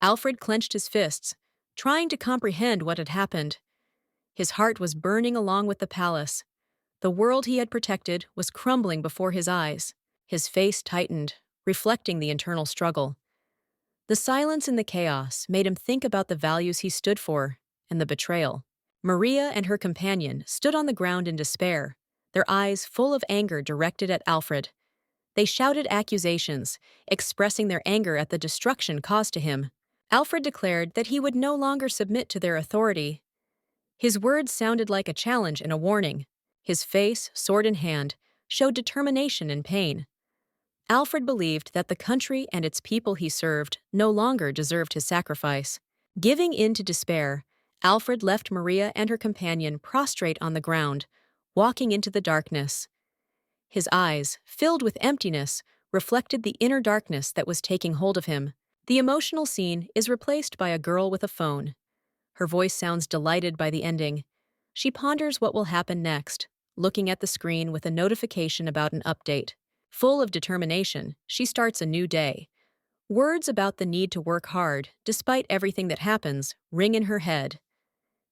Alfred clenched his fists, trying to comprehend what had happened. His heart was burning along with the palace. The world he had protected was crumbling before his eyes. His face tightened, reflecting the internal struggle. The silence and the chaos made him think about the values he stood for and the betrayal. Maria and her companion stood on the ground in despair, their eyes full of anger directed at Alfred. They shouted accusations, expressing their anger at the destruction caused to him. Alfred declared that he would no longer submit to their authority. His words sounded like a challenge and a warning. His face, sword in hand, showed determination and pain. Alfred believed that the country and its people he served no longer deserved his sacrifice. Giving in to despair, Alfred left Maria and her companion prostrate on the ground, walking into the darkness. His eyes, filled with emptiness, reflected the inner darkness that was taking hold of him. The emotional scene is replaced by a girl with a phone. Her voice sounds delighted by the ending. She ponders what will happen next, looking at the screen with a notification about an update. Full of determination, she starts a new day. Words about the need to work hard, despite everything that happens, ring in her head.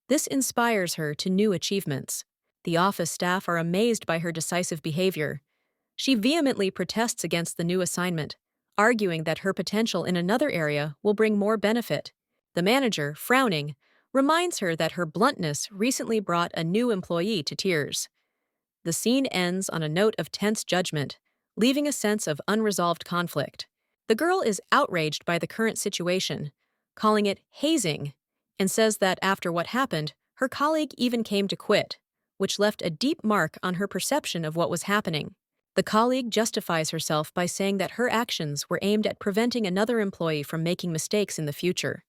This inspires her to new achievements. The office staff are amazed by her decisive behavior. She vehemently protests against the new assignment, arguing that her potential in another area will bring more benefit. The manager, frowning, reminds her that her bluntness recently brought a new employee to tears. The scene ends on a note of tense judgment, leaving a sense of unresolved conflict. The girl is outraged by the current situation, calling it hazing, and says that after what happened, her colleague even came to quit, which left a deep mark on her perception of what was happening. The colleague justifies herself by saying that her actions were aimed at preventing another employee from making mistakes in the future.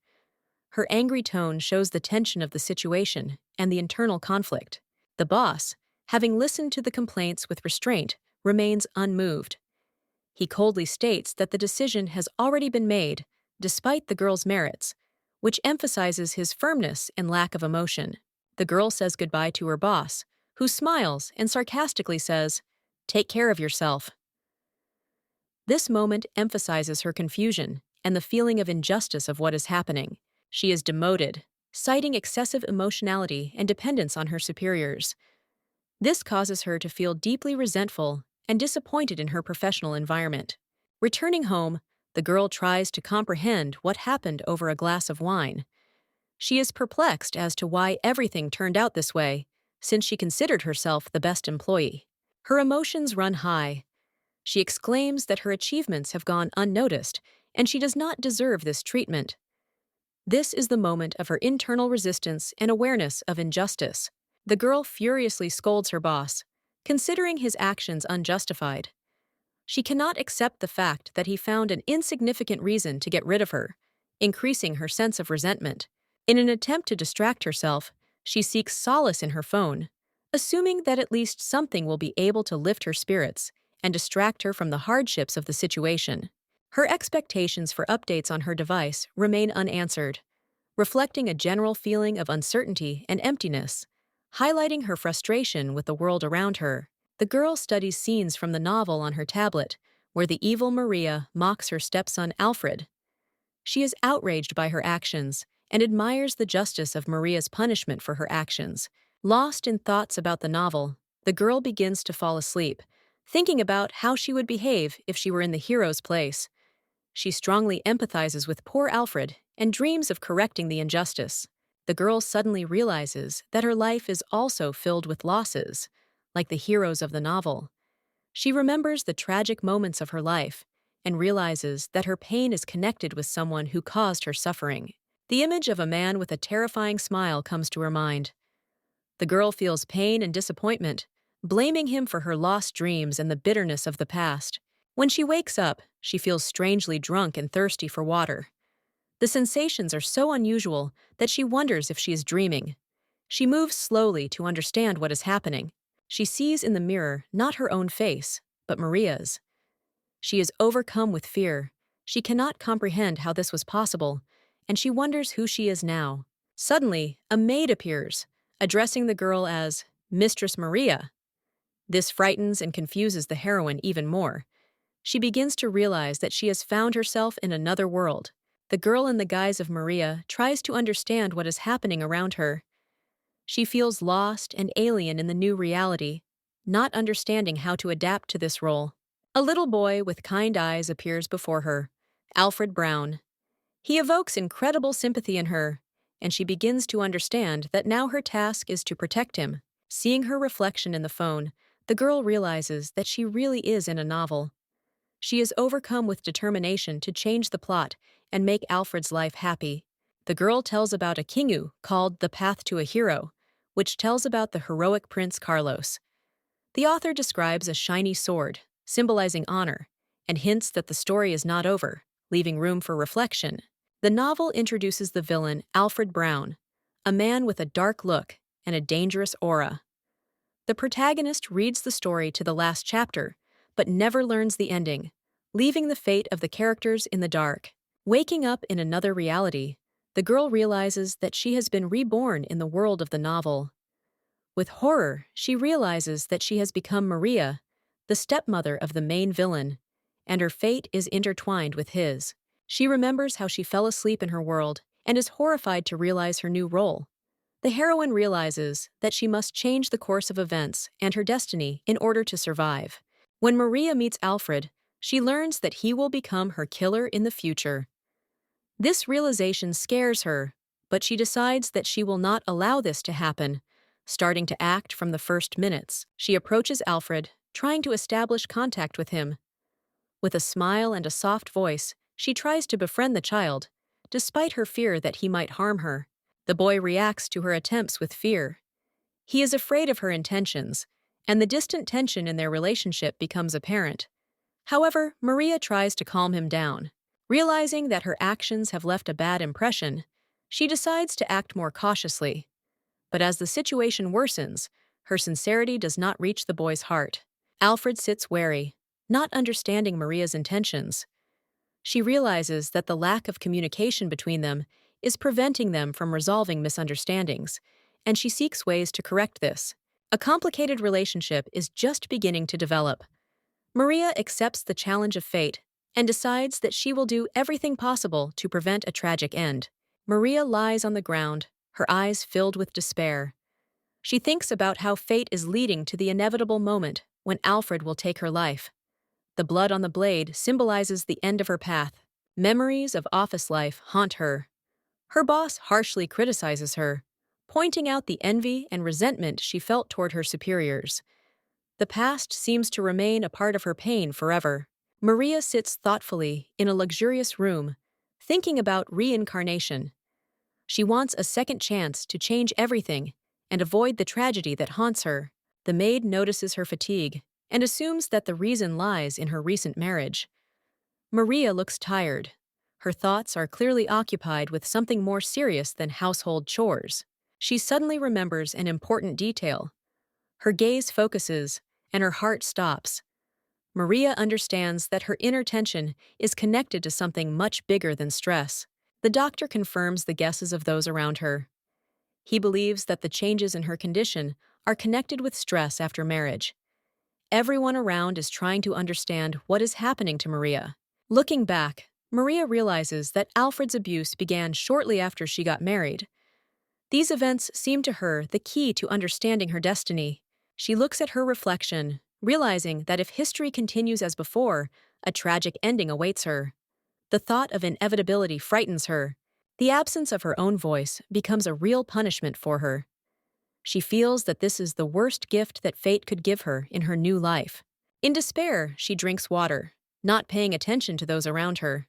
Her angry tone shows the tension of the situation and the internal conflict. The boss, having listened to the complaints with restraint, remains unmoved. He coldly states that the decision has already been made, despite the girl's merits, which emphasizes his firmness and lack of emotion. The girl says goodbye to her boss, who smiles and sarcastically says, "Take care of yourself." This moment emphasizes her confusion and the feeling of injustice of what is happening. She is demoted, citing excessive emotionality and dependence on her superiors. This causes her to feel deeply resentful and disappointed in her professional environment. Returning home, the girl tries to comprehend what happened over a glass of wine. She is perplexed as to why everything turned out this way, since she considered herself the best employee. Her emotions run high. She exclaims that her achievements have gone unnoticed, and she does not deserve this treatment. This is the moment of her internal resistance and awareness of injustice. The girl furiously scolds her boss, considering his actions unjustified. She cannot accept the fact that he found an insignificant reason to get rid of her, increasing her sense of resentment. In an attempt to distract herself, she seeks solace in her phone, assuming that at least something will be able to lift her spirits and distract her from the hardships of the situation. Her expectations for updates on her device remain unanswered, reflecting a general feeling of uncertainty and emptiness. Highlighting her frustration with the world around her, the girl studies scenes from the novel on her tablet, where the evil Maria mocks her stepson Alfred. She is outraged by her actions and admires the justice of Maria's punishment for her actions. Lost in thoughts about the novel, the girl begins to fall asleep, thinking about how she would behave if she were in the hero's place. She strongly empathizes with poor Alfred and dreams of correcting the injustice. The girl suddenly realizes that her life is also filled with losses, like the heroes of the novel. She remembers the tragic moments of her life and realizes that her pain is connected with someone who caused her suffering. The image of a man with a terrifying smile comes to her mind. The girl feels pain and disappointment, blaming him for her lost dreams and the bitterness of the past. When she wakes up, she feels strangely drunk and thirsty for water. The sensations are so unusual that she wonders if she is dreaming. She moves slowly to understand what is happening. She sees in the mirror not her own face, but Maria's. She is overcome with fear. She cannot comprehend how this was possible, and she wonders who she is now. Suddenly, a maid appears, addressing the girl as Mistress Maria. This frightens and confuses the heroine even more. She begins to realize that she has found herself in another world. The girl in the guise of Maria tries to understand what is happening around her. She feels lost and alien in the new reality, not understanding how to adapt to this role. A little boy with kind eyes appears before her, Alfred Brown. He evokes incredible sympathy in her, and she begins to understand that now her task is to protect him. Seeing her reflection in the phone, the girl realizes that she really is in a novel. She is overcome with determination to change the plot and make Alfred's life happy. The girl tells about a kingu called The Path to a Hero, which tells about the heroic Prince Carlos. The author describes a shiny sword, symbolizing honor, and hints that the story is not over, leaving room for reflection. The novel introduces the villain, Alfred Brown, a man with a dark look and a dangerous aura. The protagonist reads the story to the last chapter, but never learns the ending, leaving the fate of the characters in the dark. Waking up in another reality, the girl realizes that she has been reborn in the world of the novel. With horror, she realizes that she has become Maria, the stepmother of the main villain, and her fate is intertwined with his. She remembers how she fell asleep in her world and is horrified to realize her new role. The heroine realizes that she must change the course of events and her destiny in order to survive. When Maria meets Alfred, she learns that he will become her killer in the future. This realization scares her, but she decides that she will not allow this to happen. Starting to act from the first minutes, she approaches Alfred, trying to establish contact with him. With a smile and a soft voice, she tries to befriend the child, despite her fear that he might harm her. The boy reacts to her attempts with fear. He is afraid of her intentions, and the distant tension in their relationship becomes apparent. However, Maria tries to calm him down. Realizing that her actions have left a bad impression, she decides to act more cautiously. But as the situation worsens, her sincerity does not reach the boy's heart. Alfred sits wary, not understanding Maria's intentions. She realizes that the lack of communication between them is preventing them from resolving misunderstandings, and she seeks ways to correct this. A complicated relationship is just beginning to develop. Maria accepts the challenge of fate and decides that she will do everything possible to prevent a tragic end. Maria lies on the ground, her eyes filled with despair. She thinks about how fate is leading to the inevitable moment when Alfred will take her life. The blood on the blade symbolizes the end of her path. Memories of office life haunt her. Her boss harshly criticizes her, pointing out the envy and resentment she felt toward her superiors. The past seems to remain a part of her pain forever. Maria sits thoughtfully in a luxurious room, thinking about reincarnation. She wants a second chance to change everything and avoid the tragedy that haunts her. The maid notices her fatigue and assumes that the reason lies in her recent marriage. Maria looks tired. Her thoughts are clearly occupied with something more serious than household chores. She suddenly remembers an important detail. Her gaze focuses, and her heart stops. Maria understands that her inner tension is connected to something much bigger than stress. The doctor confirms the guesses of those around her. He believes that the changes in her condition are connected with stress after marriage. Everyone around is trying to understand what is happening to Maria. Looking back, Maria realizes that Alfred's abuse began shortly after she got married. These events seem to her the key to understanding her destiny. She looks at her reflection, realizing that if history continues as before, a tragic ending awaits her. The thought of inevitability frightens her. The absence of her own voice becomes a real punishment for her. She feels that this is the worst gift that fate could give her in her new life. In despair, she drinks water, not paying attention to those around her.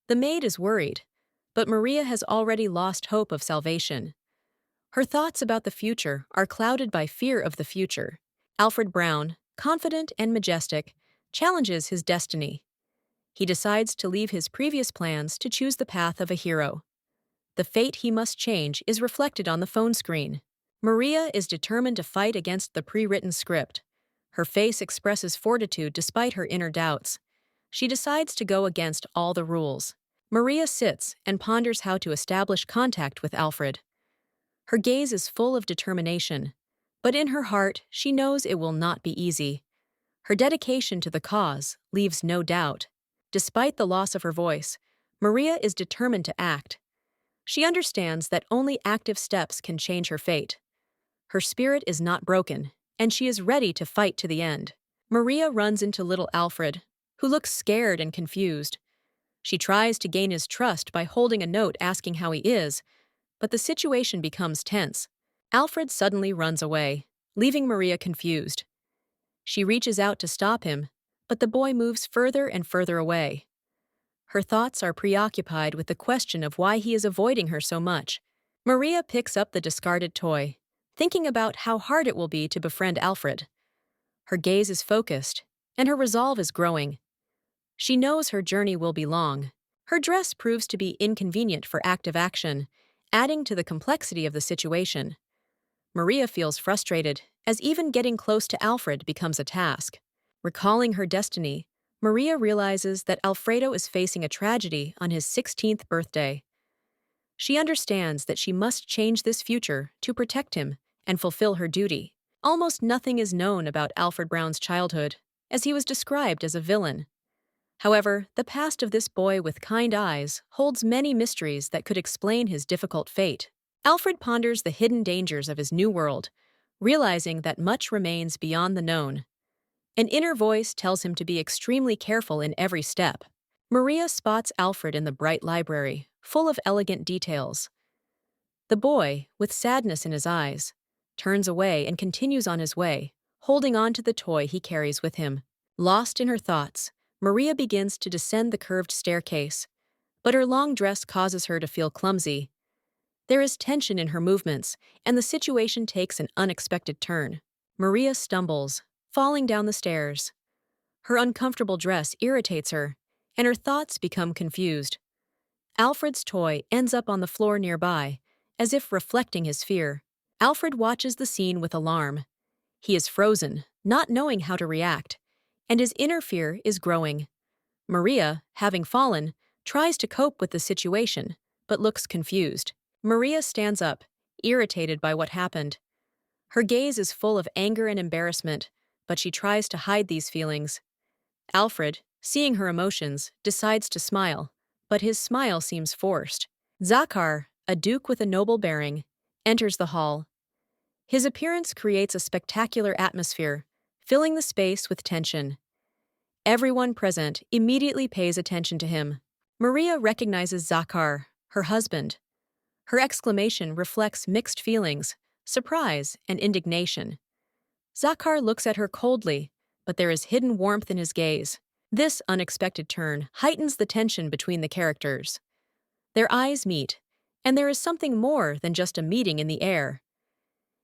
The maid is worried, but Maria has already lost hope of salvation. Her thoughts about the future are clouded by fear of the future. Alfred Brown, confident and majestic, challenges his destiny. He decides to leave his previous plans to choose the path of a hero. The fate he must change is reflected on the phone screen. Maria is determined to fight against the pre-written script. Her face expresses fortitude despite her inner doubts. She decides to go against all the rules. Maria sits and ponders how to establish contact with Alfred. Her gaze is full of determination, but in her heart she knows it will not be easy. Her dedication to the cause leaves no doubt. Despite the loss of her voice, Maria is determined to act. She understands that only active steps can change her fate. Her spirit is not broken, and she is ready to fight to the end. Maria runs into little Alfred, who looks scared and confused. She tries to gain his trust by holding a note asking how he is, but the situation becomes tense. Alfred suddenly runs away, leaving Maria confused. She reaches out to stop him, but the boy moves further and further away. Her thoughts are preoccupied with the question of why he is avoiding her so much. Maria picks up the discarded toy, thinking about how hard it will be to befriend Alfred. Her gaze is focused, and her resolve is growing. She knows her journey will be long. Her dress proves to be inconvenient for active action, adding to the complexity of the situation. Maria feels frustrated, as even getting close to Alfred becomes a task. Recalling her destiny, Maria realizes that Alfredo is facing a tragedy on his 16th birthday. She understands that she must change this future to protect him and fulfill her duty. Almost nothing is known about Alfred Brown's childhood, as he was described as a villain. However, the past of this boy with kind eyes holds many mysteries that could explain his difficult fate. Alfred ponders the hidden dangers of his new world, realizing that much remains beyond the known. An inner voice tells him to be extremely careful in every step. Maria spots Alfred in the bright library, full of elegant details. The boy, with sadness in his eyes, turns away and continues on his way, holding on to the toy he carries with him. Lost in her thoughts, Maria begins to descend the curved staircase, but her long dress causes her to feel clumsy. There is tension in her movements, and the situation takes an unexpected turn. Maria stumbles, falling down the stairs. Her uncomfortable dress irritates her, and her thoughts become confused. Alfred's toy ends up on the floor nearby, as if reflecting his fear. Alfred watches the scene with alarm. He is frozen, not knowing how to react, and his inner fear is growing. Maria, having fallen, tries to cope with the situation, but looks confused. Maria stands up, irritated by what happened. Her gaze is full of anger and embarrassment, but she tries to hide these feelings. Alfred, seeing her emotions, decides to smile, but his smile seems forced. Zachar, a duke with a noble bearing, enters the hall. His appearance creates a spectacular atmosphere, filling the space with tension. Everyone present immediately pays attention to him. Maria recognizes Zachar, her husband. Her exclamation reflects mixed feelings, surprise and indignation. Zachar looks at her coldly, but there is hidden warmth in his gaze. This unexpected turn heightens the tension between the characters. Their eyes meet, and there is something more than just a meeting in the air.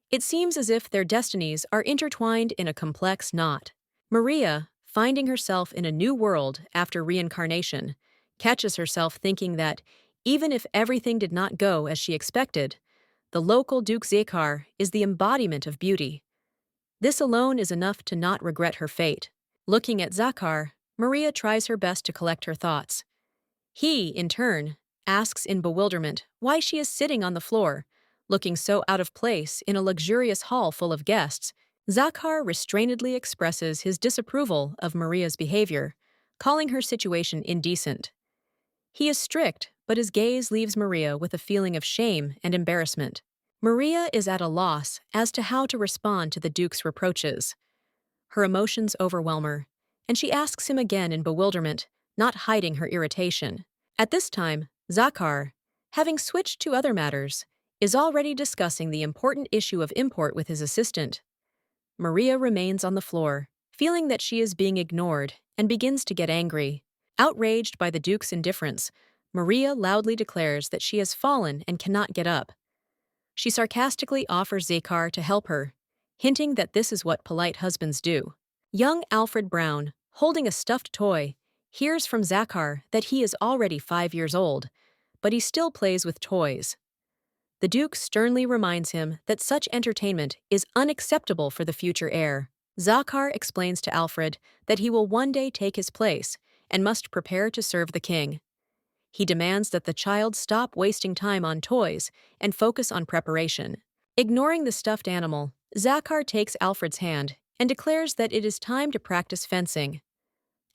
It seems as if their destinies are intertwined in a complex knot. Maria, finding herself in a new world after reincarnation, catches herself thinking that, even if everything did not go as she expected, the local Duke Zachar is the embodiment of beauty. This alone is enough to not regret her fate. Looking at Zachar, Maria tries her best to collect her thoughts. He, in turn, asks in bewilderment why she is sitting on the floor, looking so out of place in a luxurious hall full of guests. Zachar restrainedly expresses his disapproval of Maria's behavior, calling her situation indecent. He is strict, but his gaze leaves Maria with a feeling of shame and embarrassment. Maria is at a loss as to how to respond to the Duke's reproaches. Her emotions overwhelm her, and she asks him again in bewilderment, not hiding her irritation. At this time, Zachar, having switched to other matters, is already discussing the important issue of import with his assistant. Maria remains on the floor, feeling that she is being ignored, and begins to get angry. Outraged by the Duke's indifference, Maria loudly declares that she has fallen and cannot get up. She sarcastically offers Zachar to help her, hinting that this is what polite husbands do. Young Alfred Brown, holding a stuffed toy, hears from Zachar that he is already 5 years old, but he still plays with toys. The Duke sternly reminds him that such entertainment is unacceptable for the future heir. Zachar explains to Alfred that he will one day take his place and must prepare to serve the king. He demands that the child stop wasting time on toys and focus on preparation. Ignoring the stuffed animal, Zachar takes Alfred's hand and declares that it is time to practice fencing.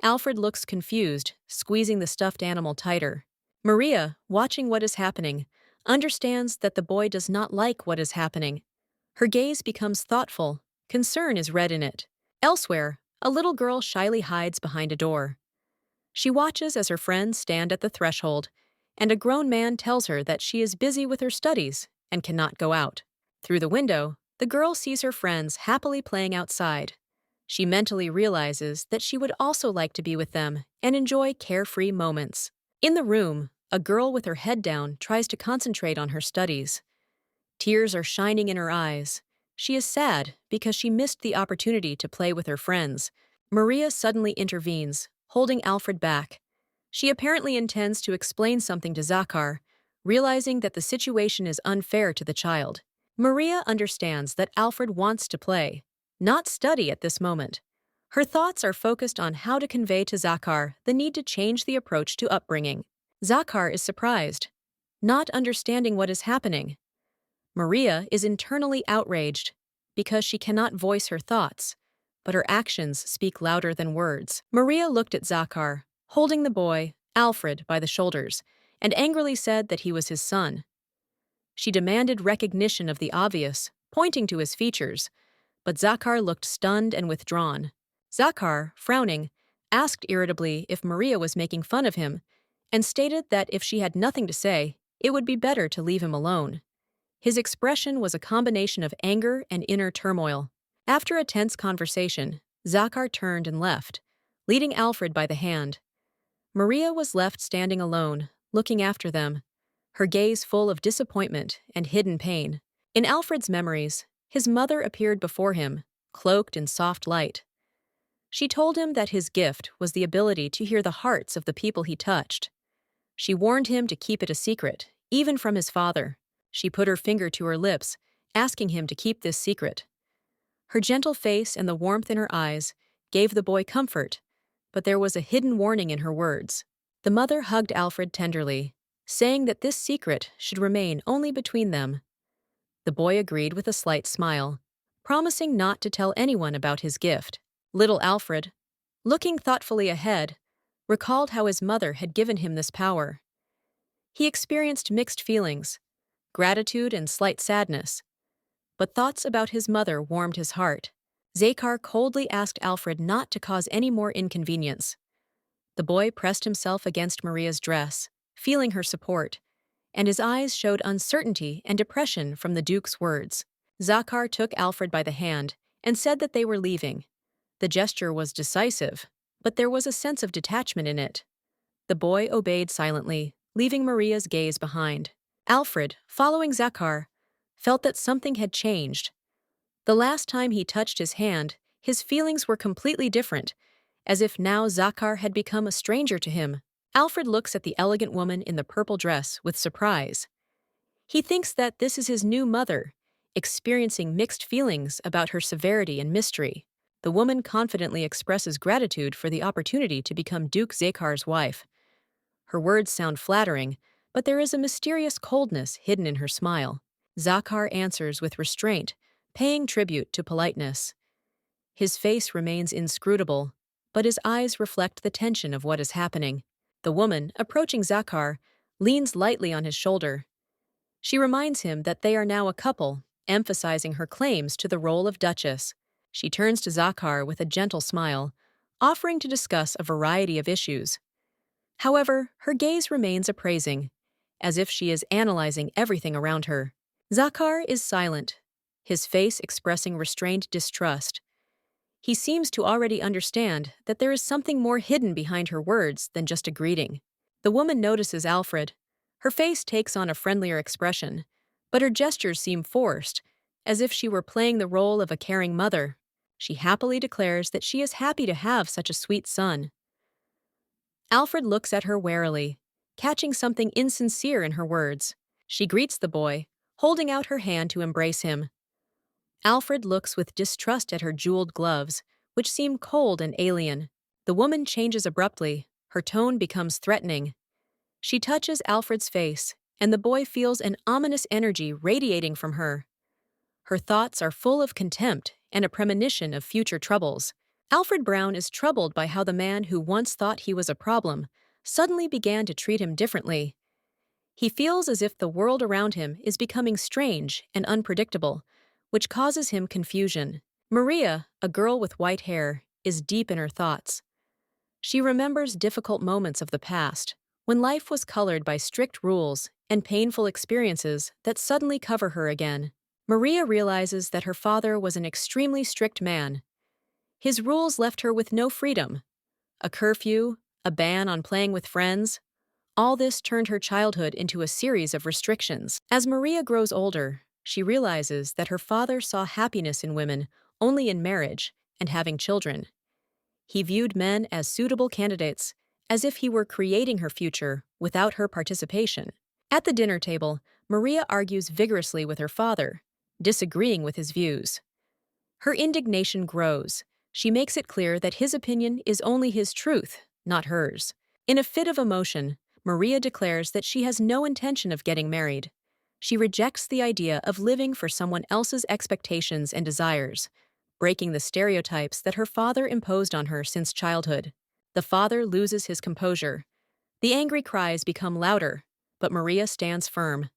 Alfred looks confused, squeezing the stuffed animal tighter. Maria, watching what is happening, understands that the boy does not like what is happening. Her gaze becomes thoughtful. Concern is read in it. Elsewhere, a little girl shyly hides behind a door. She watches as her friends stand at the threshold, and a grown man tells her that she is busy with her studies and cannot go out. Through the window, the girl sees her friends happily playing outside. She mentally realizes that she would also like to be with them and enjoy carefree moments. In the room, a girl with her head down tries to concentrate on her studies. Tears are shining in her eyes. She is sad because she missed the opportunity to play with her friends. Maria suddenly intervenes, holding Alfred back. She apparently intends to explain something to Zachar, realizing that the situation is unfair to the child. Maria understands that Alfred wants to play, not study at this moment. Her thoughts are focused on how to convey to Zachar the need to change the approach to upbringing. Zachar is surprised, not understanding what is happening. Maria is internally outraged because she cannot voice her thoughts, but her actions speak louder than words. Maria looked at Zachar, holding the boy, Alfred, by the shoulders, and angrily said that he was his son. She demanded recognition of the obvious, pointing to his features, but Zachar looked stunned and withdrawn. Zachar, frowning, asked irritably if Maria was making fun of him, and stated that if she had nothing to say, it would be better to leave him alone. His expression was a combination of anger and inner turmoil. After a tense conversation, Zachar turned and left, leading Alfred by the hand. Maria was left standing alone, looking after them, her gaze full of disappointment and hidden pain. In Alfred's memories, his mother appeared before him, cloaked in soft light. She told him that his gift was the ability to hear the hearts of the people he touched. She warned him to keep it a secret, even from his father. She put her finger to her lips, asking him to keep this secret. Her gentle face and the warmth in her eyes gave the boy comfort, but there was a hidden warning in her words. The mother hugged Alfred tenderly, saying that this secret should remain only between them. The boy agreed with a slight smile, promising not to tell anyone about his gift. Little Alfred, looking thoughtfully ahead, recalled how his mother had given him this power. He experienced mixed feelings, gratitude and slight sadness, but thoughts about his mother warmed his heart. Zachar coldly asked Alfred not to cause any more inconvenience. The boy pressed himself against Maria's dress, feeling her support, and his eyes showed uncertainty and depression from the Duke's words. Zachar took Alfred by the hand and said that they were leaving. The gesture was decisive, but there was a sense of detachment in it. The boy obeyed silently, leaving Maria's gaze behind. Alfred, following Zachar, felt that something had changed. The last time he touched his hand, his feelings were completely different, as if now Zachar had become a stranger to him. Alfred looks at the elegant woman in the purple dress with surprise. He thinks that this is his new mother, experiencing mixed feelings about her severity and mystery. The woman confidently expresses gratitude for the opportunity to become Duke Zachar's wife. Her words sound flattering, but there is a mysterious coldness hidden in her smile. Zachar answers with restraint, paying tribute to politeness. His face remains inscrutable, but his eyes reflect the tension of what is happening. The woman, approaching Zachar, leans lightly on his shoulder. She reminds him that they are now a couple, emphasizing her claims to the role of Duchess. She turns to Zachar with a gentle smile, offering to discuss a variety of issues. However, her gaze remains appraising, as if she is analyzing everything around her. Zachar is silent, his face expressing restrained distrust. He seems to already understand that there is something more hidden behind her words than just a greeting. The woman notices Alfred. Her face takes on a friendlier expression, but her gestures seem forced, as if she were playing the role of a caring mother. She happily declares that she is happy to have such a sweet son. Alfred looks at her warily, catching something insincere in her words. She greets the boy, holding out her hand to embrace him. Alfred looks with distrust at her jeweled gloves, which seem cold and alien. The woman changes abruptly, her tone becomes threatening. She touches Alfred's face, and the boy feels an ominous energy radiating from her. Her thoughts are full of contempt and a premonition of future troubles. Alfred Brown is troubled by how the man who once thought he was a problem suddenly began to treat him differently. He feels as if the world around him is becoming strange and unpredictable, which causes him confusion. Maria, a girl with white hair, is deep in her thoughts. She remembers difficult moments of the past, when life was colored by strict rules and painful experiences that suddenly cover her again. Maria realizes that her father was an extremely strict man. His rules left her with no freedom. A curfew, a ban on playing with friends, all this turned her childhood into a series of restrictions. As Maria grows older, she realizes that her father saw happiness in women only in marriage and having children. He viewed men as suitable candidates, as if he were creating her future without her participation. At the dinner table, Maria argues vigorously with her father, disagreeing with his views. Her indignation grows. She makes it clear that his opinion is only his truth, not hers. In a fit of emotion, Maria declares that she has no intention of getting married. She rejects the idea of living for someone else's expectations and desires, breaking the stereotypes that her father imposed on her since childhood. The father loses his composure. The angry cries become louder, but Maria stands firm.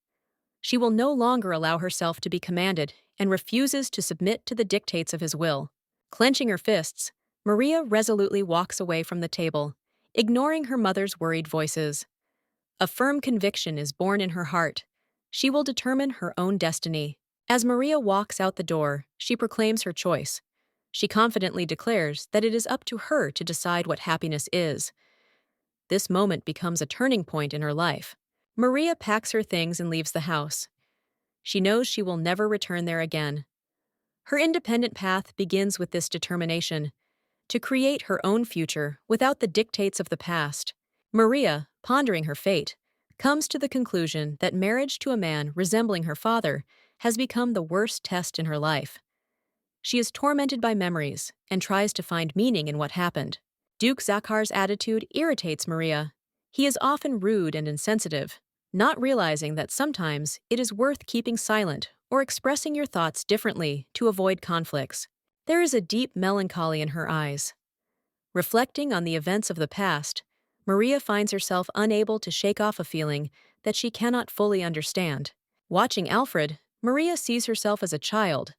She will no longer allow herself to be commanded and refuses to submit to the dictates of his will. Clenching her fists, Maria resolutely walks away from the table, ignoring her mother's worried voices. A firm conviction is born in her heart. She will determine her own destiny. As Maria walks out the door, she proclaims her choice. She confidently declares that it is up to her to decide what happiness is. This moment becomes a turning point in her life. Maria packs her things and leaves the house. She knows she will never return there again. Her independent path begins with this determination to create her own future without the dictates of the past. Maria, pondering her fate, comes to the conclusion that marriage to a man resembling her father has become the worst test in her life. She is tormented by memories and tries to find meaning in what happened. Duke Zachar's attitude irritates Maria. He is often rude and insensitive, not realizing that sometimes it is worth keeping silent or expressing your thoughts differently to avoid conflicts. There is a deep melancholy in her eyes. Reflecting on the events of the past, Maria finds herself unable to shake off a feeling that she cannot fully understand. Watching Alfred, Maria sees herself as a child.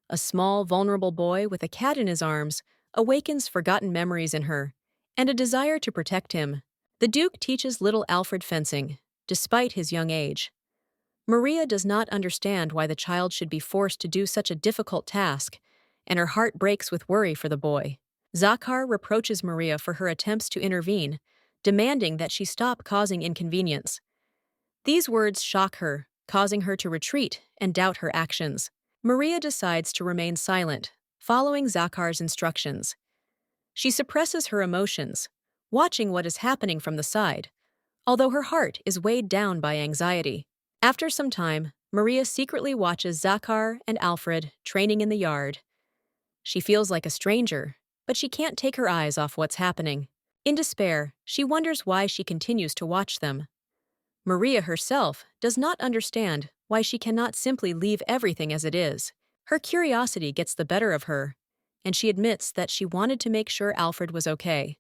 A small, vulnerable boy with a cat in his arms awakens forgotten memories in her and a desire to protect him. The Duke teaches little Alfred fencing, despite his young age. Maria does not understand why the child should be forced to do such a difficult task, and her heart breaks with worry for the boy. Zachar reproaches Maria for her attempts to intervene, demanding that she stop causing inconvenience. These words shock her, causing her to retreat and doubt her actions. Maria decides to remain silent, following Zachar's instructions. She suppresses her emotions, watching what is happening from the side, although her heart is weighed down by anxiety. After some time, Maria secretly watches Zachar and Alfred training in the yard. She feels like a stranger, but she can't take her eyes off what's happening. In despair, she wonders why she continues to watch them. Maria herself does not understand why she cannot simply leave everything as it is. Her curiosity gets the better of her, and she admits that she wanted to make sure Alfred was okay.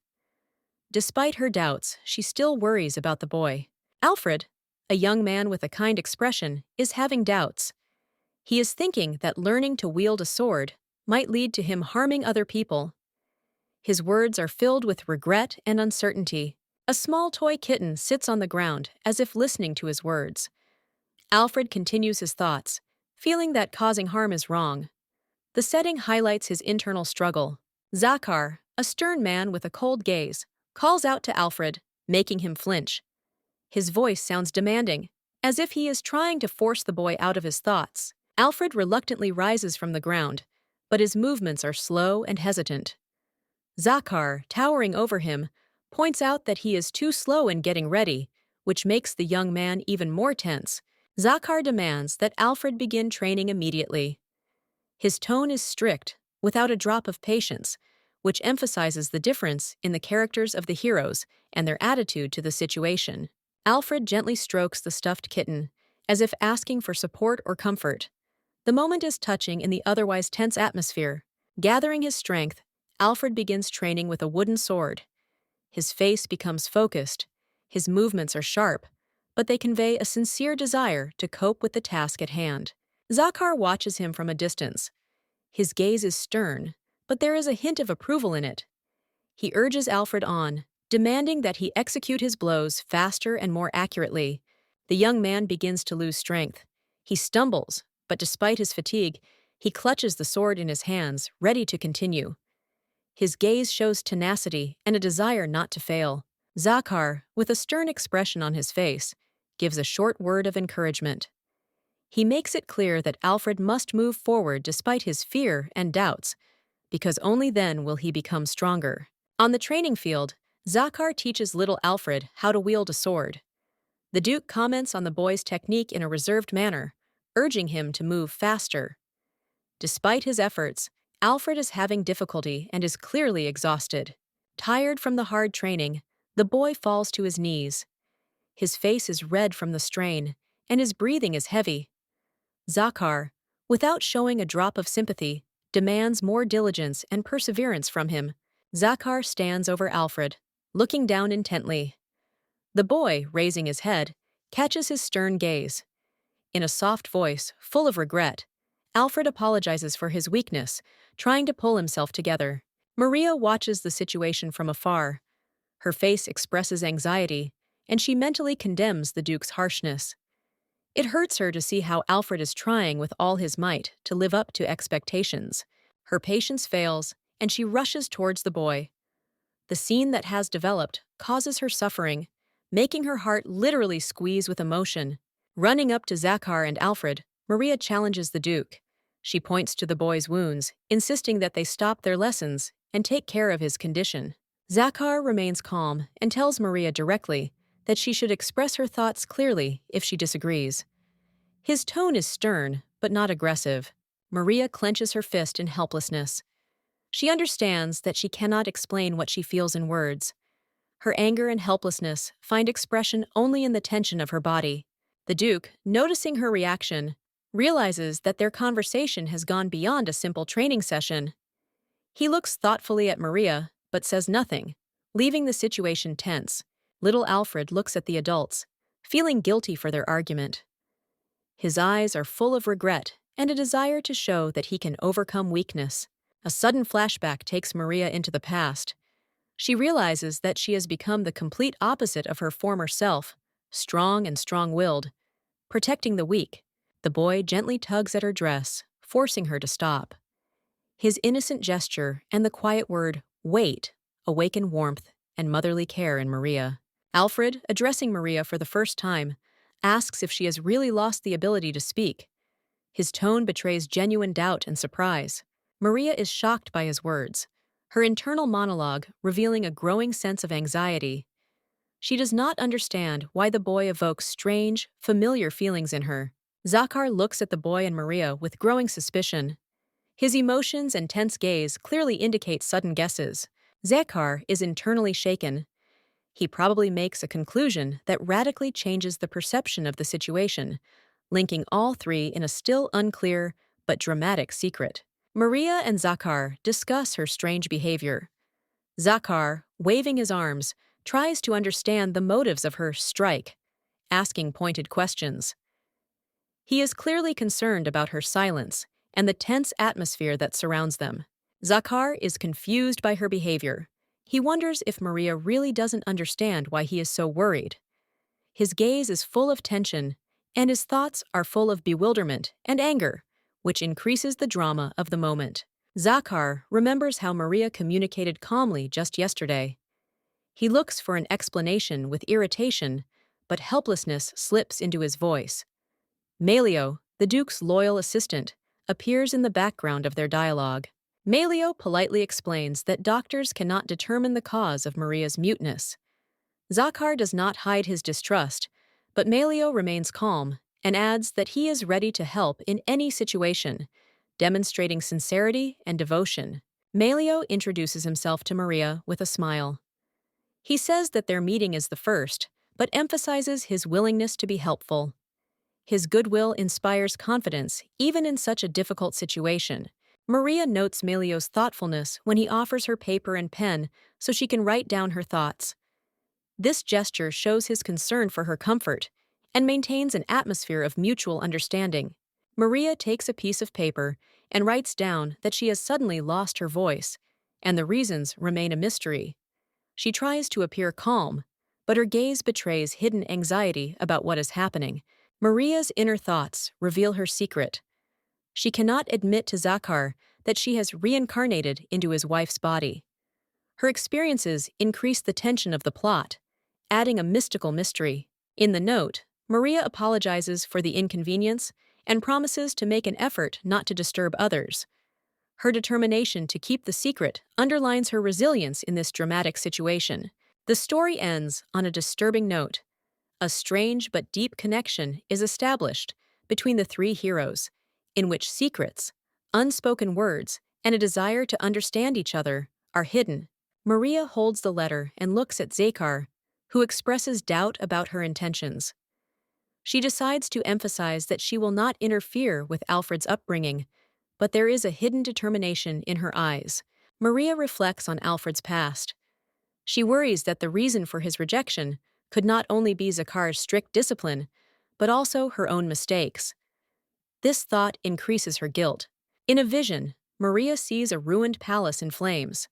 Despite her doubts, she still worries about the boy. Alfred, a young man with a kind expression, is having doubts. He is thinking that learning to wield a sword might lead to him harming other people. His words are filled with regret and uncertainty. A small toy kitten sits on the ground as if listening to his words. Alfred continues his thoughts, feeling that causing harm is wrong. The setting highlights his internal struggle. Zachar, a stern man with a cold gaze, calls out to Alfred, making him flinch. His voice sounds demanding, as if he is trying to force the boy out of his thoughts. Alfred reluctantly rises from the ground, but his movements are slow and hesitant. Zachar, towering over him, points out that he is too slow in getting ready, which makes the young man even more tense. Zachar demands that Alfred begin training immediately. His tone is strict, without a drop of patience, which emphasizes the difference in the characters of the heroes and their attitude to the situation. Alfred gently strokes the stuffed kitten, as if asking for support or comfort. The moment is touching in the otherwise tense atmosphere. Gathering his strength, Alfred begins training with a wooden sword. His face becomes focused, his movements are sharp, but they convey a sincere desire to cope with the task at hand. Zachar watches him from a distance. His gaze is stern, but there is a hint of approval in it. He urges Alfred on, demanding that he execute his blows faster and more accurately. The young man begins to lose strength. He stumbles, but despite his fatigue, he clutches the sword in his hands, ready to continue. His gaze shows tenacity and a desire not to fail. Zachar, with a stern expression on his face, gives a short word of encouragement. He makes it clear that Alfred must move forward despite his fear and doubts, because only then will he become stronger. On the training field, Zachar teaches little Alfred how to wield a sword. The Duke comments on the boy's technique in a reserved manner, urging him to move faster. Despite his efforts, Alfred is having difficulty and is clearly exhausted. Tired from the hard training, the boy falls to his knees. His face is red from the strain, and his breathing is heavy. Zachar, without showing a drop of sympathy, demands more diligence and perseverance from him. Zachar stands over Alfred, looking down intently. The boy, raising his head, catches his stern gaze. In a soft voice, full of regret, Alfred apologizes for his weakness, trying to pull himself together. Maria watches the situation from afar. Her face expresses anxiety, and she mentally condemns the Duke's harshness. It hurts her to see how Alfred is trying with all his might to live up to expectations. Her patience fails, and she rushes towards the boy. The scene that has developed causes her suffering, making her heart literally squeeze with emotion. Running up to Zachar and Alfred, Maria challenges the Duke. She points to the boy's wounds, insisting that they stop their lessons and take care of his condition. Zachar remains calm and tells Maria directly that she should express her thoughts clearly if she disagrees. His tone is stern, but not aggressive. Maria clenches her fist in helplessness. She understands that she cannot explain what she feels in words. Her anger and helplessness find expression only in the tension of her body. The Duke, noticing her reaction, realizes that their conversation has gone beyond a simple training session. He looks thoughtfully at Maria, but says nothing, leaving the situation tense. Little Alfred looks at the adults, feeling guilty for their argument. His eyes are full of regret and a desire to show that he can overcome weakness. A sudden flashback takes Maria into the past. She realizes that she has become the complete opposite of her former self, strong and strong-willed, protecting the weak. The boy gently tugs at her dress, forcing her to stop. His innocent gesture and the quiet word, "wait," awaken warmth and motherly care in Maria. Alfred, addressing Maria for the first time, asks if she has really lost the ability to speak. His tone betrays genuine doubt and surprise. Maria is shocked by his words, her internal monologue revealing a growing sense of anxiety. She does not understand why the boy evokes strange, familiar feelings in her. Zachar looks at the boy and Maria with growing suspicion. His emotions and tense gaze clearly indicate sudden guesses. Zachar is internally shaken. He probably makes a conclusion that radically changes the perception of the situation, linking all three in a still unclear but dramatic secret. Maria and Zachar discuss her strange behavior. Zachar, waving his arms, tries to understand the motives of her strike, asking pointed questions. He is clearly concerned about her silence and the tense atmosphere that surrounds them. Zachar is confused by her behavior. He wonders if Maria really doesn't understand why he is so worried. His gaze is full of tension, and his thoughts are full of bewilderment and anger, which increases the drama of the moment. Zachar remembers how Maria communicated calmly just yesterday. He looks for an explanation with irritation, but helplessness slips into his voice. Malio, the Duke's loyal assistant, appears in the background of their dialogue. Malio politely explains that doctors cannot determine the cause of Maria's muteness. Zachar does not hide his distrust, but Malio remains calm and adds that he is ready to help in any situation, demonstrating sincerity and devotion. Malio introduces himself to Maria with a smile. He says that their meeting is the first, but emphasizes his willingness to be helpful. His goodwill inspires confidence even in such a difficult situation. Maria notes Melio's thoughtfulness when he offers her paper and pen so she can write down her thoughts. This gesture shows his concern for her comfort and maintains an atmosphere of mutual understanding. Maria takes a piece of paper and writes down that she has suddenly lost her voice, and the reasons remain a mystery. She tries to appear calm, but her gaze betrays hidden anxiety about what is happening. Maria's inner thoughts reveal her secret. She cannot admit to Zachar that she has reincarnated into his wife's body. Her experiences increase the tension of the plot, adding a mystical mystery. In the note, Maria apologizes for the inconvenience and promises to make an effort not to disturb others. Her determination to keep the secret underlines her resilience in this dramatic situation. The story ends on a disturbing note. A strange but deep connection is established between the three heroes, in which secrets, unspoken words, and a desire to understand each other are hidden. Maria holds the letter and looks at Zachar, who expresses doubt about her intentions. She decides to emphasize that she will not interfere with Alfred's upbringing, but there is a hidden determination in her eyes. Maria reflects on Alfred's past. She worries that the reason for his rejection could not only be Zachar's strict discipline, but also her own mistakes. This thought increases her guilt. In a vision, Maria sees a ruined palace in flames.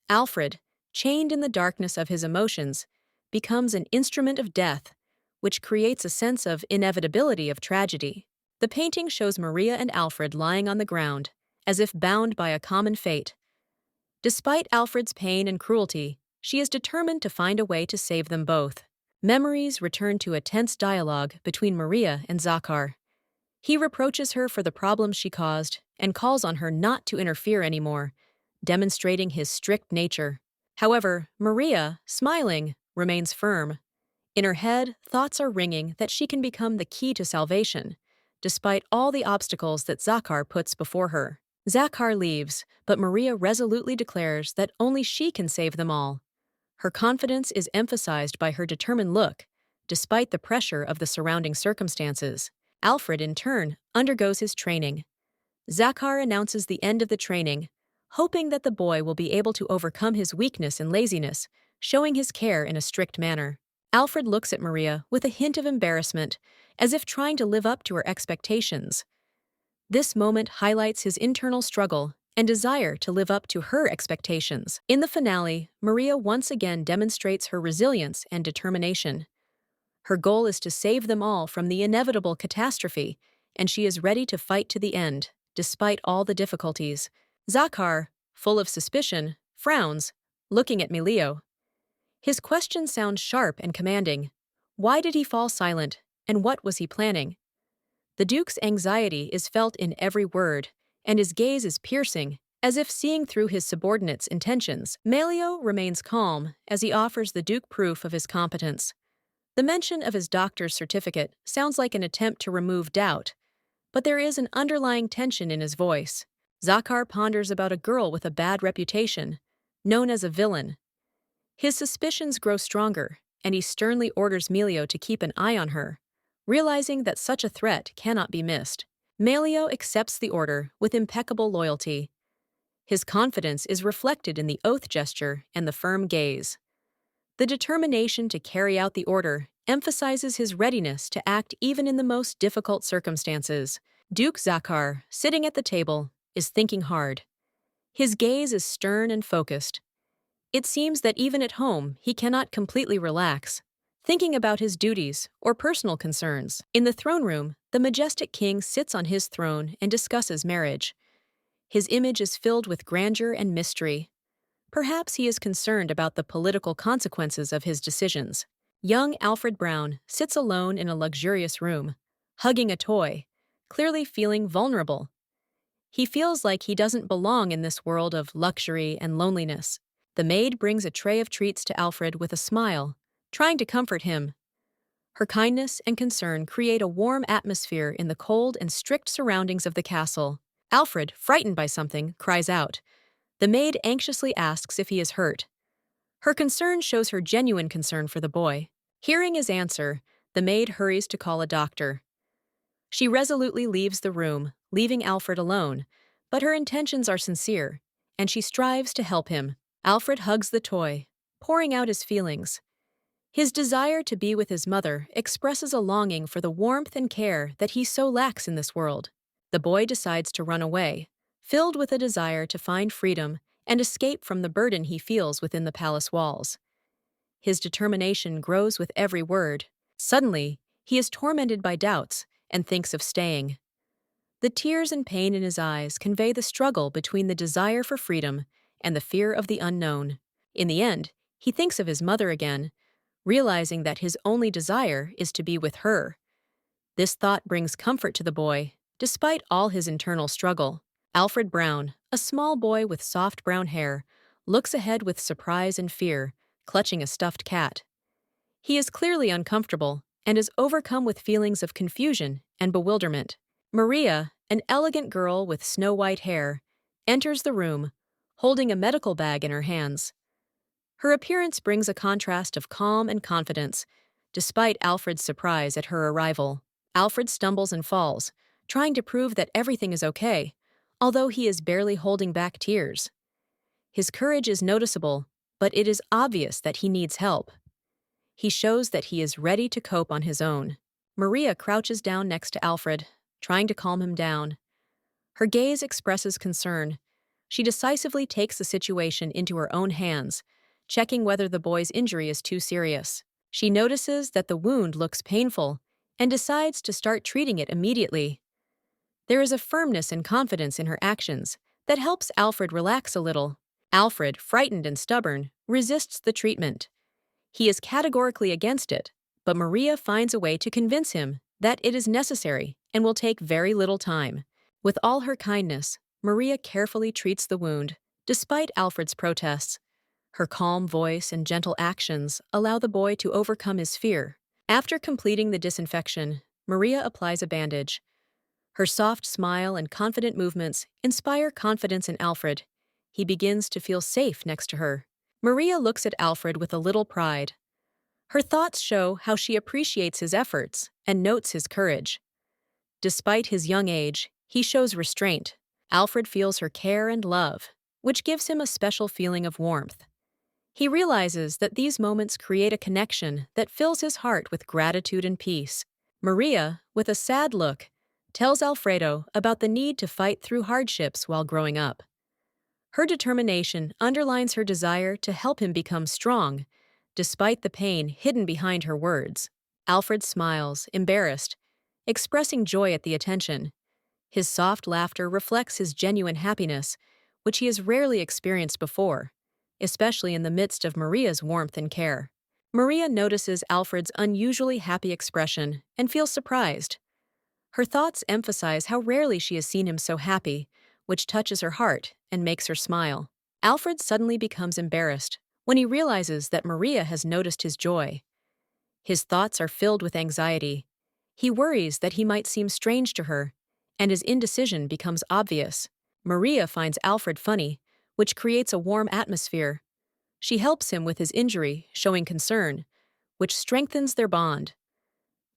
Alfred, chained in the darkness of his emotions, becomes an instrument of death, which creates a sense of inevitability of tragedy. The painting shows Maria and Alfred lying on the ground, as if bound by a common fate. Despite Alfred's pain and cruelty, she is determined to find a way to save them both. Memories return to a tense dialogue between Maria and Zachar. He reproaches her for the problems she caused and calls on her not to interfere anymore, demonstrating his strict nature. However, Maria, smiling, remains firm. In her head, thoughts are ringing that she can become the key to salvation, despite all the obstacles that Zachar puts before her. Zachar leaves, but Maria resolutely declares that only she can save them all. Her confidence is emphasized by her determined look, despite the pressure of the surrounding circumstances. Alfred, in turn, undergoes his training. Zachar announces the end of the training, hoping that the boy will be able to overcome his weakness and laziness, showing his care in a strict manner. Alfred looks at Maria with a hint of embarrassment, as if trying to live up to her expectations. This moment highlights his internal struggle and desire to live up to her expectations. In the finale, Maria once again demonstrates her resilience and determination. Her goal is to save them all from the inevitable catastrophe, and she is ready to fight to the end, despite all the difficulties. Zachar, full of suspicion, frowns, looking at Melio. His questions sound sharp and commanding. Why did he fall silent, and what was he planning? The Duke's anxiety is felt in every word, and his gaze is piercing, as if seeing through his subordinate's intentions. Melio remains calm as he offers the Duke proof of his competence. The mention of his doctor's certificate sounds like an attempt to remove doubt, but there is an underlying tension in his voice. Zachar ponders about a girl with a bad reputation, known as a villain. His suspicions grow stronger, and he sternly orders Melio to keep an eye on her, realizing that such a threat cannot be missed. Melio accepts the order with impeccable loyalty. His confidence is reflected in the oath gesture and the firm gaze. The determination to carry out the order emphasizes his readiness to act even in the most difficult circumstances. Duke Zachar, sitting at the table, is thinking hard. His gaze is stern and focused. It seems that even at home, he cannot completely relax, thinking about his duties or personal concerns. In the throne room, the majestic king sits on his throne and discusses marriage. His image is filled with grandeur and mystery. Perhaps he is concerned about the political consequences of his decisions. Young Alfred Brown sits alone in a luxurious room, hugging a toy, clearly feeling vulnerable. He feels like he doesn't belong in this world of luxury and loneliness. The maid brings a tray of treats to Alfred with a smile, trying to comfort him. Her kindness and concern create a warm atmosphere in the cold and strict surroundings of the castle. Alfred, frightened by something, cries out. The maid anxiously asks if he is hurt. Her concern shows her genuine concern for the boy. Hearing his answer, the maid hurries to call a doctor. She resolutely leaves the room, leaving Alfred alone, But her intentions are sincere, and she strives to help him. Alfred hugs the toy, pouring out his feelings. His desire to be with his mother expresses a longing for the warmth and care that he so lacks in this world. The boy decides to run away, filled with a desire to find freedom and escape from the burden he feels within the palace walls. His determination grows with every word. Suddenly, he is tormented by doubts and thinks of staying. The tears and pain in his eyes convey the struggle between the desire for freedom and the fear of the unknown. In the end, he thinks of his mother again, realizing that his only desire is to be with her. This thought brings comfort to the boy, despite all his internal struggle. Alfred Brown, a small boy with soft brown hair, looks ahead with surprise and fear, clutching a stuffed cat. He is clearly uncomfortable and is overcome with feelings of confusion and bewilderment. Maria, an elegant girl with snow-white hair, enters the room, holding a medical bag in her hands. Her appearance brings a contrast of calm and confidence, despite Alfred's surprise at her arrival. Alfred stumbles and falls, trying to prove that everything is okay, although he is barely holding back tears. His courage is noticeable, but it is obvious that he needs help. He shows that he is ready to cope on his own. Maria crouches down next to Alfred, trying to calm him down. Her gaze expresses concern. She decisively takes the situation into her own hands, checking whether the boy's injury is too serious. She notices that the wound looks painful and decides to start treating it immediately. There is a firmness and confidence in her actions that helps Alfred relax a little. Alfred, frightened and stubborn, resists the treatment. He is categorically against it, but Maria finds a way to convince him that it is necessary and will take very little time. With all her kindness, Maria carefully treats the wound, despite Alfred's protests. Her calm voice and gentle actions allow the boy to overcome his fear. After completing the disinfection, Maria applies a bandage. Her soft smile and confident movements inspire confidence in Alfred. He begins to feel safe next to her. Maria looks at Alfred with a little pride. Her thoughts show how she appreciates his efforts and notes his courage. Despite his young age, he shows restraint. Alfred feels her care and love, which gives him a special feeling of warmth. He realizes that these moments create a connection that fills his heart with gratitude and peace. Maria, with a sad look, tells Alfredo about the need to fight through hardships while growing up. Her determination underlines her desire to help him become strong, despite the pain hidden behind her words. Alfred smiles, embarrassed, expressing joy at the attention. His soft laughter reflects his genuine happiness, which he has rarely experienced before, especially in the midst of Maria's warmth and care. Maria notices Alfred's unusually happy expression and feels surprised. Her thoughts emphasize how rarely she has seen him so happy, which touches her heart and makes her smile. Alfred suddenly becomes embarrassed when he realizes that Maria has noticed his joy. His thoughts are filled with anxiety. He worries that he might seem strange to her, and his indecision becomes obvious. Maria finds Alfred funny, which creates a warm atmosphere. She helps him with his injury, showing concern, which strengthens their bond.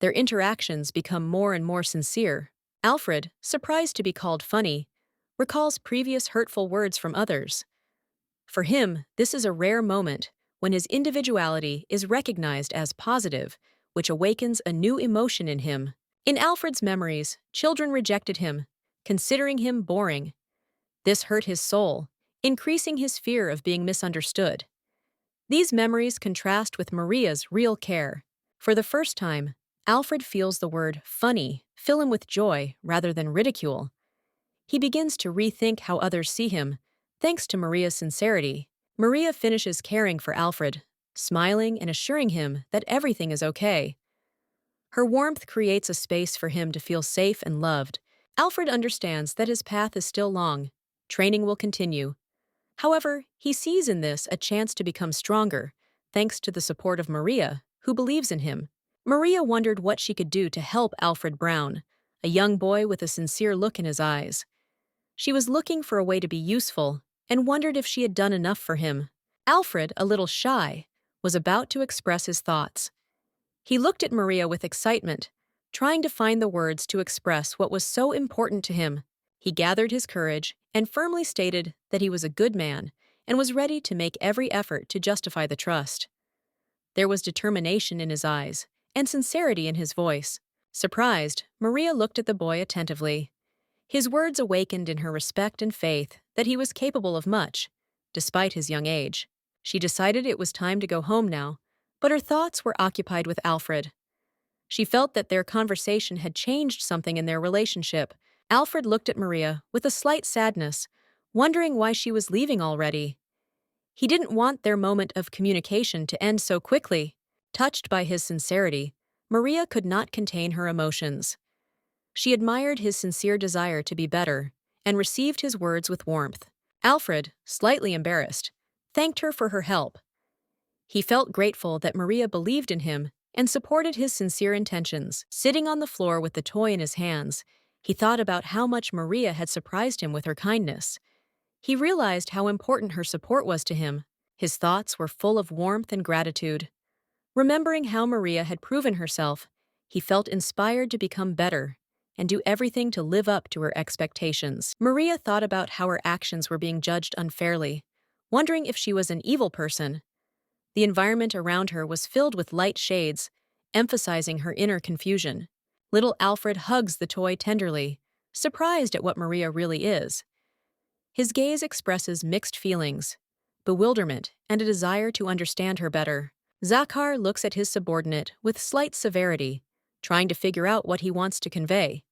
Their interactions become more and more sincere. Alfred, surprised to be called funny, recalls previous hurtful words from others. For him, this is a rare moment when his individuality is recognized as positive, which awakens a new emotion in him. In Alfred's memories, children rejected him, considering him boring. This hurt his soul, increasing his fear of being misunderstood. These memories contrast with Maria's real care. For the first time, Alfred feels the word funny fill him with joy rather than ridicule. He begins to rethink how others see him, thanks to Maria's sincerity. Maria finishes caring for Alfred, smiling and assuring him that everything is okay. Her warmth creates a space for him to feel safe and loved. Alfred understands that his path is still long. Training will continue. However, he sees in this a chance to become stronger, thanks to the support of Maria, who believes in him. Maria wondered what she could do to help Alfred Brown, a young boy with a sincere look in his eyes. She was looking for a way to be useful and wondered if she had done enough for him. Alfred, a little shy, was about to express his thoughts. He looked at Maria with excitement, trying to find the words to express what was so important to him. He gathered his courage and firmly stated that he was a good man and was ready to make every effort to justify the trust. There was determination in his eyes and sincerity in his voice. Surprised, Maria looked at the boy attentively. His words awakened in her respect and faith that he was capable of much, despite his young age. She decided it was time to go home now, but her thoughts were occupied with Alfred. She felt that their conversation had changed something in their relationship. Alfred looked at Maria with a slight sadness, wondering why she was leaving already. He didn't want their moment of communication to end so quickly. Touched by his sincerity, Maria could not contain her emotions. She admired his sincere desire to be better and received his words with warmth. Alfred, slightly embarrassed, thanked her for her help. He felt grateful that Maria believed in him and supported his sincere intentions. Sitting on the floor with the toy in his hands, he thought about how much Maria had surprised him with her kindness. He realized how important her support was to him. His thoughts were full of warmth and gratitude. Remembering how Maria had proven herself, he felt inspired to become better and do everything to live up to her expectations. Maria thought about how her actions were being judged unfairly, wondering if she was an evil person. The environment around her was filled with light shades, emphasizing her inner confusion. Little Alfred hugs the toy tenderly, surprised at what Maria really is. His gaze expresses mixed feelings, bewilderment, and a desire to understand her better. Zachar looks at his subordinate with slight severity, trying to figure out what he wants to convey.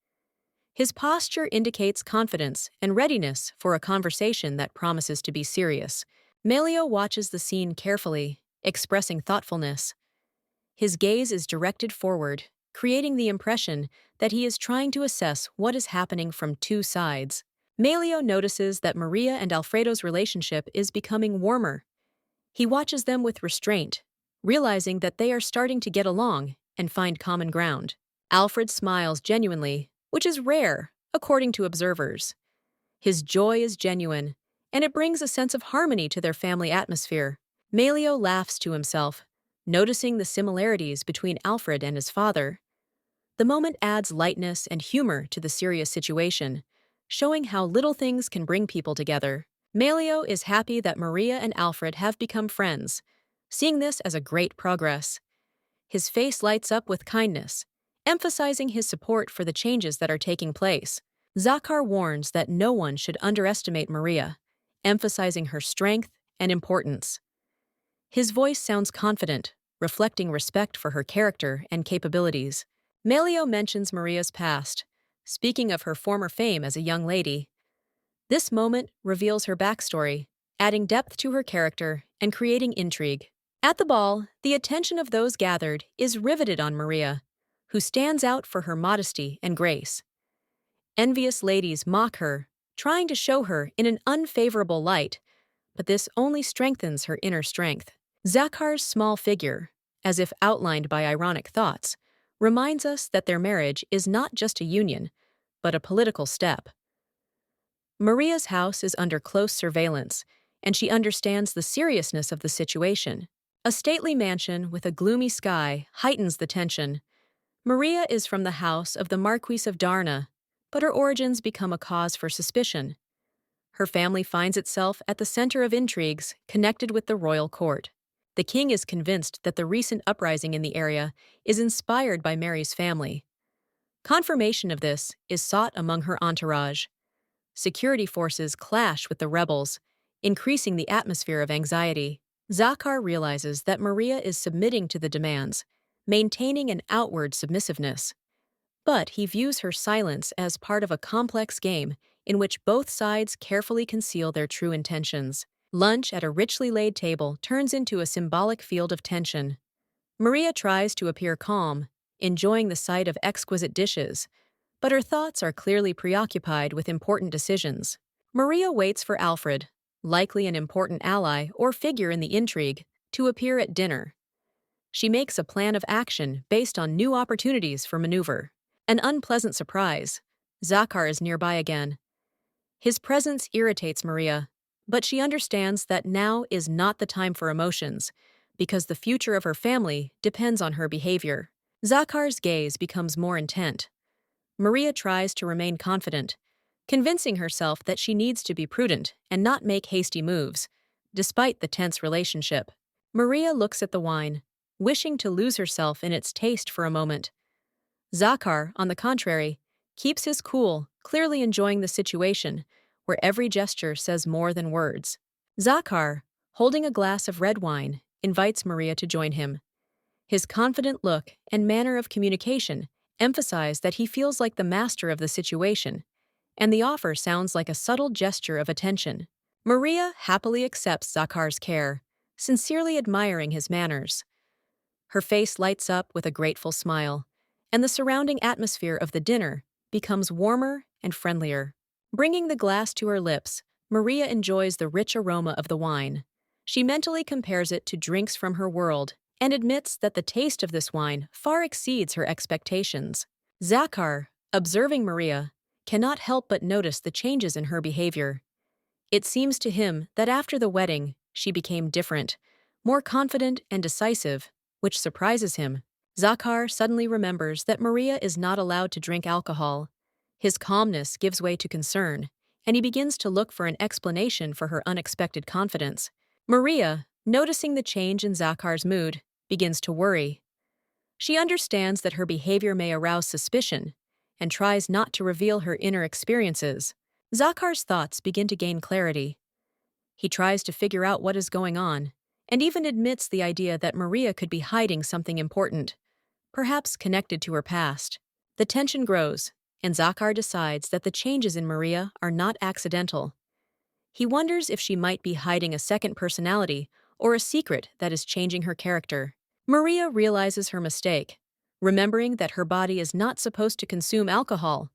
His posture indicates confidence and readiness for a conversation that promises to be serious. Melio watches the scene carefully, expressing thoughtfulness. His gaze is directed forward, creating the impression that he is trying to assess what is happening from two sides. Melio notices that Maria and Alfredo's relationship is becoming warmer. He watches them with restraint, realizing that they are starting to get along and find common ground. Alfred smiles genuinely, which is rare, according to observers. His joy is genuine, and it brings a sense of harmony to their family atmosphere. Melio laughs to himself, noticing the similarities between Alfred and his father. The moment adds lightness and humor to the serious situation, showing how little things can bring people together. Melio is happy that Maria and Alfred have become friends, seeing this as a great progress. His face lights up with kindness, emphasizing his support for the changes that are taking place. Zachar warns that no one should underestimate Maria, emphasizing her strength and importance. His voice sounds confident, reflecting respect for her character and capabilities. Melio mentions Maria's past, speaking of her former fame as a young lady. This moment reveals her backstory, adding depth to her character and creating intrigue. At the ball, the attention of those gathered is riveted on Maria, who stands out for her modesty and grace. Envious ladies mock her, trying to show her in an unfavorable light, but this only strengthens her inner strength. Zachar's small figure, as if outlined by ironic thoughts, reminds us that their marriage is not just a union, but a political step. Maria's house is under close surveillance, and she understands the seriousness of the situation. A stately mansion with a gloomy sky heightens the tension. Maria is from the house of the Marquis of Darna, but her origins become a cause for suspicion. Her family finds itself at the center of intrigues connected with the royal court. The king is convinced that the recent uprising in the area is inspired by Mary's family. Confirmation of this is sought among her entourage. Security forces clash with the rebels, increasing the atmosphere of anxiety. Zachar realizes that Maria is submitting to the demands, maintaining an outward submissiveness. But he views her silence as part of a complex game in which both sides carefully conceal their true intentions. Lunch at a richly laid table turns into a symbolic field of tension. Maria tries to appear calm, enjoying the sight of exquisite dishes, but her thoughts are clearly preoccupied with important decisions. Maria waits for Alfred, likely an important ally or figure in the intrigue, to appear at dinner. She makes a plan of action based on new opportunities for maneuver. An unpleasant surprise. Zachar is nearby again. His presence irritates Maria, but she understands that now is not the time for emotions, because the future of her family depends on her behavior. Zachar's gaze becomes more intent. Maria tries to remain confident, convincing herself that she needs to be prudent and not make hasty moves, despite the tense relationship. Maria looks at the wine, wishing to lose herself in its taste for a moment. Zachar, on the contrary, keeps his cool, clearly enjoying the situation, where every gesture says more than words. Zachar, holding a glass of red wine, invites Maria to join him. His confident look and manner of communication emphasize that he feels like the master of the situation, and the offer sounds like a subtle gesture of attention. Maria happily accepts Zachar's care, sincerely admiring his manners. Her face lights up with a grateful smile, and the surrounding atmosphere of the dinner becomes warmer and friendlier. Bringing the glass to her lips, Maria enjoys the rich aroma of the wine. She mentally compares it to drinks from her world and admits that the taste of this wine far exceeds her expectations. Zachar, observing Maria, cannot help but notice the changes in her behavior. It seems to him that after the wedding, she became different, more confident and decisive, which surprises him. Zachar suddenly remembers that Maria is not allowed to drink alcohol. His calmness gives way to concern, and he begins to look for an explanation for her unexpected confidence. Maria, noticing the change in Zachar's mood, begins to worry. She understands that her behavior may arouse suspicion and tries not to reveal her inner experiences. Zachar's thoughts begin to gain clarity. He tries to figure out what is going on, and even admits the idea that Maria could be hiding something important, perhaps connected to her past. The tension grows, and Zachar decides that the changes in Maria are not accidental. He wonders if she might be hiding a second personality or a secret that is changing her character. Maria realizes her mistake, remembering that her body is not supposed to consume alcohol.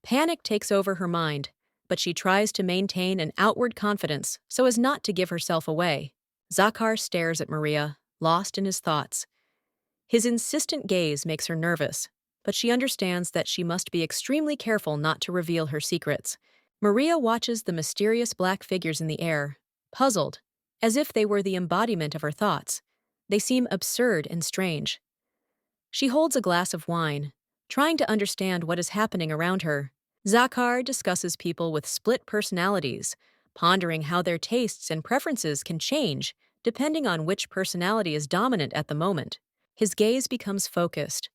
Panic takes over her mind, but she tries to maintain an outward confidence so as not to give herself away. Zachar stares at Maria, lost in his thoughts. His insistent gaze makes her nervous, but she understands that she must be extremely careful not to reveal her secrets. Maria watches the mysterious black figures in the air, puzzled, as if they were the embodiment of her thoughts. They seem absurd and strange. She holds a glass of wine, trying to understand what is happening around her. Zachar discusses people with split personalities, pondering how their tastes and preferences can change depending on which personality is dominant at the moment. His gaze becomes focused.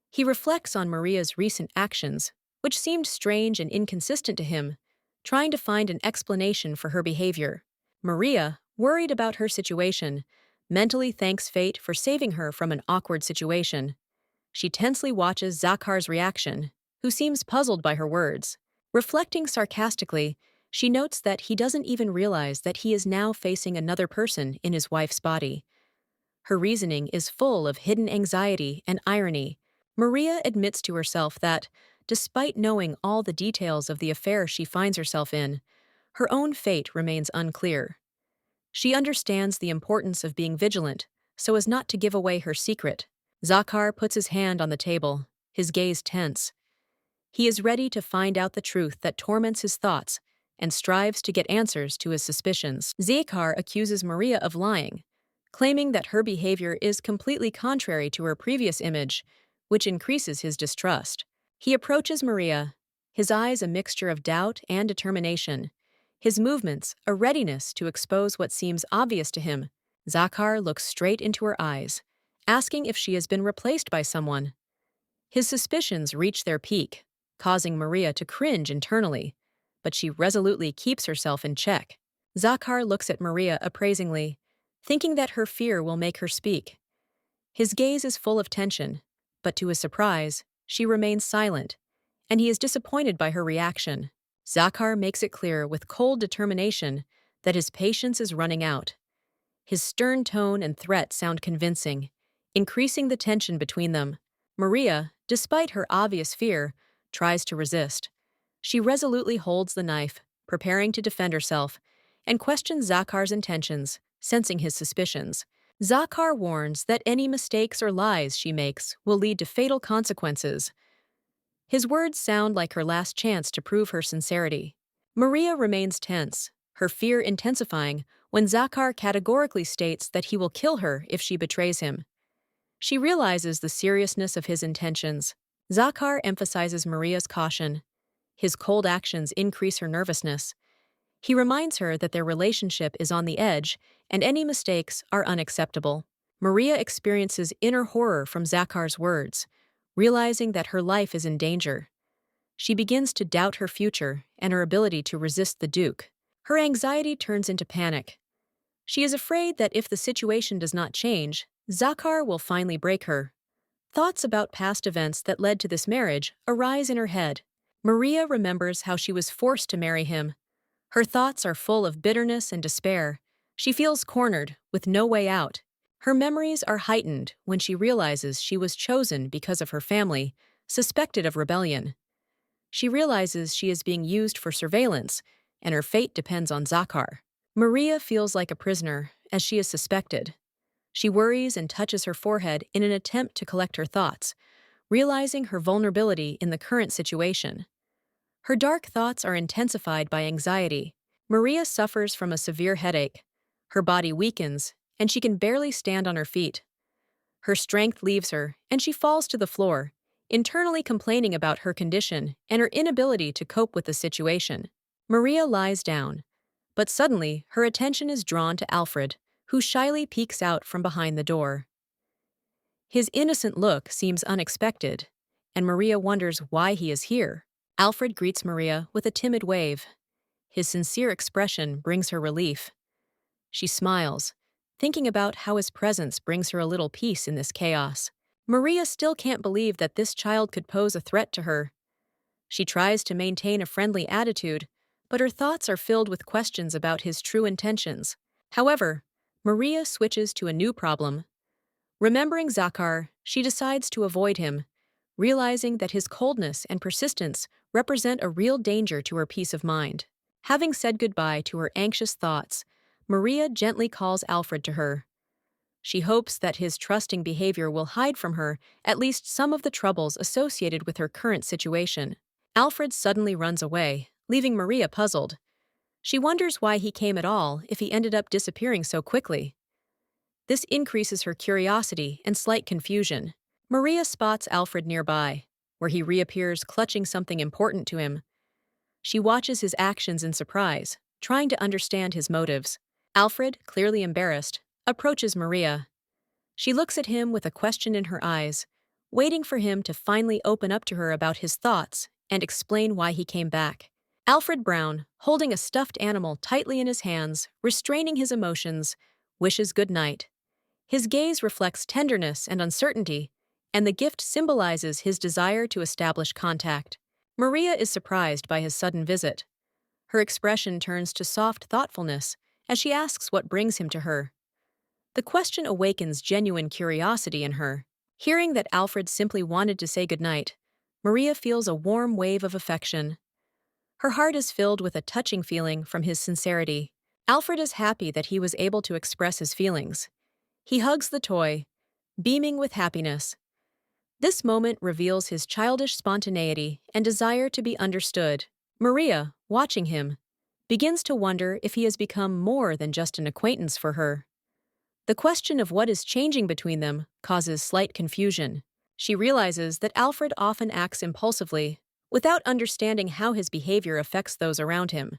He reflects on Maria's recent actions, which seemed strange and inconsistent to him, trying to find an explanation for her behavior. Maria, worried about her situation, mentally thanks fate for saving her from an awkward situation. She tensely watches Zachar's reaction, who seems puzzled by her words. Reflecting sarcastically, she notes that he doesn't even realize that he is now facing another person in his wife's body. Her reasoning is full of hidden anxiety and irony. Maria admits to herself that, despite knowing all the details of the affair she finds herself in, her own fate remains unclear. She understands the importance of being vigilant so as not to give away her secret. Zachar puts his hand on the table, his gaze tense. He is ready to find out the truth that torments his thoughts and strives to get answers to his suspicions. Zachar accuses Maria of lying, claiming that her behavior is completely contrary to her previous image, which increases his distrust. He approaches Maria, his eyes a mixture of doubt and determination, his movements a readiness to expose what seems obvious to him. Zachar looks straight into her eyes, asking if she has been replaced by someone. His suspicions reach their peak, causing Maria to cringe internally, but she resolutely keeps herself in check. Zachar looks at Maria appraisingly, thinking that her fear will make her speak. His gaze is full of tension, but to his surprise, she remains silent, and he is disappointed by her reaction. Zachar makes it clear with cold determination that his patience is running out. His stern tone and threat sound convincing, increasing the tension between them. Maria, despite her obvious fear, tries to resist. She resolutely holds the knife, preparing to defend herself, and questions Zachar's intentions, sensing his suspicions. Zachar warns that any mistakes or lies she makes will lead to fatal consequences. His words sound like her last chance to prove her sincerity. Maria remains tense, her fear intensifying when Zachar categorically states that he will kill her if she betrays him. She realizes the seriousness of his intentions. Zachar emphasizes Maria's caution, His cold actions increase her nervousness. He reminds her that their relationship is on the edge and any mistakes are unacceptable. Maria experiences inner horror from Zachar's words, realizing that her life is in danger. She begins to doubt her future and her ability to resist the Duke. Her anxiety turns into panic. She is afraid that if the situation does not change, Zachar will finally break her. Thoughts about past events that led to this marriage arise in her head. Maria remembers how she was forced to marry him. Her thoughts are full of bitterness and despair. She feels cornered, with no way out. Her memories are heightened when she realizes she was chosen because of her family, suspected of rebellion. She realizes she is being used for surveillance, and her fate depends on Zachar. Maria feels like a prisoner, as she is suspected. She worries and touches her forehead in an attempt to collect her thoughts, realizing her vulnerability in the current situation. Her dark thoughts are intensified by anxiety. Maria suffers from a severe headache. Her body weakens, and she can barely stand on her feet. Her strength leaves her, and she falls to the floor, internally complaining about her condition and her inability to cope with the situation. Maria lies down, but suddenly her attention is drawn to Alfred, who shyly peeks out from behind the door. His innocent look seems unexpected, and Maria wonders why he is here. Alfred greets Maria with a timid wave. His sincere expression brings her relief. She smiles, thinking about how his presence brings her a little peace in this chaos. Maria still can't believe that this child could pose a threat to her. She tries to maintain a friendly attitude, but her thoughts are filled with questions about his true intentions. However, Maria switches to a new problem. Remembering Zachar, she decides to avoid him, realizing that his coldness and persistence represent a real danger to her peace of mind. Having said goodbye to her anxious thoughts, Maria gently calls Alfred to her. She hopes that his trusting behavior will hide from her at least some of the troubles associated with her current situation. Alfred suddenly runs away, leaving Maria puzzled. She wonders why he came at all if he ended up disappearing so quickly. This increases her curiosity and slight confusion. Maria spots Alfred nearby, where he reappears clutching something important to him. She watches his actions in surprise, trying to understand his motives. Alfred, clearly embarrassed, approaches Maria. She looks at him with a question in her eyes, waiting for him to finally open up to her about his thoughts and explain why he came back. Alfred Brown, holding a stuffed animal tightly in his hands, restraining his emotions, wishes good night. His gaze reflects tenderness and uncertainty, and the gift symbolizes his desire to establish contact. Maria is surprised by his sudden visit. Her expression turns to soft thoughtfulness as she asks what brings him to her. The question awakens genuine curiosity in her. Hearing that Alfred simply wanted to say goodnight, Maria feels a warm wave of affection. Her heart is filled with a touching feeling from his sincerity. Alfred is happy that he was able to express his feelings. He hugs the toy, beaming with happiness. This moment reveals his childish spontaneity and desire to be understood. Maria, watching him, begins to wonder if he has become more than just an acquaintance for her. The question of what is changing between them causes slight confusion. She realizes that Alfred often acts impulsively, without understanding how his behavior affects those around him.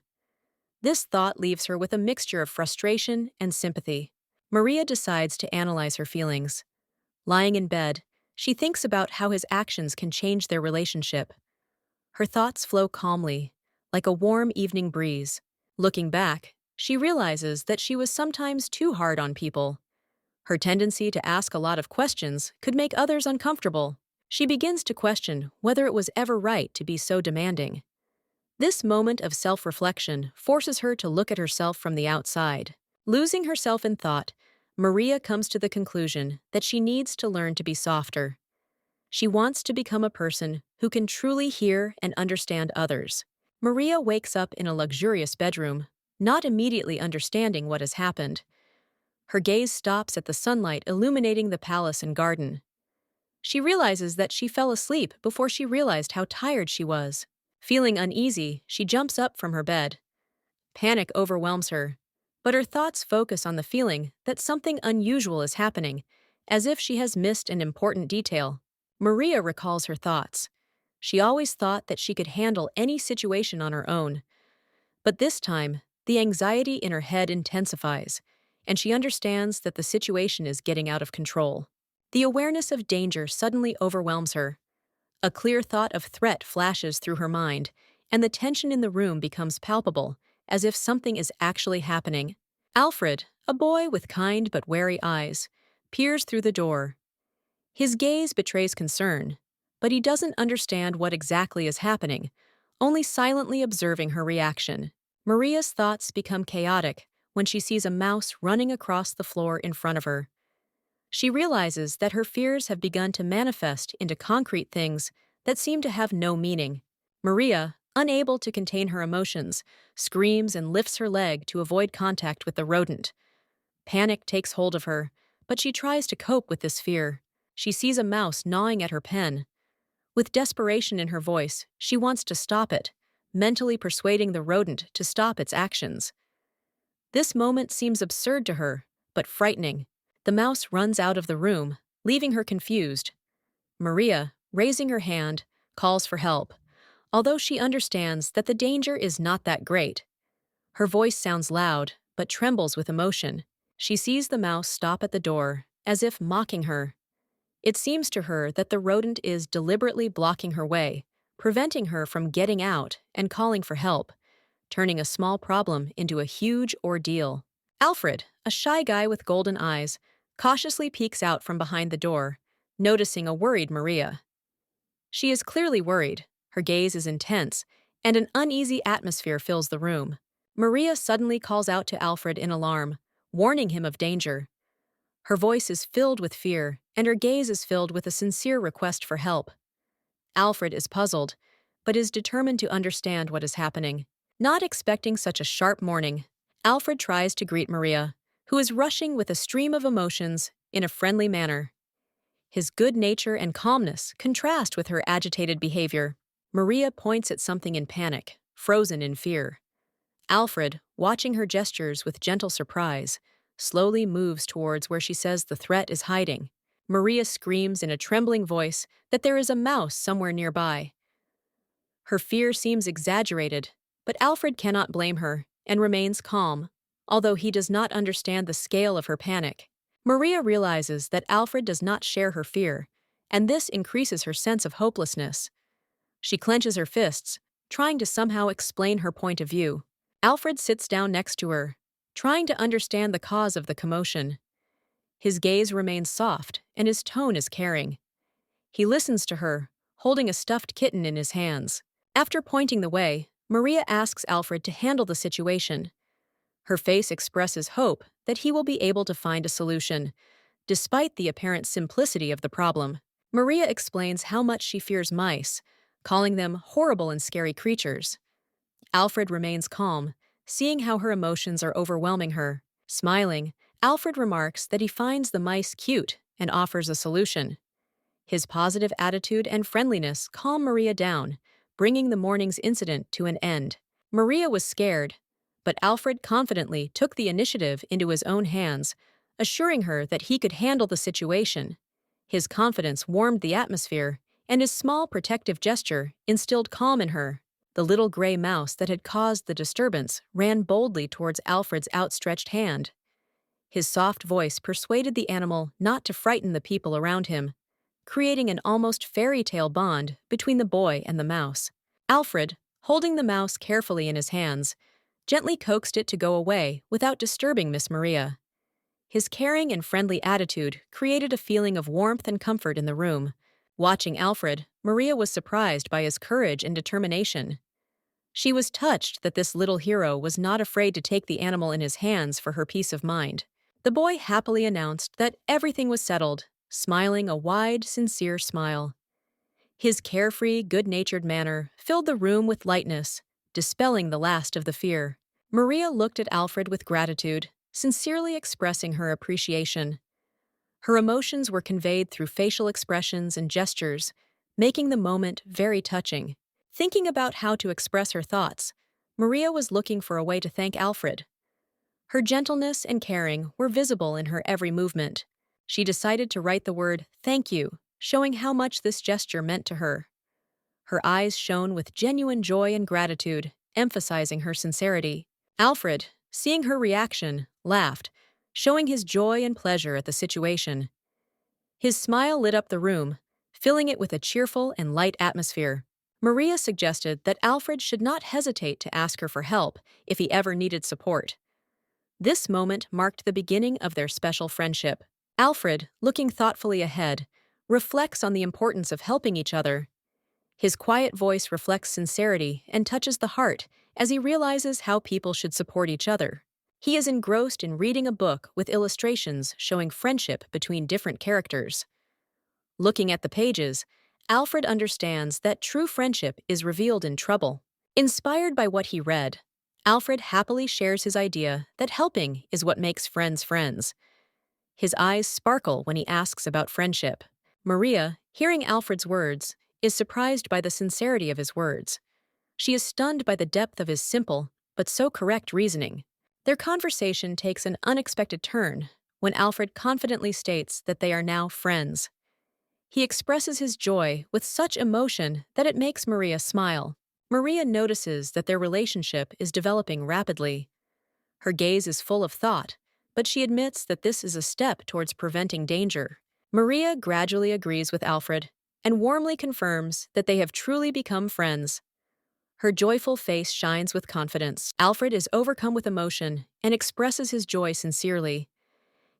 This thought leaves her with a mixture of frustration and sympathy. Maria decides to analyze her feelings. Lying in bed, she thinks about how his actions can change their relationship. Her thoughts flow calmly, like a warm evening breeze. Looking back, she realizes that she was sometimes too hard on people. Her tendency to ask a lot of questions could make others uncomfortable. She begins to question whether it was ever right to be so demanding. This moment of self-reflection forces her to look at herself from the outside. Losing herself in thought, Maria comes to the conclusion that she needs to learn to be softer. She wants to become a person who can truly hear and understand others. Maria wakes up in a luxurious bedroom, not immediately understanding what has happened. Her gaze stops at the sunlight illuminating the palace and garden. She realizes that she fell asleep before she realized how tired she was. Feeling uneasy, she jumps up from her bed. Panic overwhelms her, but her thoughts focus on the feeling that something unusual is happening, as if she has missed an important detail. Maria recalls her thoughts. She always thought that she could handle any situation on her own. But this time, the anxiety in her head intensifies, and she understands that the situation is getting out of control. The awareness of danger suddenly overwhelms her. A clear thought of threat flashes through her mind, and the tension in the room becomes palpable, as if something is actually happening. Alfred, a boy with kind but wary eyes, peers through the door. His gaze betrays concern, but he doesn't understand what exactly is happening, only silently observing her reaction. Maria's thoughts become chaotic when she sees a mouse running across the floor in front of her. She realizes that her fears have begun to manifest into concrete things that seem to have no meaning. Maria, unable to contain her emotions, screams and lifts her leg to avoid contact with the rodent. Panic takes hold of her, but she tries to cope with this fear. She sees a mouse gnawing at her pen. With desperation in her voice, she wants to stop it, mentally persuading the rodent to stop its actions. This moment seems absurd to her, but frightening. The mouse runs out of the room, leaving her confused. Maria, raising her hand, calls for help, although she understands that the danger is not that great. Her voice sounds loud, but trembles with emotion. She sees the mouse stop at the door, as if mocking her. It seems to her that the rodent is deliberately blocking her way, preventing her from getting out and calling for help, turning a small problem into a huge ordeal. Alfred, a shy guy with golden eyes, cautiously peeks out from behind the door, noticing a worried Maria. She is clearly worried, her gaze is intense, and an uneasy atmosphere fills the room. Maria suddenly calls out to Alfred in alarm, warning him of danger. Her voice is filled with fear, and her gaze is filled with a sincere request for help. Alfred is puzzled, but is determined to understand what is happening. Not expecting such a sharp morning, Alfred tries to greet Maria, who is rushing with a stream of emotions in a friendly manner. His good nature and calmness contrast with her agitated behavior. Maria points at something in panic, frozen in fear. Alfred, watching her gestures with gentle surprise, slowly moves towards where she says the threat is hiding. Maria screams in a trembling voice that there is a mouse somewhere nearby. Her fear seems exaggerated, but Alfred cannot blame her and remains calm, although he does not understand the scale of her panic. Maria realizes that Alfred does not share her fear, and this increases her sense of hopelessness. She clenches her fists, trying to somehow explain her point of view. Alfred sits down next to her, trying to understand the cause of the commotion. His gaze remains soft, and his tone is caring. He listens to her, holding a stuffed kitten in his hands. After pointing the way, Maria asks Alfred to handle the situation. Her face expresses hope that he will be able to find a solution, despite the apparent simplicity of the problem. Maria explains how much she fears mice, calling them horrible and scary creatures. Alfred remains calm, seeing how her emotions are overwhelming her. Smiling, Alfred remarks that he finds the mice cute and offers a solution. His positive attitude and friendliness calm Maria down, bringing the morning's incident to an end. Maria was scared, but Alfred confidently took the initiative into his own hands, assuring her that he could handle the situation. His confidence warmed the atmosphere, and his small protective gesture instilled calm in her. The little gray mouse that had caused the disturbance ran boldly towards Alfred's outstretched hand. His soft voice persuaded the animal not to frighten the people around him, creating an almost fairy tale bond between the boy and the mouse. Alfred, holding the mouse carefully in his hands, gently coaxed it to go away without disturbing Miss Maria. His caring and friendly attitude created a feeling of warmth and comfort in the room. Watching Alfred, Maria was surprised by his courage and determination. She was touched that this little hero was not afraid to take the animal in his hands for her peace of mind. The boy happily announced that everything was settled, smiling a wide, sincere smile. His carefree, good-natured manner filled the room with lightness, dispelling the last of the fear. Maria looked at Alfred with gratitude, sincerely expressing her appreciation. Her emotions were conveyed through facial expressions and gestures, making the moment very touching. Thinking about how to express her thoughts, Maria was looking for a way to thank Alfred. Her gentleness and caring were visible in her every movement. She decided to write the word "thank you," showing how much this gesture meant to her. Her eyes shone with genuine joy and gratitude, emphasizing her sincerity. Alfred, seeing her reaction, laughed, showing his joy and pleasure at the situation. His smile lit up the room, filling it with a cheerful and light atmosphere. Maria suggested that Alfred should not hesitate to ask her for help if he ever needed support. This moment marked the beginning of their special friendship. Alfred, looking thoughtfully ahead, reflects on the importance of helping each other. His quiet voice reflects sincerity and touches the heart as he realizes how people should support each other. He is engrossed in reading a book with illustrations showing friendship between different characters. Looking at the pages, Alfred understands that true friendship is revealed in trouble. Inspired by what he read, Alfred happily shares his idea that helping is what makes friends friends. His eyes sparkle when he asks about friendship. Maria, hearing Alfred's words, is surprised by the sincerity of his words. She is stunned by the depth of his simple, but so correct reasoning. Their conversation takes an unexpected turn when Alfred confidently states that they are now friends. He expresses his joy with such emotion that it makes Maria smile. Maria notices that their relationship is developing rapidly. Her gaze is full of thought, but she admits that this is a step towards preventing danger. Maria gradually agrees with Alfred and warmly confirms that they have truly become friends. Her joyful face shines with confidence. Alfred is overcome with emotion and expresses his joy sincerely.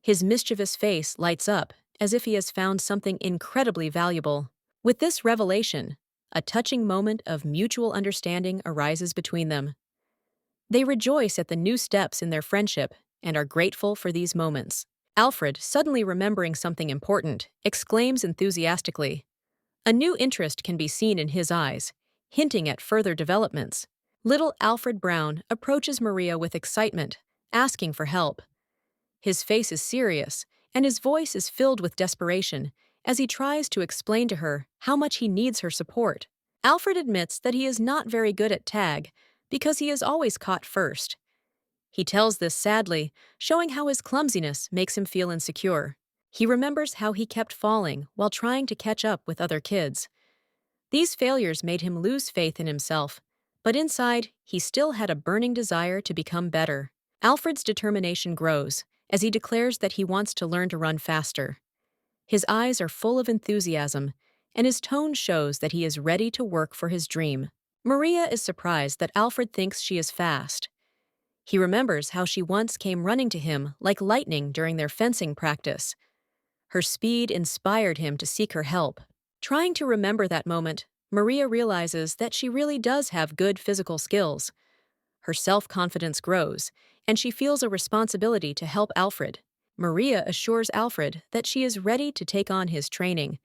His mischievous face lights up as if he has found something incredibly valuable. With this revelation, a touching moment of mutual understanding arises between them. They rejoice at the new steps in their friendship and are grateful for these moments. Alfred, suddenly remembering something important, exclaims enthusiastically. A new interest can be seen in his eyes, hinting at further developments. Little Alfred Brown approaches Maria with excitement, asking for help. His face is serious, and his voice is filled with desperation as he tries to explain to her how much he needs her support. Alfred admits that he is not very good at tag because he is always caught first. He tells this sadly, showing how his clumsiness makes him feel insecure. He remembers how he kept falling while trying to catch up with other kids. These failures made him lose faith in himself, but inside, he still had a burning desire to become better. Alfred's determination grows as he declares that he wants to learn to run faster. His eyes are full of enthusiasm, and his tone shows that he is ready to work for his dream. Maria is surprised that Alfred thinks she is fast. He remembers how she once came running to him like lightning during their fencing practice. Her speed inspired him to seek her help. Trying to remember that moment, Maria realizes that she really does have good physical skills. Her self-confidence grows, and she feels a responsibility to help Alfred. Maria assures Alfred that she is ready to take on his training.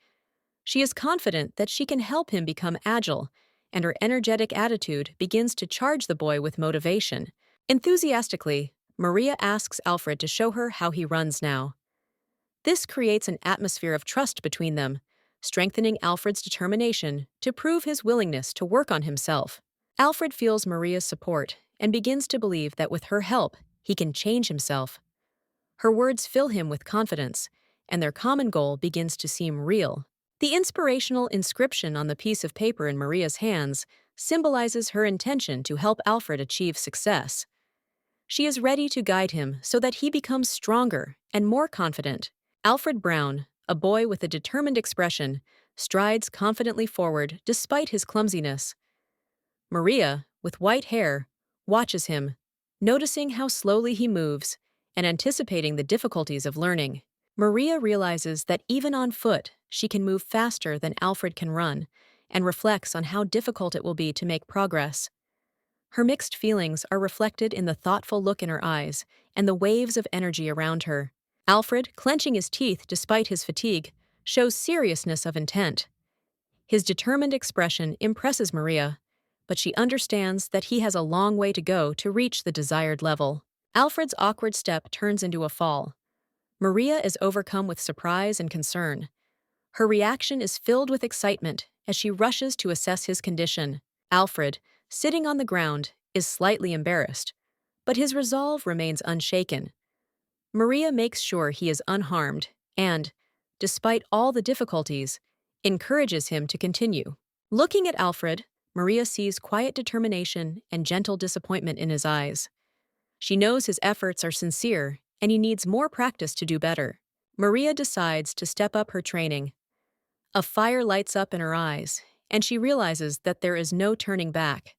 She is confident that she can help him become agile, and her energetic attitude begins to charge the boy with motivation. Enthusiastically, Maria asks Alfred to show her how he runs now. This creates an atmosphere of trust between them, strengthening Alfred's determination to prove his willingness to work on himself. Alfred feels Maria's support and begins to believe that with her help, he can change himself. Her words fill him with confidence, and their common goal begins to seem real. The inspirational inscription on the piece of paper in Maria's hands symbolizes her intention to help Alfred achieve success. She is ready to guide him so that he becomes stronger and more confident. Alfred Brown, a boy with a determined expression, strides confidently forward despite his clumsiness. Maria, with white hair, watches him, noticing how slowly he moves and anticipating the difficulties of learning. Maria realizes that even on foot, she can move faster than Alfred can run, and reflects on how difficult it will be to make progress. Her mixed feelings are reflected in the thoughtful look in her eyes and the waves of energy around her. Alfred, clenching his teeth despite his fatigue, shows seriousness of intent. His determined expression impresses Maria, but she understands that he has a long way to go to reach the desired level. Alfred's awkward step turns into a fall. Maria is overcome with surprise and concern. Her reaction is filled with excitement as she rushes to assess his condition. Alfred, sitting on the ground, is slightly embarrassed, but his resolve remains unshaken. Maria makes sure he is unharmed and, despite all the difficulties, encourages him to continue. Looking at Alfred, Maria sees quiet determination and gentle disappointment in his eyes. She knows his efforts are sincere and he needs more practice to do better. Maria decides to step up her training. A fire lights up in her eyes, and she realizes that there is no turning back.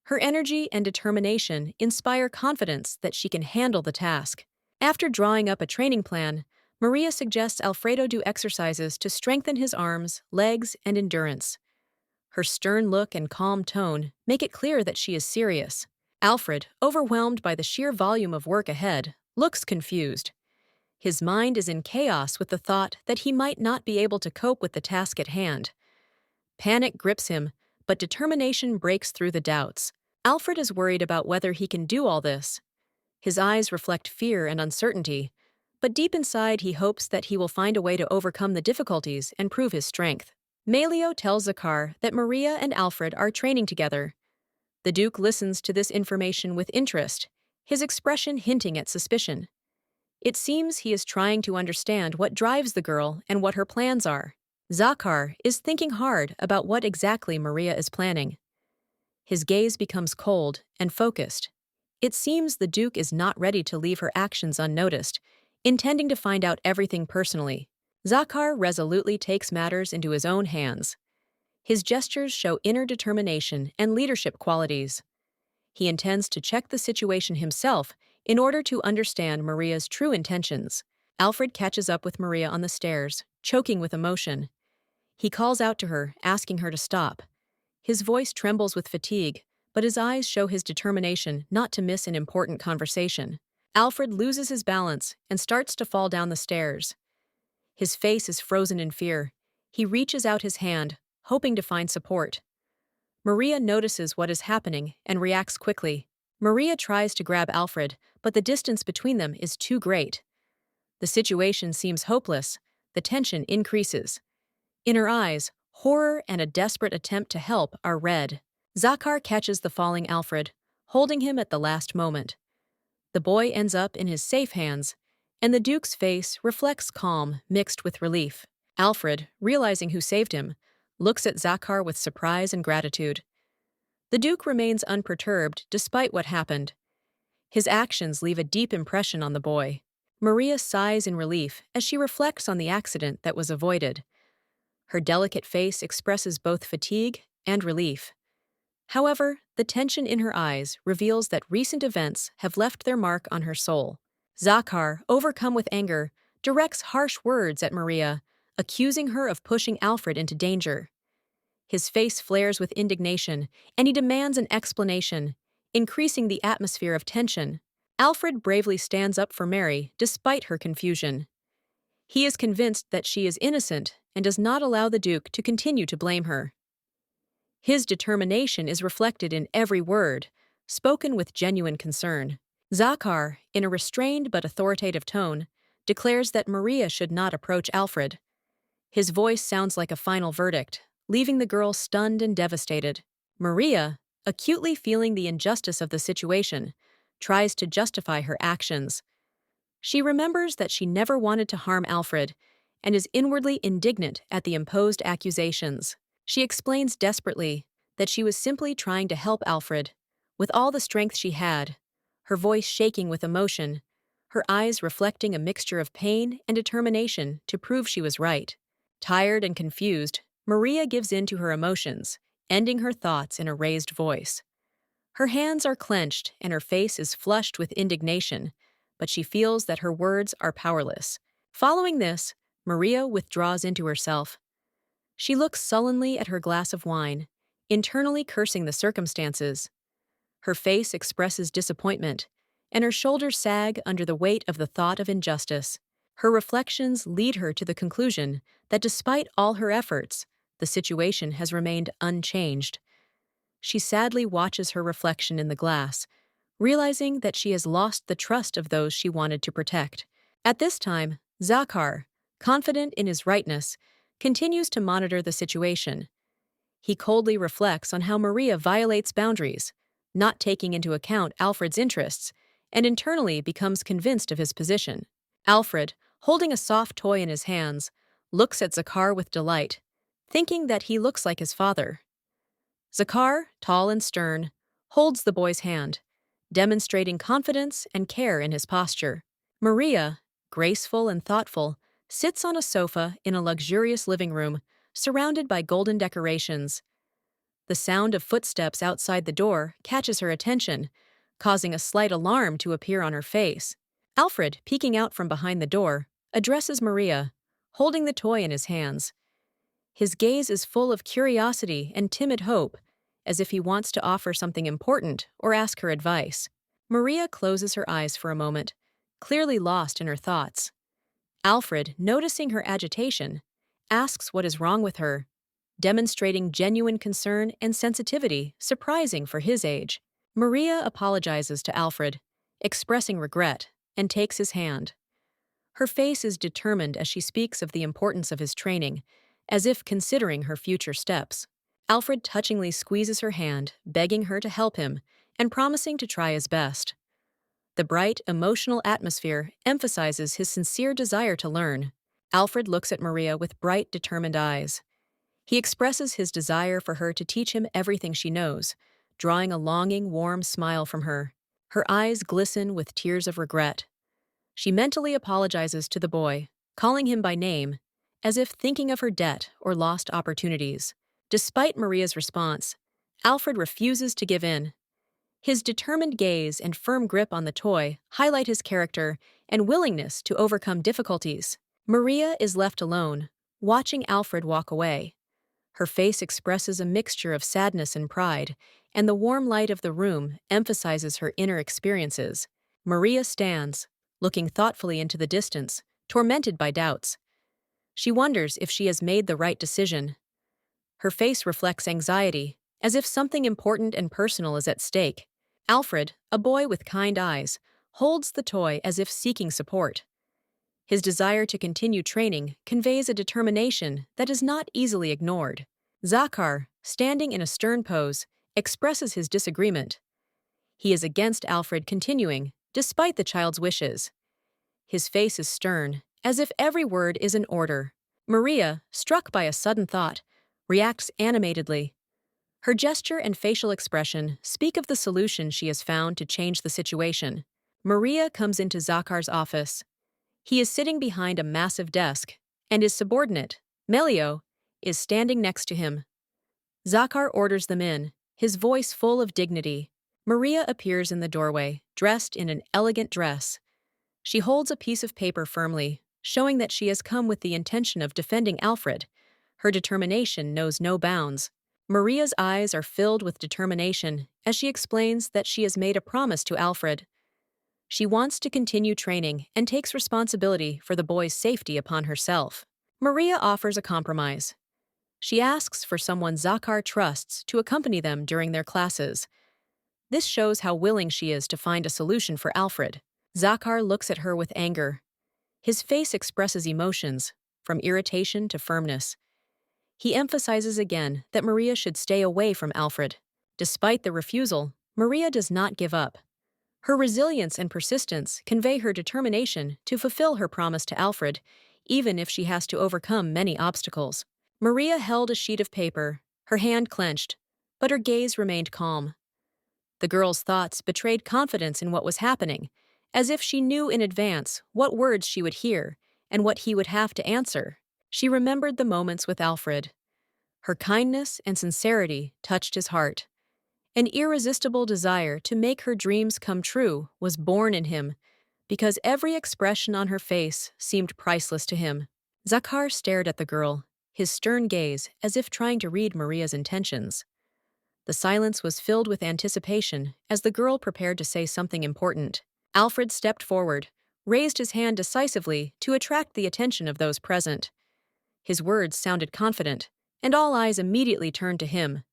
Her energy and determination inspire confidence that she can handle the task. After drawing up a training plan, Maria suggests Alfredo do exercises to strengthen his arms, legs, and endurance. Her stern look and calm tone make it clear that she is serious. Alfred, overwhelmed by the sheer volume of work ahead, looks confused. His mind is in chaos with the thought that he might not be able to cope with the task at hand. Panic grips him, but determination breaks through the doubts. Alfred is worried about whether he can do all this. His eyes reflect fear and uncertainty, but deep inside he hopes that he will find a way to overcome the difficulties and prove his strength. Malio tells Zachar that Maria and Alfred are training together. The Duke listens to this information with interest, his expression hinting at suspicion. It seems he is trying to understand what drives the girl and what her plans are. Zachar is thinking hard about what exactly Maria is planning. His gaze becomes cold and focused. It seems the Duke is not ready to leave her actions unnoticed, intending to find out everything personally. Zachar resolutely takes matters into his own hands. His gestures show inner determination and leadership qualities. He intends to check the situation himself in order to understand Maria's true intentions. Alfred catches up with Maria on the stairs, choking with emotion. He calls out to her, asking her to stop. His voice trembles with fatigue, but his eyes show his determination not to miss an important conversation. Alfred loses his balance and starts to fall down the stairs. His face is frozen in fear. He reaches out his hand, hoping to find support. Maria notices what is happening and reacts quickly. Maria tries to grab Alfred, but the distance between them is too great. The situation seems hopeless. The tension increases. In her eyes, horror and a desperate attempt to help are read. Zachar catches the falling Alfred, holding him at the last moment. The boy ends up in his safe hands, and the Duke's face reflects calm mixed with relief. Alfred, realizing who saved him, looks at Zachar with surprise and gratitude. The Duke remains unperturbed despite what happened. His actions leave a deep impression on the boy. Maria sighs in relief as she reflects on the accident that was avoided. Her delicate face expresses both fatigue and relief. However, the tension in her eyes reveals that recent events have left their mark on her soul. Zachar, overcome with anger, directs harsh words at Maria, accusing her of pushing Alfred into danger. His face flares with indignation, and he demands an explanation, increasing the atmosphere of tension. Alfred bravely stands up for Mary despite her confusion. He is convinced that she is innocent and does not allow the Duke to continue to blame her. His determination is reflected in every word, spoken with genuine concern. Zachar, in a restrained but authoritative tone, declares that Maria should not approach Alfred. His voice sounds like a final verdict, leaving the girl stunned and devastated. Maria, acutely feeling the injustice of the situation, tries to justify her actions. She remembers that she never wanted to harm Alfred and is inwardly indignant at the imposed accusations. She explains desperately that she was simply trying to help Alfred, with all the strength she had, her voice shaking with emotion, her eyes reflecting a mixture of pain and determination to prove she was right. Tired and confused, Maria gives in to her emotions, ending her thoughts in a raised voice. Her hands are clenched and her face is flushed with indignation, but she feels that her words are powerless. Following this, Maria withdraws into herself. She looks sullenly at her glass of wine, internally cursing the circumstances. Her face expresses disappointment, and her shoulders sag under the weight of the thought of injustice. Her reflections lead her to the conclusion that despite all her efforts, the situation has remained unchanged. She sadly watches her reflection in the glass, realizing that she has lost the trust of those she wanted to protect. At this time, Zachar, confident in his rightness, continues to monitor the situation. He coldly reflects on how Maria violates boundaries, not taking into account Alfred's interests, and internally becomes convinced of his position. Alfred, holding a soft toy in his hands, looks at Zachar with delight, thinking that he looks like his father. Zachar, tall and stern, holds the boy's hand, demonstrating confidence and care in his posture. Maria, graceful and thoughtful, sits on a sofa in a luxurious living room, surrounded by golden decorations. The sound of footsteps outside the door catches her attention, causing a slight alarm to appear on her face. Alfred, peeking out from behind the door, addresses Maria, holding the toy in his hands. His gaze is full of curiosity and timid hope, as if he wants to offer something important or ask her advice. Maria closes her eyes for a moment, clearly lost in her thoughts. Alfred, noticing her agitation, asks what is wrong with her, demonstrating genuine concern and sensitivity surprising for his age. Maria apologizes to Alfred, expressing regret, and takes his hand. Her face is determined as she speaks of the importance of his training, as if considering her future steps. Alfred touchingly squeezes her hand, begging her to help him and promising to try his best. The bright, emotional atmosphere emphasizes his sincere desire to learn. Alfred looks at Maria with bright, determined eyes. He expresses his desire for her to teach him everything she knows, drawing a longing, warm smile from her. Her eyes glisten with tears of regret. She mentally apologizes to the boy, calling him by name, as if thinking of her debt or lost opportunities. Despite Maria's response, Alfred refuses to give in. His determined gaze and firm grip on the toy highlight his character and willingness to overcome difficulties. Maria is left alone, watching Alfred walk away. Her face expresses a mixture of sadness and pride, and the warm light of the room emphasizes her inner experiences. Maria stands, looking thoughtfully into the distance, tormented by doubts. She wonders if she has made the right decision. Her face reflects anxiety, as if something important and personal is at stake. Alfred, a boy with kind eyes, holds the toy as if seeking support. His desire to continue training conveys a determination that is not easily ignored. Zachar, standing in a stern pose, expresses his disagreement. He is against Alfred continuing, despite the child's wishes. His face is stern, as if every word is an order. Maria, struck by a sudden thought, reacts animatedly. Her gesture and facial expression speak of the solution she has found to change the situation. Maria comes into Zachar's office. He is sitting behind a massive desk, and his subordinate, Melio, is standing next to him. Zachar orders them in, his voice full of dignity. Maria appears in the doorway, dressed in an elegant dress. She holds a piece of paper firmly, showing that she has come with the intention of defending Alfred. Her determination knows no bounds. Maria's eyes are filled with determination as she explains that she has made a promise to Alfred. She wants to continue training and takes responsibility for the boy's safety upon herself. Maria offers a compromise. She asks for someone Zachar trusts to accompany them during their classes. This shows how willing she is to find a solution for Alfred. Zachar looks at her with anger. His face expresses emotions, from irritation to firmness. He emphasizes again that Maria should stay away from Alfred. Despite the refusal, Maria does not give up. Her resilience and persistence convey her determination to fulfill her promise to Alfred, even if she has to overcome many obstacles. Maria held a sheet of paper, her hand clenched, but her gaze remained calm. The girl's thoughts betrayed confidence in what was happening, as if she knew in advance what words she would hear and what he would have to answer. She remembered the moments with Alfred. Her kindness and sincerity touched his heart. An irresistible desire to make her dreams come true was born in him, because every expression on her face seemed priceless to him. Zachar stared at the girl, his stern gaze as if trying to read Maria's intentions. The silence was filled with anticipation as the girl prepared to say something important. Alfred stepped forward, raised his hand decisively to attract the attention of those present. His words sounded confident, and all eyes immediately turned to him.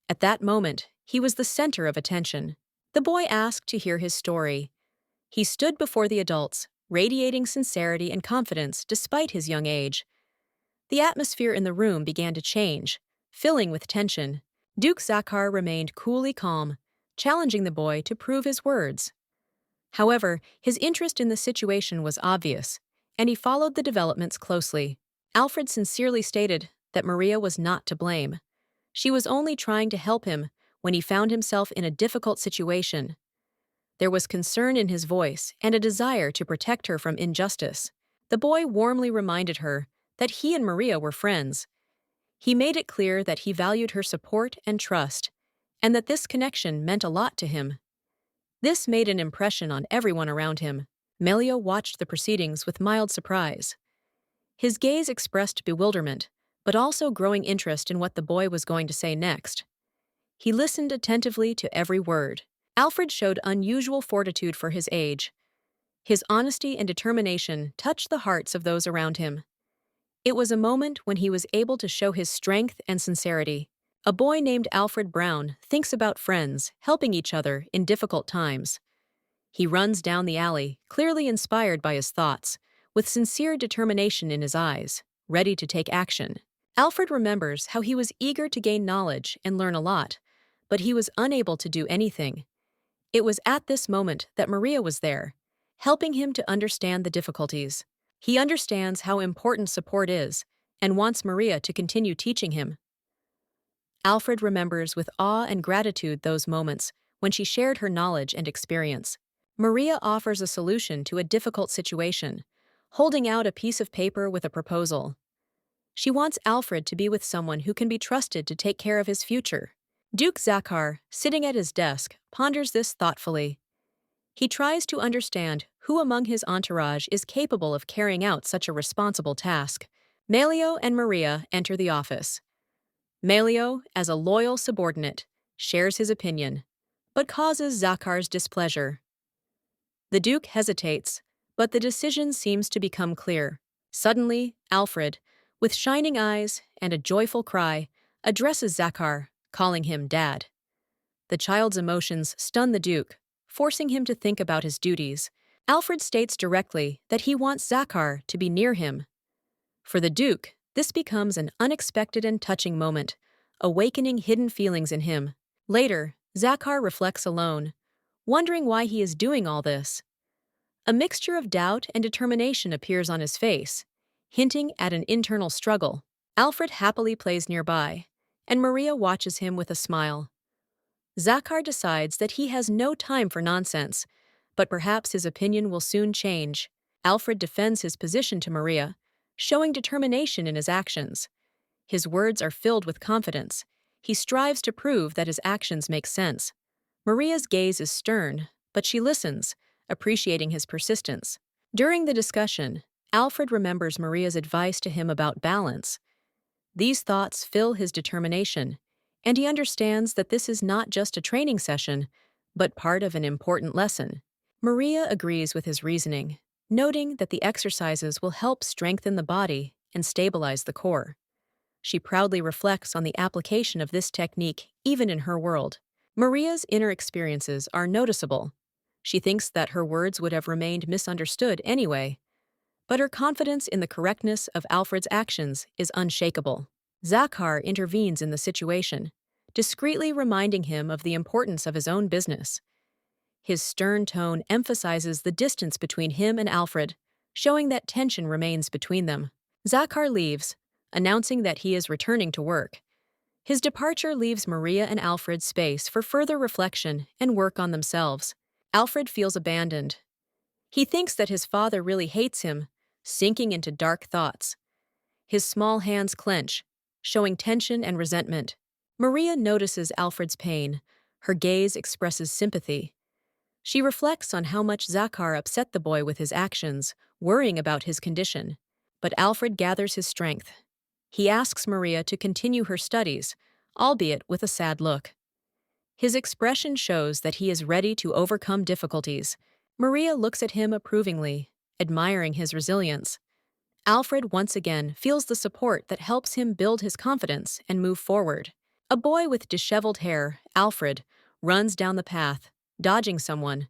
At that moment, he was the center of attention. The boy asked to hear his story. He stood before the adults, radiating sincerity and confidence despite his young age. The atmosphere in the room began to change, filling with tension. Duke Zachar remained coolly calm, challenging the boy to prove his words. However, his interest in the situation was obvious, and he followed the developments closely. Alfred sincerely stated, that Maria was not to blame. She was only trying to help him when he found himself in a difficult situation. There was concern in his voice and a desire to protect her from injustice. The boy warmly reminded her that he and Maria were friends. He made it clear that he valued her support and trust, and that this connection meant a lot to him. This made an impression on everyone around him. Melio watched the proceedings with mild surprise. His gaze expressed bewilderment, but also growing interest in what the boy was going to say next. He listened attentively to every word. Alfred showed unusual fortitude for his age. His honesty and determination touched the hearts of those around him. It was a moment when he was able to show his strength and sincerity. A boy named Alfred Brown thinks about friends helping each other in difficult times. He runs down the alley, clearly inspired by his thoughts, with sincere determination in his eyes, ready to take action. Alfred remembers how he was eager to gain knowledge and learn a lot, but he was unable to do anything. It was at this moment that Maria was there, helping him to understand the difficulties. He understands how important support is and wants Maria to continue teaching him. Alfred remembers with awe and gratitude those moments when she shared her knowledge and experience. Maria offers a solution to a difficult situation, holding out a piece of paper with a proposal. She wants Alfred to be with someone who can be trusted to take care of his future. Duke Zachar, sitting at his desk, ponders this thoughtfully. He tries to understand who among his entourage is capable of carrying out such a responsible task. Melio and Maria enter the office. Melio, as a loyal subordinate, shares his opinion, but causes Zachar's displeasure. The Duke hesitates, but the decision seems to become clear. Suddenly, Alfred, with shining eyes and a joyful cry, addresses Zachar, calling him Dad. The child's emotions stun the Duke, forcing him to think about his duties. Alfred states directly that he wants Zachar to be near him. For the Duke, this becomes an unexpected and touching moment, awakening hidden feelings in him. Later, Zachar reflects alone, wondering why he is doing all this. A mixture of doubt and determination appears on his face, hinting at an internal struggle. Alfred happily plays nearby, and Maria watches him with a smile. Zachar decides that he has no time for nonsense, but perhaps his opinion will soon change. Alfred defends his position to Maria, showing determination in his actions. His words are filled with confidence. He strives to prove that his actions make sense. Maria's gaze is stern, but she listens, appreciating his persistence. During the discussion, Alfred remembers Maria's advice to him about balance. These thoughts fill his determination, and he understands that this is not just a training session, but part of an important lesson. Maria agrees with his reasoning, noting that the exercises will help strengthen the body and stabilize the core. She proudly reflects on the application of this technique even in her world. Maria's inner experiences are noticeable. She thinks that her words would have remained misunderstood anyway, but her confidence in the correctness of Alfred's actions is unshakable. Zachar intervenes in the situation, discreetly reminding him of the importance of his own business. His stern tone emphasizes the distance between him and Alfred, showing that tension remains between them. Zachar leaves, announcing that he is returning to work. His departure leaves Maria and Alfred space for further reflection and work on themselves. Alfred feels abandoned. He thinks that his father really hates him, sinking into dark thoughts. His small hands clench, showing tension and resentment. Maria notices Alfred's pain. Her gaze expresses sympathy. She reflects on how much Zachar upset the boy with his actions, worrying about his condition. But Alfred gathers his strength. He asks Maria to continue her studies, albeit with a sad look. His expression shows that he is ready to overcome difficulties. Maria looks at him approvingly, admiring his resilience. Alfred once again feels the support that helps him build his confidence and move forward. A boy with disheveled hair, Alfred, runs down the path, dodging someone.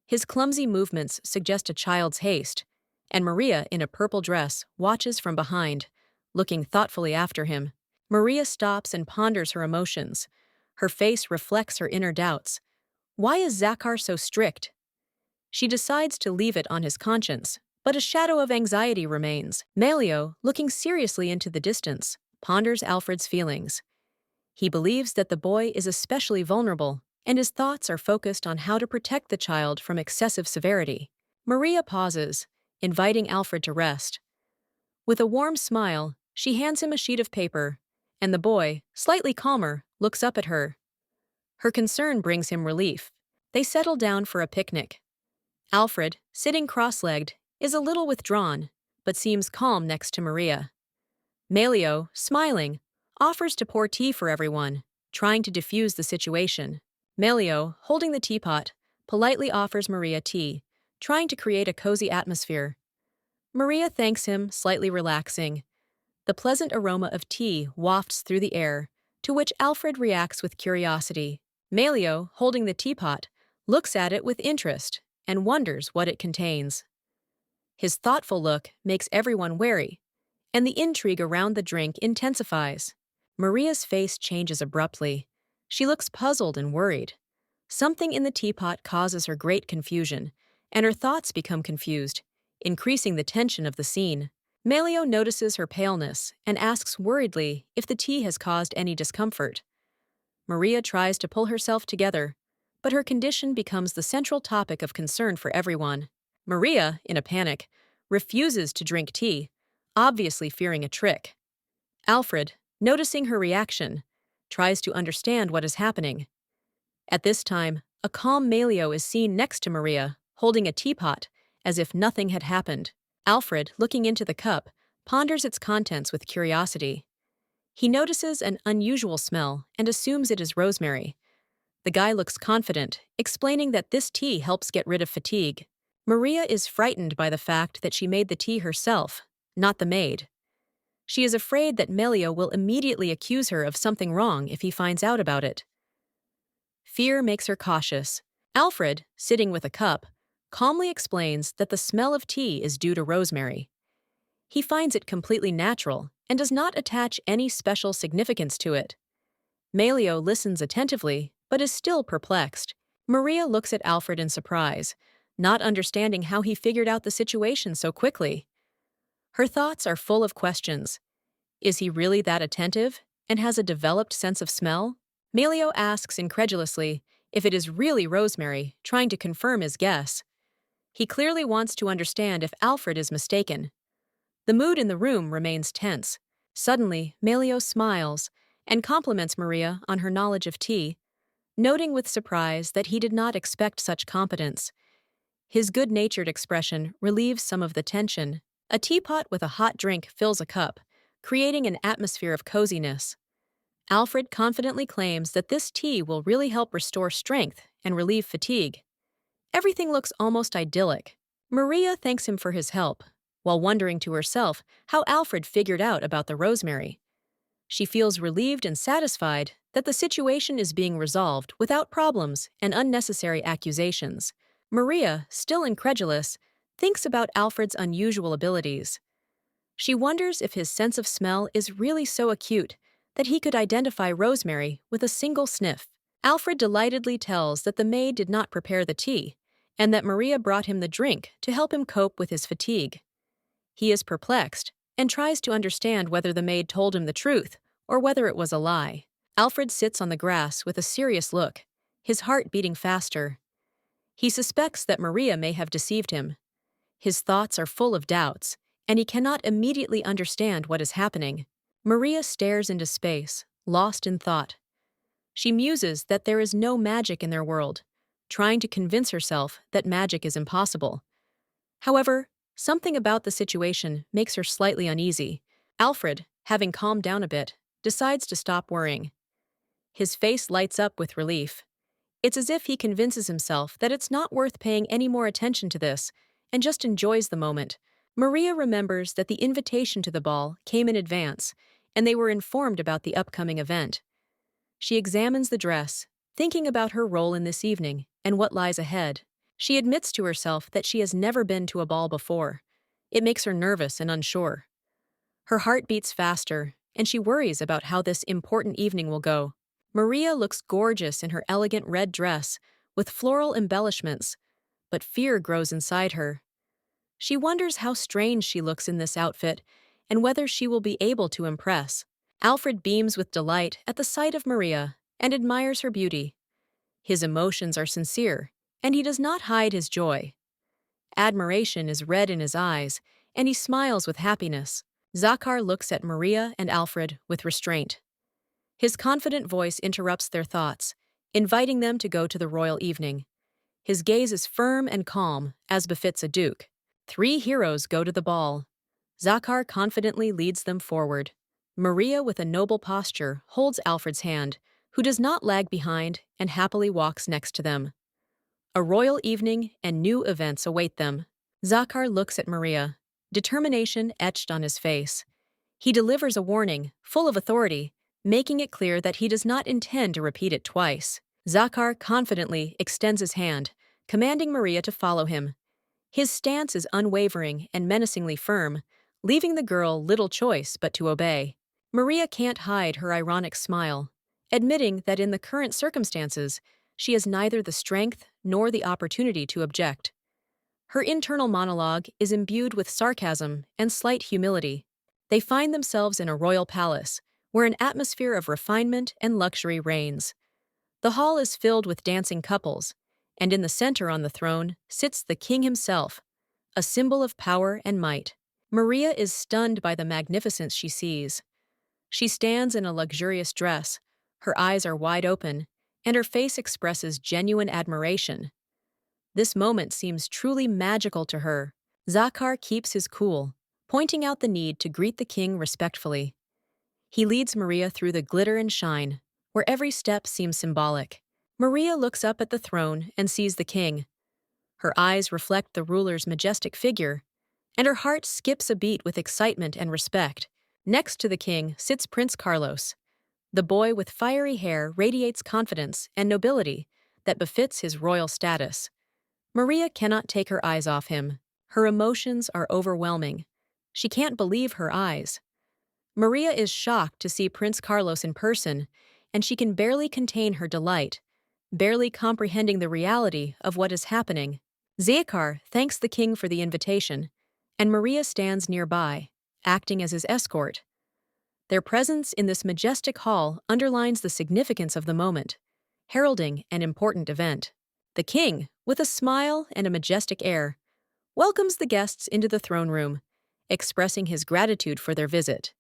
His clumsy movements suggest a child's haste, and Maria, in a purple dress, watches from behind, looking thoughtfully after him. Maria stops and ponders her emotions. Her face reflects her inner doubts. Why is Zachar so strict? She decides to leave it on his conscience, but a shadow of anxiety remains. Melio, looking seriously into the distance, ponders Alfred's feelings. He believes that the boy is especially vulnerable, and his thoughts are focused on how to protect the child from excessive severity. Maria pauses, inviting Alfred to rest. With a warm smile, she hands him a sheet of paper, and the boy, slightly calmer, looks up at her. Her concern brings him relief. They settle down for a picnic. Alfred, sitting cross-legged, is a little withdrawn, but seems calm next to Maria. Melio, smiling, offers to pour tea for everyone, trying to diffuse the situation. Melio, holding the teapot, politely offers Maria tea, trying to create a cozy atmosphere. Maria thanks him, slightly relaxing. The pleasant aroma of tea wafts through the air, to which Alfred reacts with curiosity. Melio, holding the teapot, looks at it with interest and wonders what it contains. His thoughtful look makes everyone wary, and the intrigue around the drink intensifies. Maria's face changes abruptly. She looks puzzled and worried. Something in the teapot causes her great confusion, and her thoughts become confused, increasing the tension of the scene. Melio notices her paleness and asks worriedly if the tea has caused any discomfort. Maria tries to pull herself together, but her condition becomes the central topic of concern for everyone. Maria, in a panic, refuses to drink tea, obviously fearing a trick. Alfred, noticing her reaction, tries to understand what is happening. At this time, a calm Melio is seen next to Maria, holding a teapot, as if nothing had happened. Alfred, looking into the cup, ponders its contents with curiosity. He notices an unusual smell and assumes it is rosemary. The guy looks confident, explaining that this tea helps get rid of fatigue. Maria is frightened by the fact that she made the tea herself, not the maid. She is afraid that Melio will immediately accuse her of something wrong if he finds out about it. Fear makes her cautious. Alfred, sitting with a cup, calmly explains that the smell of tea is due to rosemary. He finds it completely natural and does not attach any special significance to it. Melio listens attentively, but is still perplexed. Maria looks at Alfred in surprise, not understanding how he figured out the situation so quickly. Her thoughts are full of questions. Is he really that attentive and has a developed sense of smell? Melio asks incredulously if it is really rosemary, trying to confirm his guess. He clearly wants to understand if Alfred is mistaken. The mood in the room remains tense. Suddenly, Melio smiles and compliments Maria on her knowledge of tea, noting with surprise that he did not expect such competence. His good-natured expression relieves some of the tension. A teapot with a hot drink fills a cup, creating an atmosphere of coziness. Alfred confidently claims that this tea will really help restore strength and relieve fatigue. Everything looks almost idyllic. Maria thanks him for his help, while wondering to herself how Alfred figured out about the rosemary. She feels relieved and satisfied that the situation is being resolved without problems and unnecessary accusations. Maria, still incredulous, thinks about Alfred's unusual abilities. She wonders if his sense of smell is really so acute that he could identify rosemary with a single sniff. Alfred delightedly tells that the maid did not prepare the tea, and that Maria brought him the drink to help him cope with his fatigue. He is perplexed and tries to understand whether the maid told him the truth or whether it was a lie. Alfred sits on the grass with a serious look, his heart beating faster. He suspects that Maria may have deceived him. His thoughts are full of doubts, and he cannot immediately understand what is happening. Maria stares into space, lost in thought. She muses that there is no magic in their world, trying to convince herself that magic is impossible. However, something about the situation makes her slightly uneasy. Alfred, having calmed down a bit, decides to stop worrying. His face lights up with relief. It's as if he convinces himself that it's not worth paying any more attention to this and just enjoys the moment. Maria remembers that the invitation to the ball came in advance, and they were informed about the upcoming event. She examines the dress, thinking about her role in this evening and what lies ahead. She admits to herself that she has never been to a ball before. It makes her nervous and unsure. Her heart beats faster, and she worries about how this important evening will go. Maria looks gorgeous in her elegant red dress with floral embellishments, but fear grows inside her. She wonders how strange she looks in this outfit and whether she will be able to impress. Alfred beams with delight at the sight of Maria and admires her beauty. His emotions are sincere, and he does not hide his joy. Admiration is red in his eyes, and he smiles with happiness. Zachar looks at Maria and Alfred with restraint. His confident voice interrupts their thoughts, inviting them to go to the royal evening. His gaze is firm and calm, as befits a duke. 3 heroes go to the ball. Zachar confidently leads them forward. Maria, with a noble posture, holds Alfred's hand, who does not lag behind and happily walks next to them. A royal evening and new events await them. Zachar looks at Maria, determination etched on his face. He delivers a warning, full of authority, making it clear that he does not intend to repeat it twice. Zachar confidently extends his hand, commanding Maria to follow him. His stance is unwavering and menacingly firm, leaving the girl little choice but to obey. Maria can't hide her ironic smile, admitting that in the current circumstances, she has neither the strength nor the opportunity to object. Her internal monologue is imbued with sarcasm and slight humility. They find themselves in a royal palace, where an atmosphere of refinement and luxury reigns. The hall is filled with dancing couples, and in the center on the throne sits the king himself, a symbol of power and might. Maria is stunned by the magnificence she sees. She stands in a luxurious dress, her eyes are wide open, and her face expresses genuine admiration. This moment seems truly magical to her. Zachar keeps his cool, pointing out the need to greet the king respectfully. He leads Maria through the glitter and shine, where every step seems symbolic. Maria looks up at the throne and sees the king. Her eyes reflect the ruler's majestic figure, and her heart skips a beat with excitement and respect. Next to the king sits Prince Carlos. The boy with fiery hair radiates confidence and nobility that befits his royal status. Maria cannot take her eyes off him. Her emotions are overwhelming. She can't believe her eyes. Maria is shocked to see Prince Carlos in person, and she can barely contain her delight, barely comprehending the reality of what is happening. Zachar thanks the king for the invitation, and Maria stands nearby, acting as his escort. Their presence in this majestic hall underlines the significance of the moment, heralding an important event. The king, with a smile and a majestic air, welcomes the guests into the throne room, expressing his gratitude for their visit.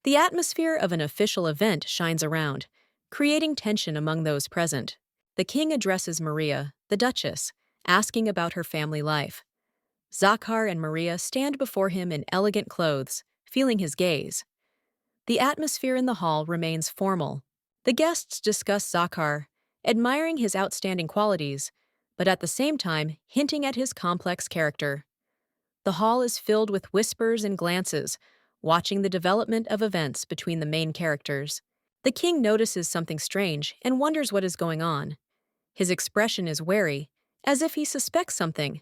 The atmosphere of an official event shines around, creating tension among those present. The king addresses Maria, the duchess, asking about her family life. Zachar and Maria stand before him in elegant clothes, feeling his gaze. The atmosphere in the hall remains formal. The guests discuss Zachar, admiring his outstanding qualities, but at the same time hinting at his complex character. The hall is filled with whispers and glances, watching the development of events between the main characters. The king notices something strange and wonders what is going on. His expression is wary, as if he suspects something.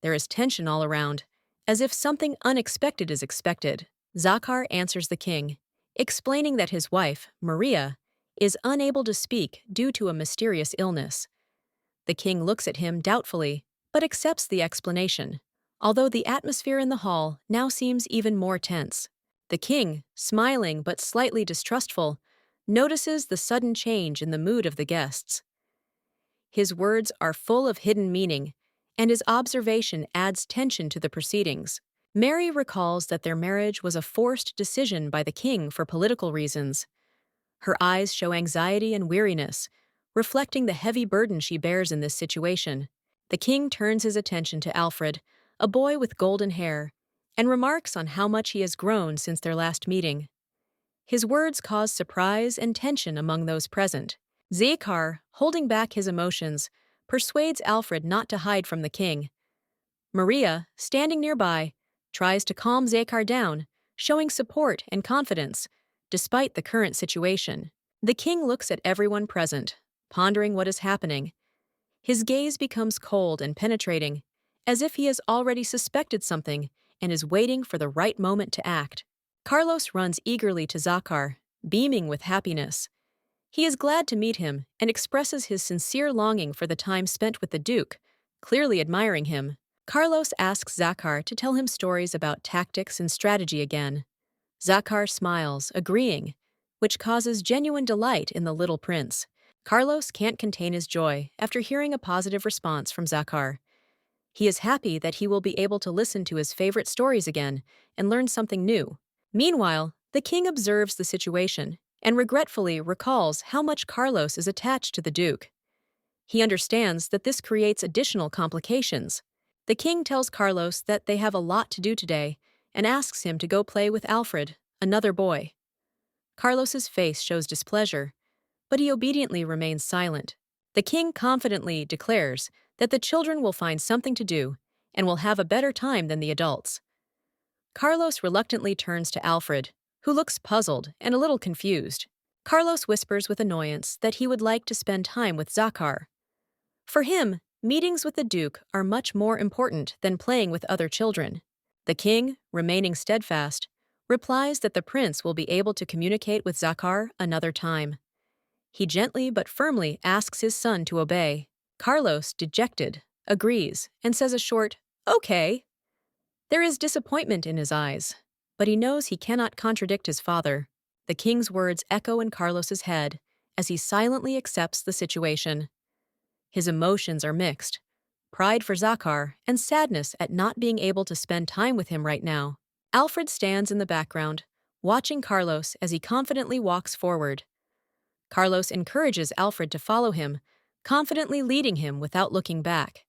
There is tension all around, as if something unexpected is expected. Zachar answers the king, explaining that his wife, Maria, is unable to speak due to a mysterious illness. The king looks at him doubtfully, but accepts the explanation, although the atmosphere in the hall now seems even more tense. The king, smiling but slightly distrustful, notices the sudden change in the mood of the guests. His words are full of hidden meaning, and his observation adds tension to the proceedings. Mary recalls that their marriage was a forced decision by the king for political reasons. Her eyes show anxiety and weariness, reflecting the heavy burden she bears in this situation. The king turns his attention to Alfred, a boy with golden hair, and remarks on how much he has grown since their last meeting. His words cause surprise and tension among those present. Zachar, holding back his emotions, persuades Alfred not to hide from the king. Maria, standing nearby, tries to calm Zachar down, showing support and confidence, despite the current situation. The king looks at everyone present, pondering what is happening. His gaze becomes cold and penetrating, as if he has already suspected something and is waiting for the right moment to act. Carlos runs eagerly to Zachar, beaming with happiness. He is glad to meet him and expresses his sincere longing for the time spent with the Duke, clearly admiring him. Carlos asks Zachar to tell him stories about tactics and strategy again. Zachar smiles, agreeing, which causes genuine delight in the little prince. Carlos can't contain his joy after hearing a positive response from Zachar. He is happy that he will be able to listen to his favorite stories again and learn something new. Meanwhile, the king observes the situation and regretfully recalls how much Carlos is attached to the duke. He understands that this creates additional complications. The king tells Carlos that they have a lot to do today and asks him to go play with Alfred, another boy. Carlos's face shows displeasure, but he obediently remains silent. The king confidently declares that the children will find something to do and will have a better time than the adults. Carlos reluctantly turns to Alfred, who looks puzzled and a little confused. Carlos whispers with annoyance that he would like to spend time with Zachar. For him, meetings with the duke are much more important than playing with other children. The king, remaining steadfast, replies that the prince will be able to communicate with Zachar another time. He gently but firmly asks his son to obey. Carlos, dejected, agrees and says a short, "Okay." There is disappointment in his eyes, but he knows he cannot contradict his father. The king's words echo in Carlos's head as he silently accepts the situation. His emotions are mixed, pride for Zachar and sadness at not being able to spend time with him right now. Alfred stands in the background, watching Carlos as he confidently walks forward. Carlos encourages Alfred to follow him, confidently leading him without looking back.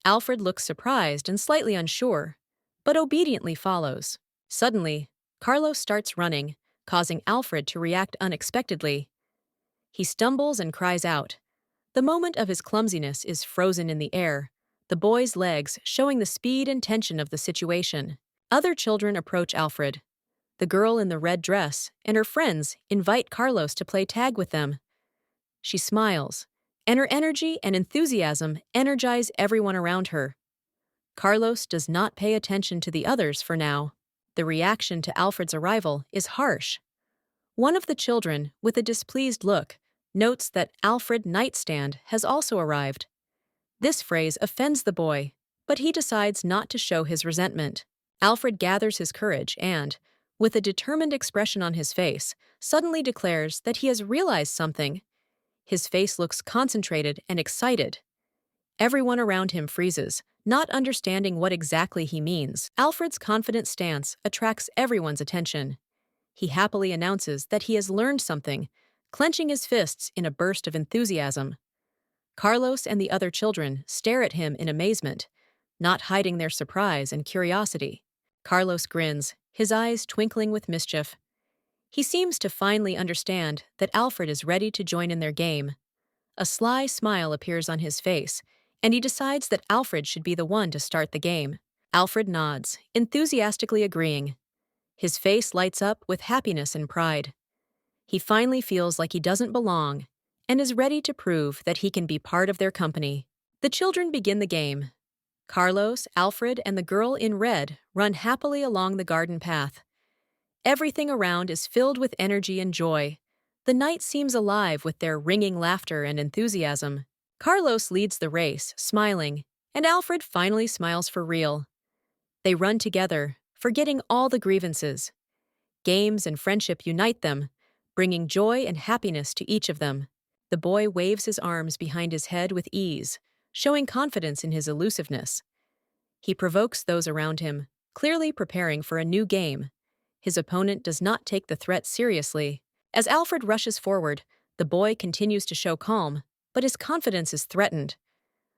Alfred looks surprised and slightly unsure, but obediently follows. Suddenly, Carlos starts running, causing Alfred to react unexpectedly. He stumbles and cries out. The moment of his clumsiness is frozen in the air, the boy's legs showing the speed and tension of the situation. Other children approach Alfred. The girl in the red dress and her friends invite Carlos to play tag with them. She smiles, and her energy and enthusiasm energize everyone around her. Carlos does not pay attention to the others for now. The reaction to Alfred's arrival is harsh. One of the children, with a displeased look, notes that Alfred Nightstand has also arrived. This phrase offends the boy, but he decides not to show his resentment. Alfred gathers his courage and, with a determined expression on his face, suddenly declares that he has realized something. His face looks concentrated and excited. Everyone around him freezes, not understanding what exactly he means. Alfred's confident stance attracts everyone's attention. He happily announces that he has learned something, clenching his fists in a burst of enthusiasm. Carlos and the other children stare at him in amazement, not hiding their surprise and curiosity. Carlos grins, his eyes twinkling with mischief. He seems to finally understand that Alfred is ready to join in their game. A sly smile appears on his face, and he decides that Alfred should be the one to start the game. Alfred nods, enthusiastically agreeing. His face lights up with happiness and pride. He finally feels like he doesn't belong and is ready to prove that he can be part of their company. The children begin the game. Carlos, Alfred, and the girl in red run happily along the garden path. Everything around is filled with energy and joy. The night seems alive with their ringing laughter and enthusiasm. Carlos leads the race, smiling, and Alfred finally smiles for real. They run together, forgetting all the grievances. Games and friendship unite them, bringing joy and happiness to each of them. The boy waves his arms behind his head with ease, showing confidence in his elusiveness. He provokes those around him, clearly preparing for a new game. His opponent does not take the threat seriously. As Alfred rushes forward, the boy continues to show calm, but his confidence is threatened.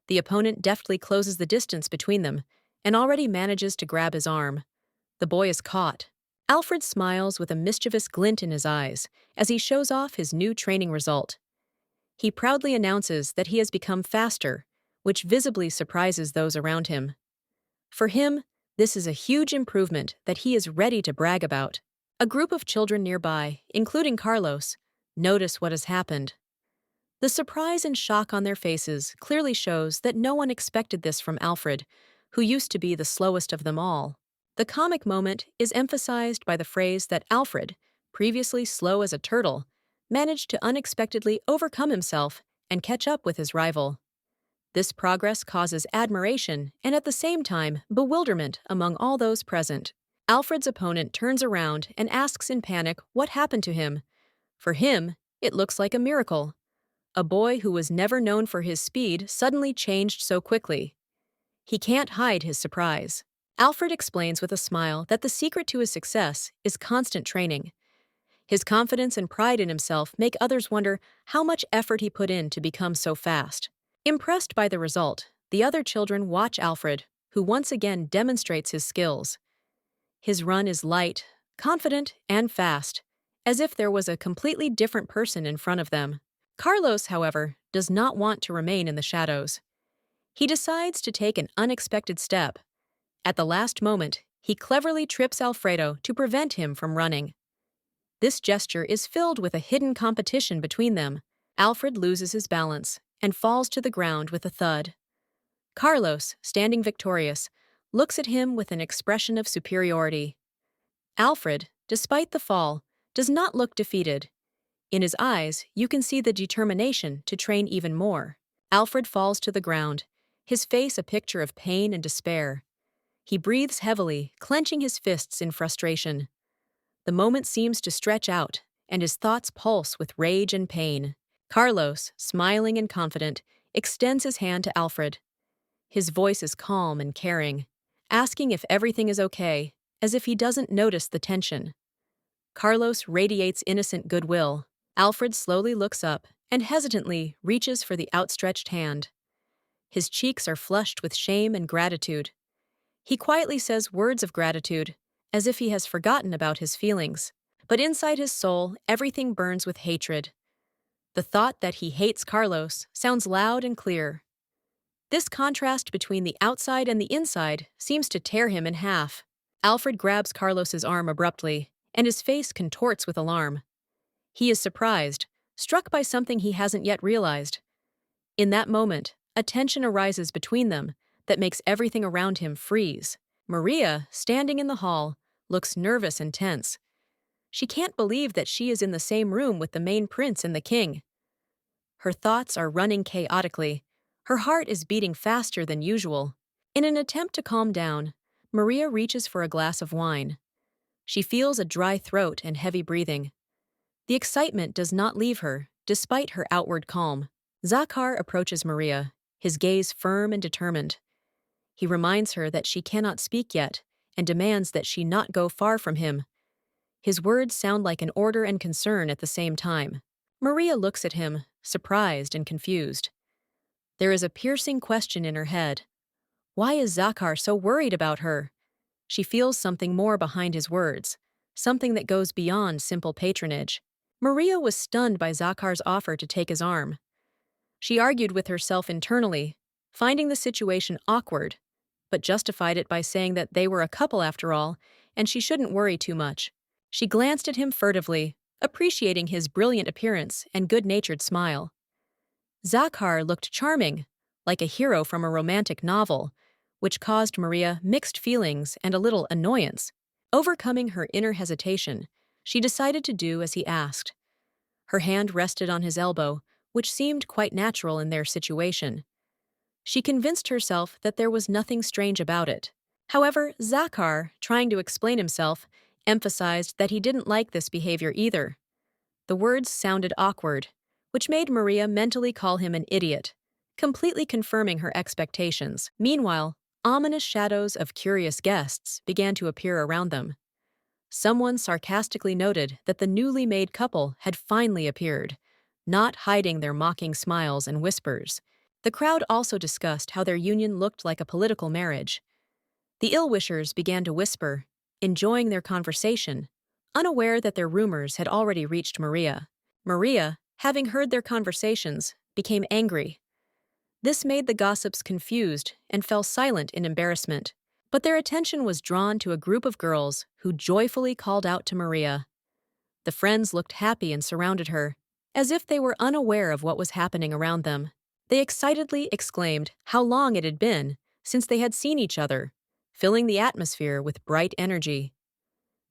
The opponent deftly closes the distance between them and already manages to grab his arm. The boy is caught. Alfred smiles with a mischievous glint in his eyes as he shows off his new training result. He proudly announces that he has become faster, which visibly surprises those around him. For him, this is a huge improvement that he is ready to brag about. A group of children nearby, including Carlos, notice what has happened. The surprise and shock on their faces clearly shows that no one expected this from Alfred, who used to be the slowest of them all. The comic moment is emphasized by the phrase that Alfred, previously slow as a turtle, managed to unexpectedly overcome himself and catch up with his rival. This progress causes admiration and at the same time bewilderment among all those present. Alfred's opponent turns around and asks in panic what happened to him. For him, it looks like a miracle. A boy who was never known for his speed suddenly changed so quickly. He can't hide his surprise. Alfred explains with a smile that the secret to his success is constant training. His confidence and pride in himself make others wonder how much effort he put in to become so fast. Impressed by the result, the other children watch Alfred, who once again demonstrates his skills. His run is light, confident, and fast, as if there was a completely different person in front of them. Carlos, however, does not want to remain in the shadows. He decides to take an unexpected step. At the last moment, he cleverly trips Alfredo to prevent him from running. This gesture is filled with a hidden competition between them. Alfred loses his balance and falls to the ground with a thud. Carlos, standing victorious, looks at him with an expression of superiority. Alfred, despite the fall, does not look defeated. In his eyes, you can see the determination to train even more. Alfred falls to the ground, his face a picture of pain and despair. He breathes heavily, clenching his fists in frustration. The moment seems to stretch out, and his thoughts pulse with rage and pain. Carlos, smiling and confident, extends his hand to Alfred. His voice is calm and caring, asking if everything is okay, as if he doesn't notice the tension. Carlos radiates innocent goodwill. Alfred slowly looks up and hesitantly reaches for the outstretched hand. His cheeks are flushed with shame and gratitude. He quietly says words of gratitude, as if he has forgotten about his feelings. But inside his soul, everything burns with hatred. The thought that he hates Carlos sounds loud and clear. This contrast between the outside and the inside seems to tear him in half. Alfred grabs Carlos's arm abruptly, and his face contorts with alarm. He is surprised, struck by something he hasn't yet realized. In that moment, a tension arises between them that makes everything around him freeze. Maria, standing in the hall, looks nervous and tense. She can't believe that she is in the same room with the main prince and the king. Her thoughts are running chaotically. Her heart is beating faster than usual. In an attempt to calm down, Maria reaches for a glass of wine. She feels a dry throat and heavy breathing. The excitement does not leave her, despite her outward calm. Zachar approaches Maria, his gaze firm and determined. He reminds her that she cannot speak yet, and demands that she not go far from him. His words sound like an order and concern at the same time. Maria looks at him, surprised and confused. There is a piercing question in her head. Why is Zachar so worried about her? She feels something more behind his words, something that goes beyond simple patronage. Maria was stunned by Zachar's offer to take his arm. She argued with herself internally, finding the situation awkward, but justified it by saying that they were a couple after all, and she shouldn't worry too much. She glanced at him furtively, appreciating his brilliant appearance and good-natured smile. Zachar looked charming, like a hero from a romantic novel, which caused Maria mixed feelings and a little annoyance. Overcoming her inner hesitation, she decided to do as he asked. Her hand rested on his elbow, which seemed quite natural in their situation. She convinced herself that there was nothing strange about it. However, Zachar, trying to explain himself, emphasized that he didn't like this behavior either. The words sounded awkward, which made Maria mentally call him an idiot, completely confirming her expectations. Meanwhile, ominous shadows of curious guests began to appear around them. Someone sarcastically noted that the newly made couple had finally appeared, not hiding their mocking smiles and whispers. The crowd also discussed how their union looked like a political marriage. The ill-wishers began to whisper, enjoying their conversation, unaware that their rumors had already reached Maria. Maria, having heard their conversations, became angry. This made the gossips confused and fell silent in embarrassment. But their attention was drawn to a group of girls who joyfully called out to Maria. The friends looked happy and surrounded her, as if they were unaware of what was happening around them. They excitedly exclaimed how long it had been since they had seen each other, filling the atmosphere with bright energy.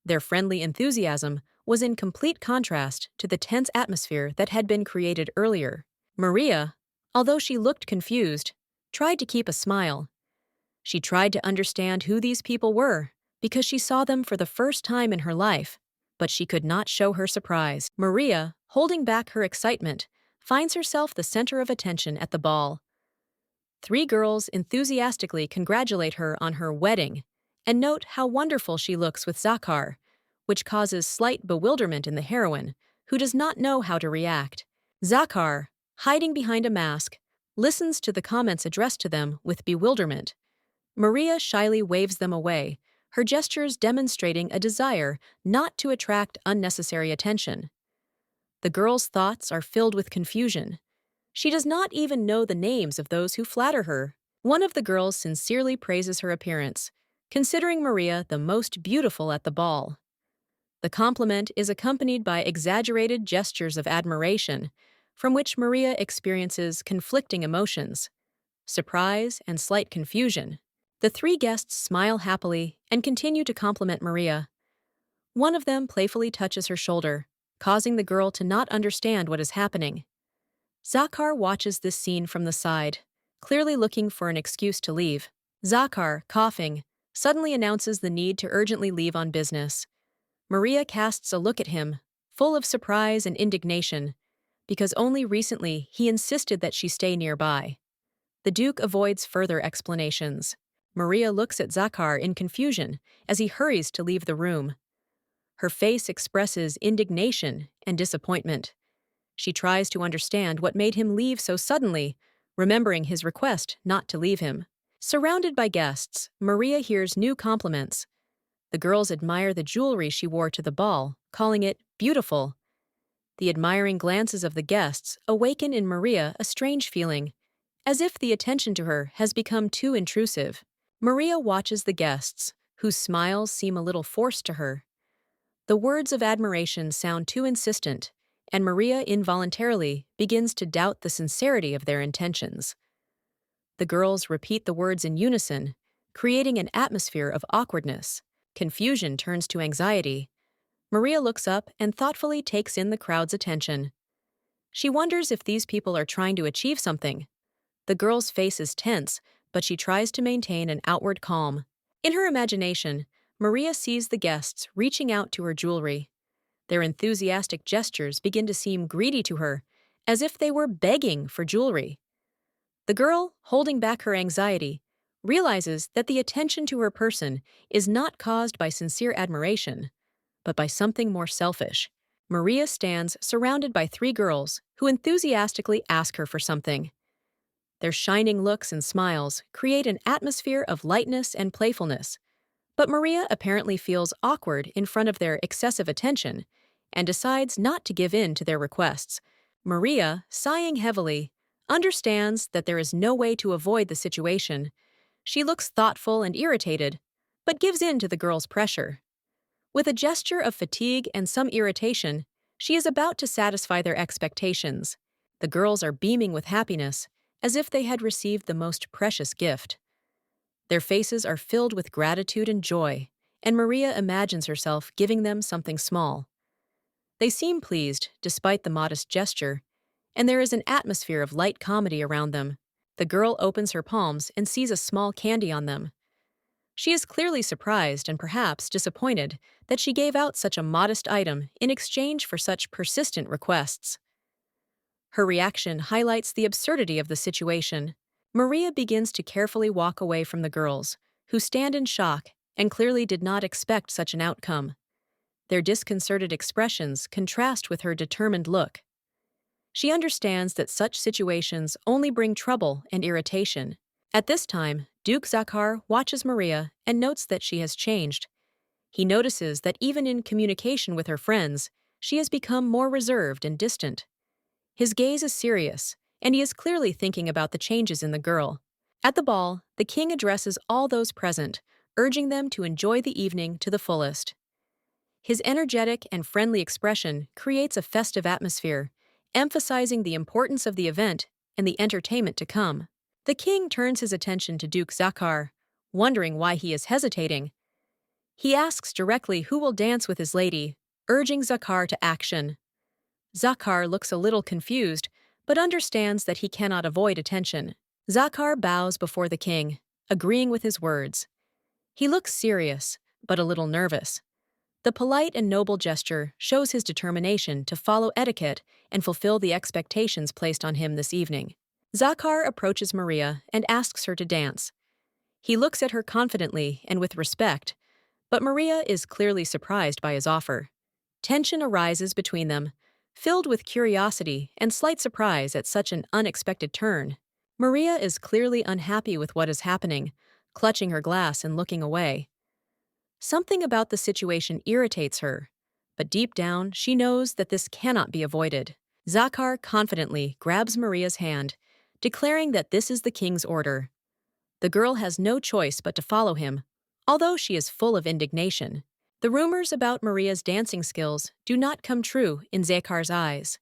Their friendly enthusiasm was in complete contrast to the tense atmosphere that had been created earlier. Maria, although she looked confused, tried to keep a smile. She tried to understand who these people were, because she saw them for the first time in her life, but she could not show her surprise. Maria, holding back her excitement, finds herself the center of attention at the ball. Three girls enthusiastically congratulate her on her wedding and note how wonderful she looks with Zachar, which causes slight bewilderment in the heroine, who does not know how to react. Zachar, hiding behind a mask, listens to the comments addressed to them with bewilderment. Maria shyly waves them away, her gestures demonstrating a desire not to attract unnecessary attention. The girl's thoughts are filled with confusion. She does not even know the names of those who flatter her. One of the girls sincerely praises her appearance, considering Maria the most beautiful at the ball. The compliment is accompanied by exaggerated gestures of admiration, from which Maria experiences conflicting emotions, surprise and slight confusion. The three guests smile happily and continue to compliment Maria. One of them playfully touches her shoulder, causing the girl to not understand what is happening. Zachar watches this scene from the side, clearly looking for an excuse to leave. Zachar, coughing, suddenly announces the need to urgently leave on business. Maria casts a look at him, full of surprise and indignation, because only recently he insisted that she stay nearby. The Duke avoids further explanations. Maria looks at Zachar in confusion as he hurries to leave the room. Her face expresses indignation and disappointment. She tries to understand what made him leave so suddenly, remembering his request not to leave him. Surrounded by guests, Maria hears new compliments. The girls admire the jewelry she wore to the ball, calling it beautiful. The admiring glances of the guests awaken in Maria a strange feeling, as if the attention to her has become too intrusive. Maria watches the guests, whose smiles seem a little forced to her. The words of admiration sound too insistent, and Maria involuntarily begins to doubt the sincerity of their intentions. The girls repeat the words in unison, creating an atmosphere of awkwardness. Confusion turns to anxiety. Maria looks up and thoughtfully takes in the crowd's attention. She wonders if these people are trying to achieve something. The girl's face is tense, but she tries to maintain an outward calm. In her imagination, Maria sees the guests reaching out to her jewelry. Their enthusiastic gestures begin to seem greedy to her, as if they were begging for jewelry. The girl, holding back her anxiety, realizes that the attention to her person is not caused by sincere admiration, but by something more selfish. Maria stands surrounded by three girls who enthusiastically ask her for something. Their shining looks and smiles create an atmosphere of lightness and playfulness, but Maria apparently feels awkward in front of their excessive attention and decides not to give in to their requests. Maria, sighing heavily, understands that there is no way to avoid the situation. She looks thoughtful and irritated, but gives in to the girls' pressure. With a gesture of fatigue and some irritation, she is about to satisfy their expectations. The girls are beaming with happiness, as if they had received the most precious gift. Their faces are filled with gratitude and joy, and Maria imagines herself giving them something small. They seem pleased, despite the modest gesture, and there is an atmosphere of light comedy around them. The girl opens her palms and sees a small candy on them. She is clearly surprised and perhaps disappointed that she gave out such a modest item in exchange for such persistent requests. Her reaction highlights the absurdity of the situation. Maria begins to carefully walk away from the girls, who stand in shock and clearly did not expect such an outcome. Their disconcerted expressions contrast with her determined look. She understands that such situations only bring trouble and irritation. At this time, Duke Zachar watches Maria and notes that she has changed. He notices that even in communication with her friends, she has become more reserved and distant. His gaze is serious, and he is clearly thinking about the changes in the girl. At the ball, the king addresses all those present, urging them to enjoy the evening to the fullest. His energetic and friendly expression creates a festive atmosphere, emphasizing the importance of the event and the entertainment to come. The king turns his attention to Duke Zachar, wondering why he is hesitating. He asks directly who will dance with his lady, urging Zachar to action. Zachar looks a little confused, but understands that he cannot avoid attention. Zachar bows before the king, agreeing with his words. He looks serious, but a little nervous. The polite and noble gesture shows his determination to follow etiquette and fulfill the expectations placed on him this evening. Zachar approaches Maria and asks her to dance. He looks at her confidently and with respect, but Maria is clearly surprised by his offer. Tension arises between them, filled with curiosity and slight surprise at such an unexpected turn. Maria is clearly unhappy with what is happening, clutching her glass and looking away. Something about the situation irritates her, but deep down she knows that this cannot be avoided. Zachar confidently grabs Maria's hand, declaring that this is the king's order. The girl has no choice but to follow him, although she is full of indignation. The rumors about Maria's dancing skills do not come true in Zachar's eyes.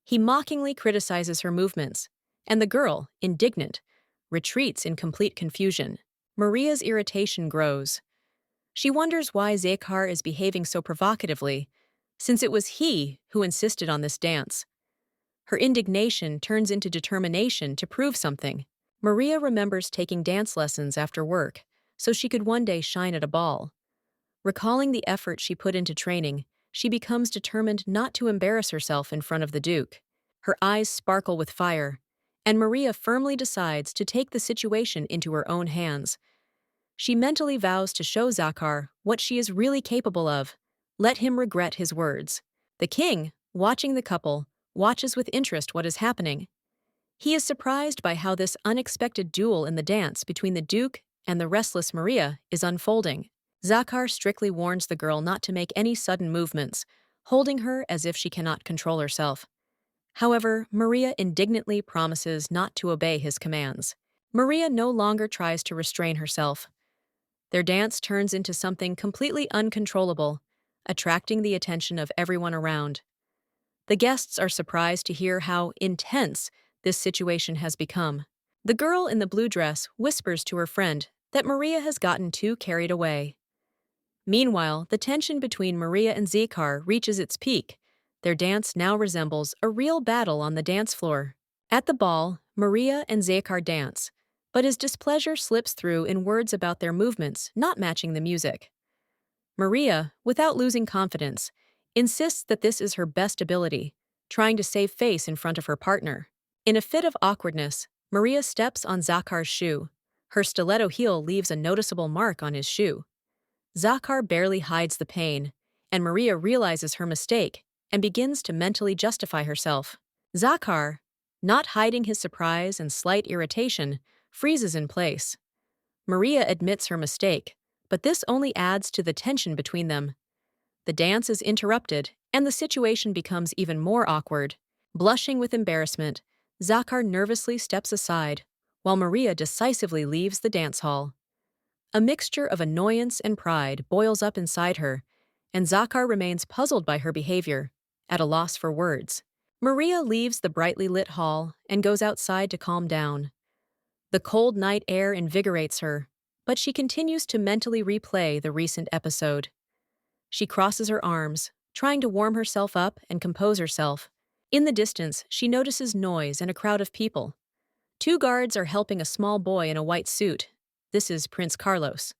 He mockingly criticizes her movements, and the girl, indignant, retreats in complete confusion. Maria's irritation grows. She wonders why Zachar is behaving so provocatively, since it was he who insisted on this dance. Her indignation turns into determination to prove something. Maria remembers taking dance lessons after work, so she could one day shine at a ball. Recalling the effort she put into training, she becomes determined not to embarrass herself in front of the Duke. Her eyes sparkle with fire, and Maria firmly decides to take the situation into her own hands. She mentally vows to show Zachar what she is really capable of. Let him regret his words. The king, watching the couple, watches with interest what is happening. He is surprised by how this unexpected duel in the dance between the Duke and the restless Maria is unfolding. Zachar strictly warns the girl not to make any sudden movements, holding her as if she cannot control herself. However, Maria indignantly promises not to obey his commands. Maria no longer tries to restrain herself. Their dance turns into something completely uncontrollable, attracting the attention of everyone around. The guests are surprised to hear how intense this situation has become. The girl in the blue dress whispers to her friend that Maria has gotten too carried away. Meanwhile, the tension between Maria and Zachar reaches its peak. Their dance now resembles a real battle on the dance floor. At the ball, Maria and Zachar dance, but his displeasure slips through in words about their movements not matching the music. Maria, without losing confidence, insists that this is her best ability, trying to save face in front of her partner. In a fit of awkwardness, Maria steps on Zachar's shoe. Her stiletto heel leaves a noticeable mark on his shoe. Zachar barely hides the pain, and Maria realizes her mistake and begins to mentally justify herself. Zachar, not hiding his surprise and slight irritation, freezes in place. Maria admits her mistake, but this only adds to the tension between them. The dance is interrupted, and the situation becomes even more awkward. Blushing with embarrassment, Zachar nervously steps aside, while Maria decisively leaves the dance hall. A mixture of annoyance and pride boils up inside her, and Zachar remains puzzled by her behavior, at a loss for words. Maria leaves the brightly lit hall and goes outside to calm down. The cold night air invigorates her, but she continues to mentally replay the recent episode. She crosses her arms, trying to warm herself up and compose herself. In the distance, she notices noise and a crowd of people. 2 guards are helping a small boy in a white suit. This is Prince Carlos.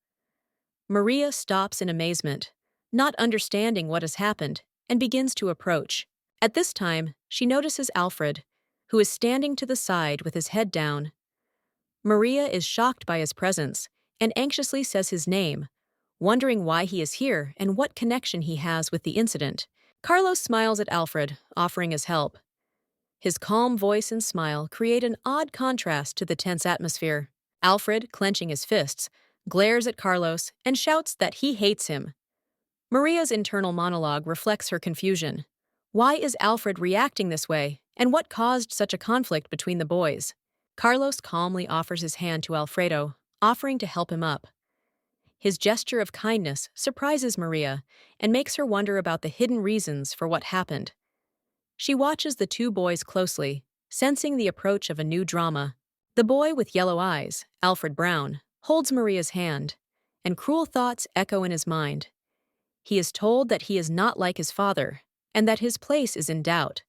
Maria stops in amazement, not understanding what has happened, and begins to approach. At this time, she notices Alfred, who is standing to the side with his head down. Maria is shocked by his presence and anxiously says his name, wondering why he is here and what connection he has with the incident. Carlos smiles at Alfred, offering his help. His calm voice and smile create an odd contrast to the tense atmosphere. Alfred, clenching his fists, glares at Carlos and shouts that he hates him. Maria's internal monologue reflects her confusion. Why is Alfred reacting this way, and what caused such a conflict between the boys? Carlos calmly offers his hand to Alfredo, offering to help him up. His gesture of kindness surprises Maria and makes her wonder about the hidden reasons for what happened. She watches the 2 boys closely, sensing the approach of a new drama. The boy with yellow eyes, Alfred Brown, holds Maria's hand, and cruel thoughts echo in his mind. He is told that he is not like his father, and that his place is in doubt.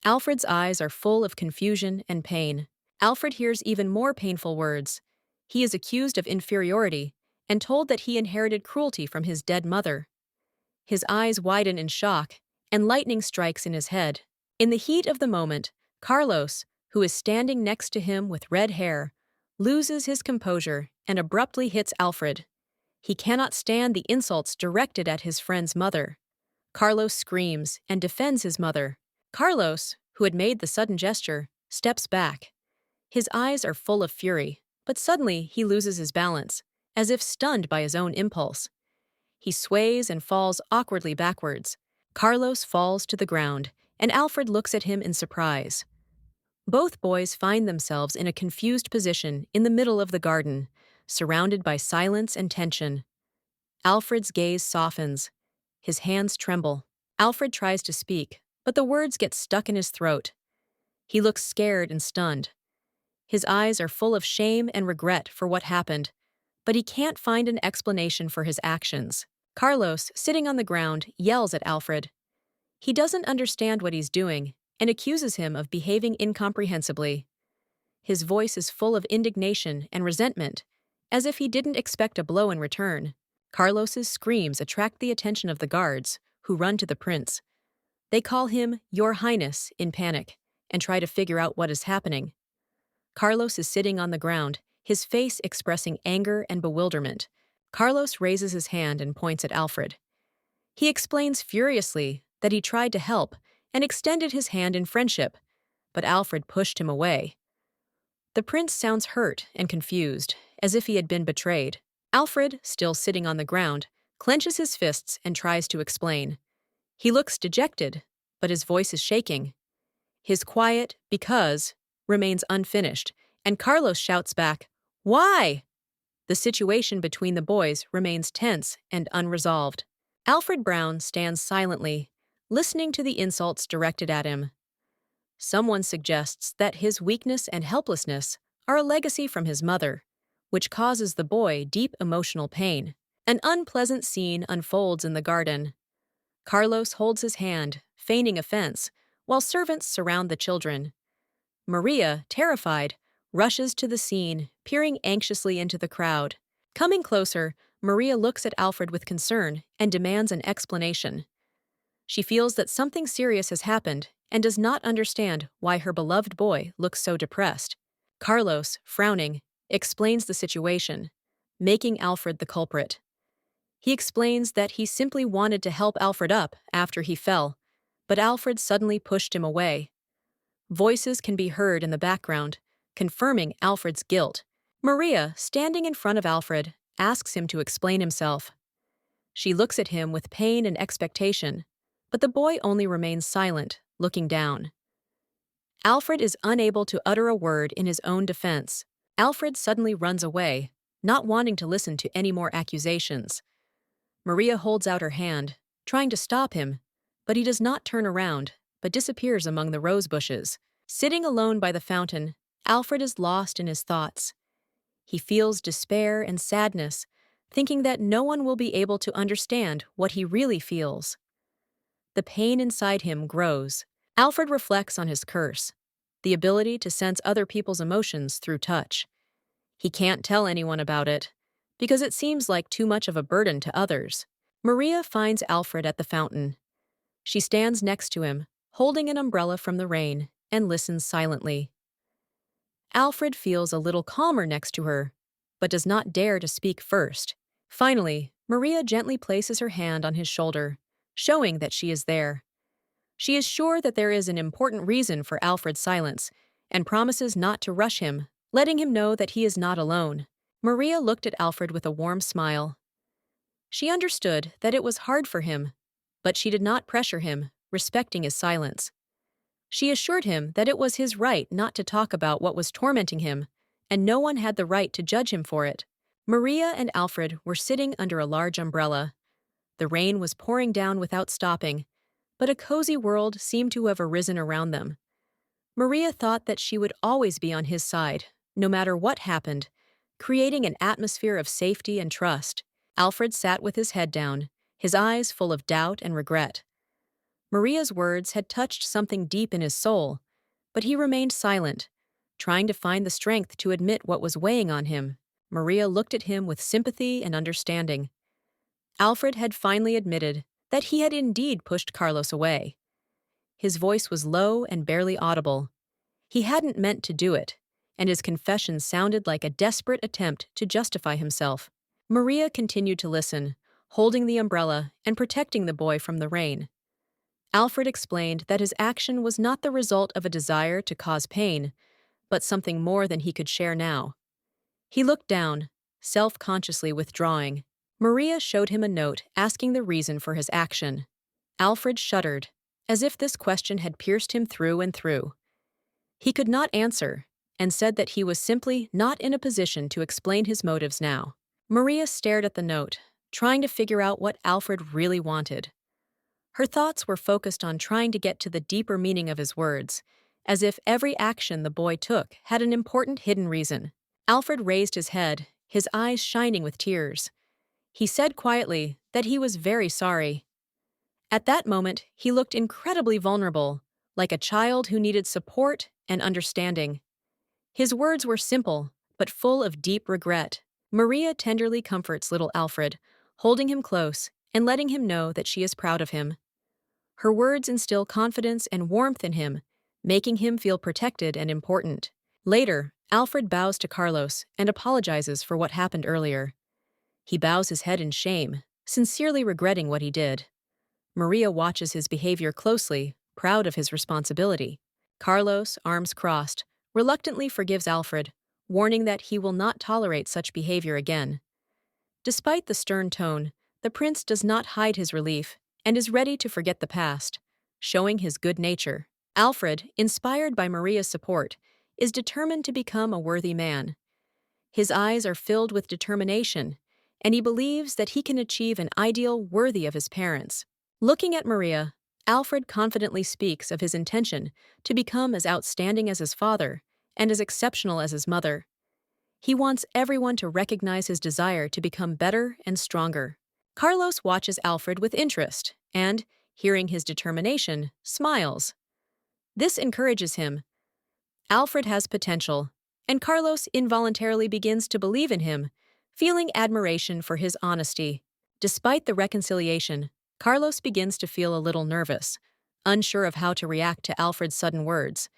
Alfred's eyes are full of confusion and pain. Alfred hears even more painful words. He is accused of inferiority and told that he inherited cruelty from his dead mother. His eyes widen in shock, and lightning strikes in his head. In the heat of the moment, Carlos, who is standing next to him with red hair, loses his composure and abruptly hits Alfred. He cannot stand the insults directed at his friend's mother. Carlos screams and defends his mother. Carlos, who had made the sudden gesture, steps back. His eyes are full of fury, but suddenly he loses his balance, as if stunned by his own impulse. He sways and falls awkwardly backwards. Carlos falls to the ground, and Alfred looks at him in surprise. Both boys find themselves in a confused position in the middle of the garden, surrounded by silence and tension. Alfred's gaze softens. His hands tremble. Alfred tries to speak, but the words get stuck in his throat. He looks scared and stunned. His eyes are full of shame and regret for what happened, but he can't find an explanation for his actions. Carlos, sitting on the ground, yells at Alfred. He doesn't understand what he's doing and accuses him of behaving incomprehensibly. His voice is full of indignation and resentment, as if he didn't expect a blow in return. Carlos's screams attract the attention of the guards, who run to the prince. They call him Your Highness in panic and try to figure out what is happening. Carlos is sitting on the ground, his face expressing anger and bewilderment. Carlos raises his hand and points at Alfred. He explains furiously that he tried to help and extended his hand in friendship, but Alfred pushed him away. The prince sounds hurt and confused, as if he had been betrayed. Alfred, still sitting on the ground, clenches his fists and tries to explain. He looks dejected, but his voice is shaking. His quiet "because" remains unfinished, and Carlos shouts back, "Why?" The situation between the boys remains tense and unresolved. Alfred Brown stands silently, listening to the insults directed at him. Someone suggests that his weakness and helplessness are a legacy from his mother, which causes the boy deep emotional pain. An unpleasant scene unfolds in the garden. Carlos holds his hand, feigning offense, while servants surround the children. Maria, terrified, rushes to the scene, peering anxiously into the crowd. Coming closer, Maria looks at Alfred with concern and demands an explanation. She feels that something serious has happened and does not understand why her beloved boy looks so depressed. Carlos, frowning, explains the situation, making Alfred the culprit. He explains that he simply wanted to help Alfred up after he fell, but Alfred suddenly pushed him away. Voices can be heard in the background, confirming Alfred's guilt. Maria, standing in front of Alfred, asks him to explain himself. She looks at him with pain and expectation, but the boy only remains silent, looking down. Alfred is unable to utter a word in his own defense. Alfred suddenly runs away, not wanting to listen to any more accusations. Maria holds out her hand, trying to stop him, but he does not turn around, but disappears among the rose bushes. Sitting alone by the fountain, Alfred is lost in his thoughts. He feels despair and sadness, thinking that no one will be able to understand what he really feels. The pain inside him grows. Alfred reflects on his curse, the ability to sense other people's emotions through touch. He can't tell anyone about it, because it seems like too much of a burden to others. Maria finds Alfred at the fountain. She stands next to him, holding an umbrella from the rain, and listens silently. Alfred feels a little calmer next to her, but does not dare to speak first. Finally, Maria gently places her hand on his shoulder, showing that she is there. She is sure that there is an important reason for Alfred's silence, and promises not to rush him, letting him know that he is not alone. Maria looked at Alfred with a warm smile. She understood that it was hard for him, but she did not pressure him, respecting his silence. She assured him that it was his right not to talk about what was tormenting him, and no one had the right to judge him for it. Maria and Alfred were sitting under a large umbrella. The rain was pouring down without stopping, but a cozy world seemed to have arisen around them. Maria thought that she would always be on his side, no matter what happened, creating an atmosphere of safety and trust. Alfred sat with his head down, his eyes full of doubt and regret. Maria's words had touched something deep in his soul, but he remained silent, trying to find the strength to admit what was weighing on him. Maria looked at him with sympathy and understanding. Alfred had finally admitted that he had indeed pushed Carlos away. His voice was low and barely audible. He hadn't meant to do it, and his confession sounded like a desperate attempt to justify himself. Maria continued to listen, holding the umbrella and protecting the boy from the rain. Alfred explained that his action was not the result of a desire to cause pain, but something more than he could share now. He looked down, self-consciously withdrawing. Maria showed him a note asking the reason for his action. Alfred shuddered, as if this question had pierced him through and through. He could not answer, and said that he was simply not in a position to explain his motives now. Maria stared at the note, trying to figure out what Alfred really wanted. Her thoughts were focused on trying to get to the deeper meaning of his words, as if every action the boy took had an important hidden reason. Alfred raised his head, his eyes shining with tears. He said quietly that he was very sorry. At that moment, he looked incredibly vulnerable, like a child who needed support and understanding. His words were simple, but full of deep regret. Maria tenderly comforts little Alfred, holding him close and letting him know that she is proud of him. Her words instill confidence and warmth in him, making him feel protected and important. Later, Alfred bows to Carlos and apologizes for what happened earlier. He bows his head in shame, sincerely regretting what he did. Maria watches his behavior closely, proud of his responsibility. Carlos, arms crossed, reluctantly forgives Alfred, warning that he will not tolerate such behavior again. Despite the stern tone, the prince does not hide his relief and is ready to forget the past, showing his good nature. Alfred, inspired by Maria's support, is determined to become a worthy man. His eyes are filled with determination, and he believes that he can achieve an ideal worthy of his parents. Looking at Maria, Alfred confidently speaks of his intention to become as outstanding as his father and as exceptional as his mother. He wants everyone to recognize his desire to become better and stronger. Carlos watches Alfred with interest and, hearing his determination, smiles. This encourages him. Alfred has potential, and Carlos involuntarily begins to believe in him, feeling admiration for his honesty. Despite the reconciliation, Carlos begins to feel a little nervous, unsure of how to react to Alfred's sudden words.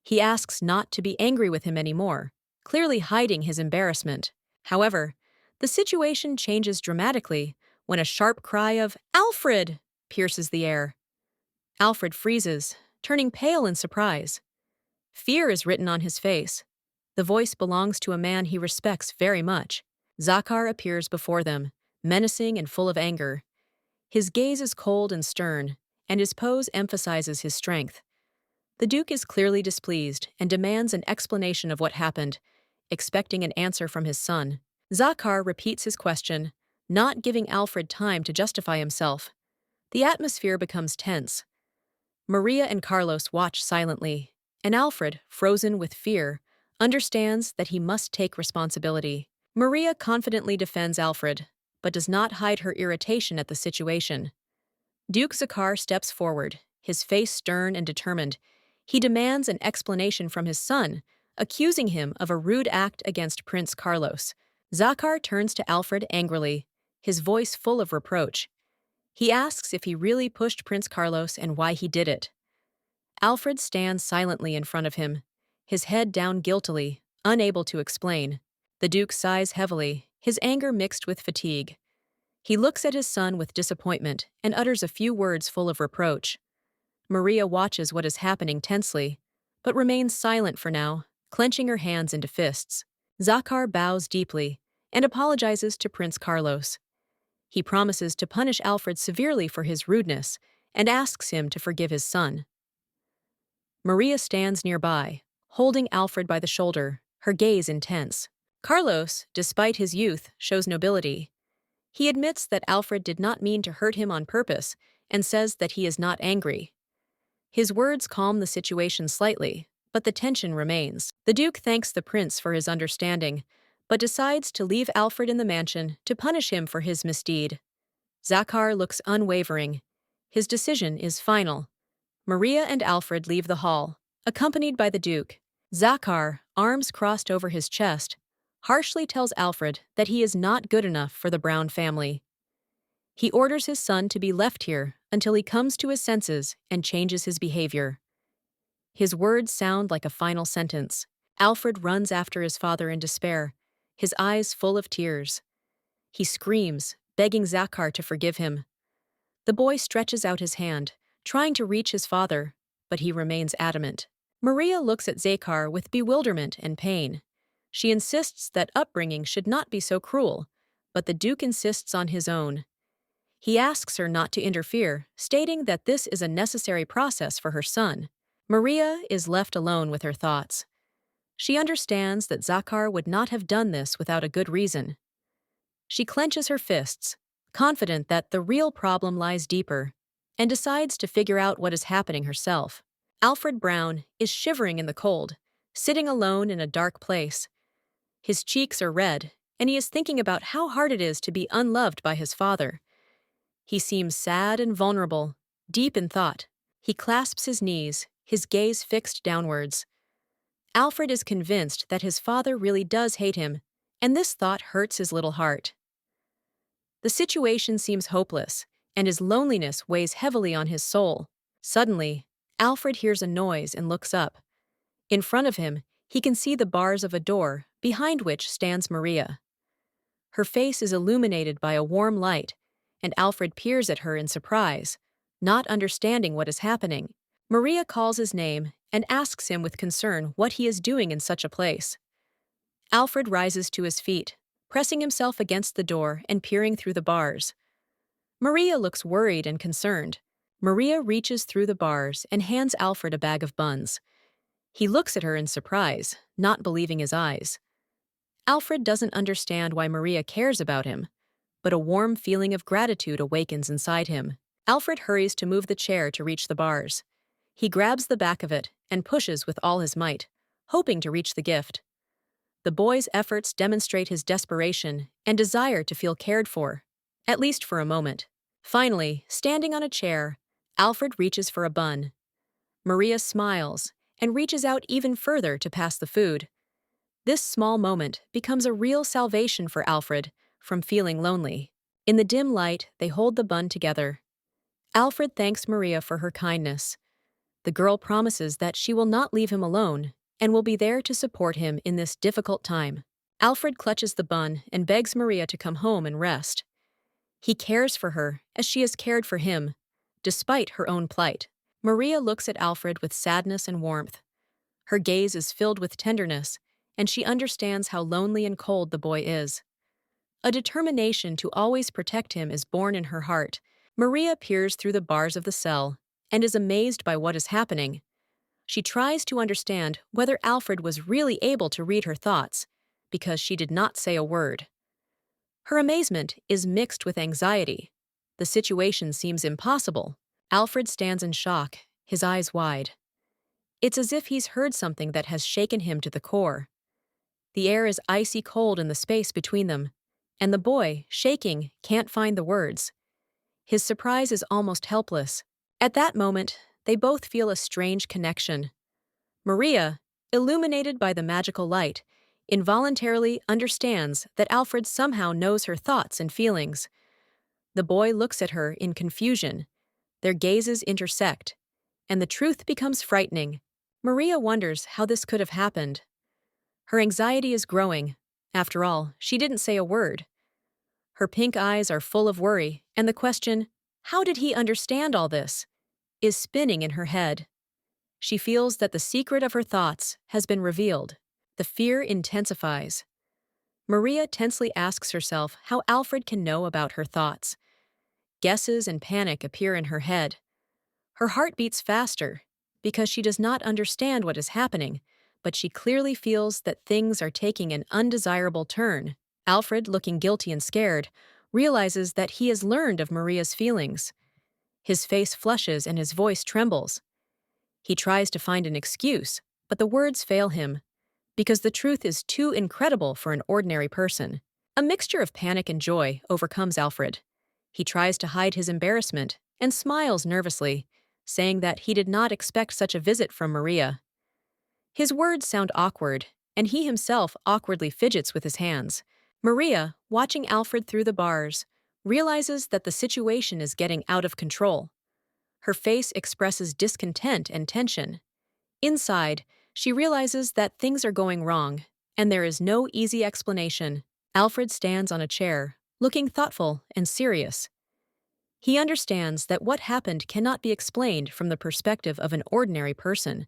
He asks not to be angry with him anymore, clearly hiding his embarrassment. However, the situation changes dramatically when a sharp cry of "Alfred!" pierces the air. Alfred freezes, turning pale in surprise. Fear is written on his face. The voice belongs to a man he respects very much. Zachar appears before them, menacing and full of anger. His gaze is cold and stern, and his pose emphasizes his strength. The Duke is clearly displeased and demands an explanation of what happened, expecting an answer from his son. Zachar repeats his question, not giving Alfred time to justify himself. The atmosphere becomes tense. Maria and Carlos watch silently, and Alfred, frozen with fear, understands that he must take responsibility. Maria confidently defends Alfred, but does not hide her irritation at the situation. Duke Zachar steps forward, his face stern and determined. He demands an explanation from his son, accusing him of a rude act against Prince Carlos. Zachar turns to Alfred angrily, his voice full of reproach. He asks if he really pushed Prince Carlos and why he did it. Alfred stands silently in front of him, his head down guiltily, unable to explain. The Duke sighs heavily, his anger mixed with fatigue. He looks at his son with disappointment and utters a few words full of reproach. Maria watches what is happening tensely, but remains silent for now, clenching her hands into fists. Zachar bows deeply and apologizes to Prince Carlos. He promises to punish Alfred severely for his rudeness and asks him to forgive his son. Maria stands nearby, holding Alfred by the shoulder, her gaze intense. Carlos, despite his youth, shows nobility. He admits that Alfred did not mean to hurt him on purpose and says that he is not angry. His words calm the situation slightly, but the tension remains. The Duke thanks the prince for his understanding, but decides to leave Alfred in the mansion to punish him for his misdeed. Zachar looks unwavering. His decision is final. Maria and Alfred leave the hall, accompanied by the Duke. Zachar, arms crossed over his chest, harshly tells Alfred that he is not good enough for the Brown family. He orders his son to be left here until he comes to his senses and changes his behavior. His words sound like a final sentence. Alfred runs after his father in despair, his eyes full of tears. He screams, begging Zachar to forgive him. The boy stretches out his hand, trying to reach his father, but he remains adamant. Maria looks at Zachar with bewilderment and pain. She insists that upbringing should not be so cruel, but the Duke insists on his own. He asks her not to interfere, stating that this is a necessary process for her son. Maria is left alone with her thoughts. She understands that Zachar would not have done this without a good reason. She clenches her fists, confident that the real problem lies deeper, and decides to figure out what is happening herself. Alfred Brown is shivering in the cold, sitting alone in a dark place. His cheeks are red, and he is thinking about how hard it is to be unloved by his father. He seems sad and vulnerable, deep in thought. He clasps his knees, his gaze fixed downwards. Alfred is convinced that his father really does hate him, and this thought hurts his little heart. The situation seems hopeless, and his loneliness weighs heavily on his soul. Suddenly, Alfred hears a noise and looks up. In front of him, he can see the bars of a door, behind which stands Maria. Her face is illuminated by a warm light, and Alfred peers at her in surprise, not understanding what is happening. Maria calls his name and asks him with concern what he is doing in such a place. Alfred rises to his feet, pressing himself against the door and peering through the bars. Maria looks worried and concerned. Maria reaches through the bars and hands Alfred a bag of buns. He looks at her in surprise, not believing his eyes. Alfred doesn't understand why Maria cares about him, but a warm feeling of gratitude awakens inside him. Alfred hurries to move the chair to reach the bars. He grabs the back of it and pushes with all his might, hoping to reach the gift. The boy's efforts demonstrate his desperation and desire to feel cared for, at least for a moment. Finally, standing on a chair, Alfred reaches for a bun. Maria smiles and reaches out even further to pass the food. This small moment becomes a real salvation for Alfred from feeling lonely. In the dim light, they hold the bun together. Alfred thanks Maria for her kindness. The girl promises that she will not leave him alone and will be there to support him in this difficult time. Alfred clutches the bun and begs Maria to come home and rest. He cares for her as she has cared for him, despite her own plight. Maria looks at Alfred with sadness and warmth. Her gaze is filled with tenderness, and she understands how lonely and cold the boy is. A determination to always protect him is born in her heart. Maria peers through the bars of the cell and is amazed by what is happening. She tries to understand whether Alfred was really able to read her thoughts, because she did not say a word. Her amazement is mixed with anxiety. The situation seems impossible. Alfred stands in shock, his eyes wide. It's as if he's heard something that has shaken him to the core. The air is icy cold in the space between them, and the boy, shaking, can't find the words. His surprise is almost helpless. At that moment, they both feel a strange connection. Maria, illuminated by the magical light, involuntarily understands that Alfred somehow knows her thoughts and feelings. The boy looks at her in confusion. Their gazes intersect, and the truth becomes frightening. Maria wonders how this could have happened. Her anxiety is growing. After all, she didn't say a word. Her pink eyes are full of worry, and the question, "How did he understand all this?" is spinning in her head. She feels that the secret of her thoughts has been revealed. The fear intensifies. Maria tensely asks herself how Alfred can know about her thoughts. Guesses and panic appear in her head. Her heart beats faster, because she does not understand what is happening, but she clearly feels that things are taking an undesirable turn. Alfred, looking guilty and scared, realizes that he has learned of Maria's feelings. His face flushes and his voice trembles. He tries to find an excuse, but the words fail him, because the truth is too incredible for an ordinary person. A mixture of panic and joy overcomes Alfred. He tries to hide his embarrassment and smiles nervously, saying that he did not expect such a visit from Maria. His words sound awkward, and he himself awkwardly fidgets with his hands. Maria, watching Alfred through the bars, realizes that the situation is getting out of control. Her face expresses discontent and tension. Inside, she realizes that things are going wrong, and there is no easy explanation. Alfred stands on a chair, looking thoughtful and serious. He understands that what happened cannot be explained from the perspective of an ordinary person.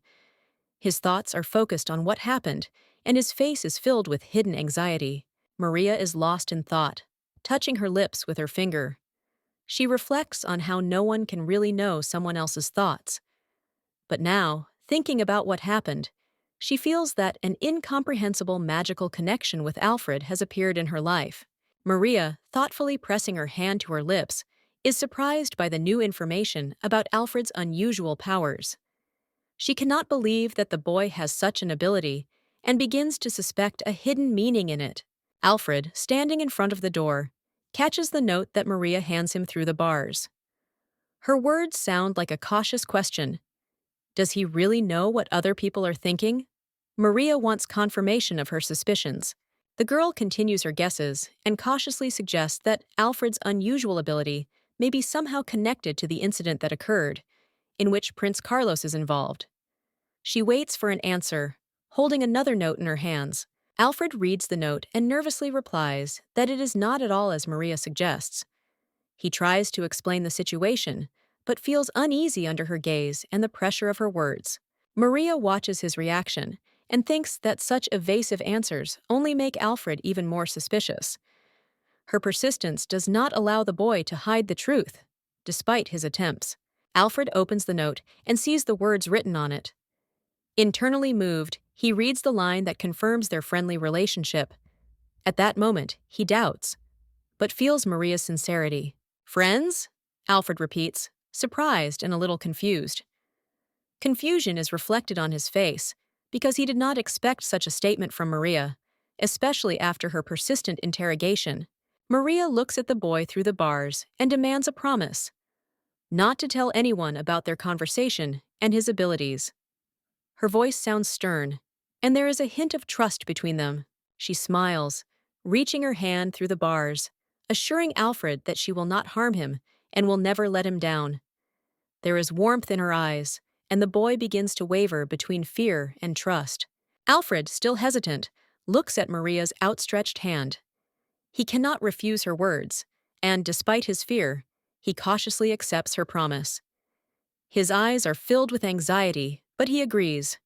His thoughts are focused on what happened, and his face is filled with hidden anxiety. Maria is lost in thought, touching her lips with her finger. She reflects on how no one can really know someone else's thoughts. But now, thinking about what happened, she feels that an incomprehensible magical connection with Alfred has appeared in her life. Maria, thoughtfully pressing her hand to her lips, is surprised by the new information about Alfred's unusual powers. She cannot believe that the boy has such an ability and begins to suspect a hidden meaning in it. Alfred, standing in front of the door, catches the note that Maria hands him through the bars. Her words sound like a cautious question. Does he really know what other people are thinking? Maria wants confirmation of her suspicions. The girl continues her guesses and cautiously suggests that Alfred's unusual ability may be somehow connected to the incident that occurred, in which Prince Carlos is involved. She waits for an answer, holding another note in her hands. Alfred reads the note and nervously replies that it is not at all as Maria suggests. He tries to explain the situation, but feels uneasy under her gaze and the pressure of her words. Maria watches his reaction and thinks that such evasive answers only make Alfred even more suspicious. Her persistence does not allow the boy to hide the truth, despite his attempts. Alfred opens the note and sees the words written on it. Internally moved, he reads the line that confirms their friendly relationship. At that moment, he doubts, but feels Maria's sincerity. "Friends?" Alfred repeats, surprised and a little confused. Confusion is reflected on his face, because he did not expect such a statement from Maria, especially after her persistent interrogation. Maria looks at the boy through the bars and demands a promise, not to tell anyone about their conversation and his abilities. Her voice sounds stern, and there is a hint of trust between them. She smiles, reaching her hand through the bars, assuring Alfred that she will not harm him and will never let him down. There is warmth in her eyes, and the boy begins to waver between fear and trust. Alfred, still hesitant, looks at Maria's outstretched hand. He cannot refuse her words, and despite his fear, he cautiously accepts her promise. His eyes are filled with anxiety, but he agrees.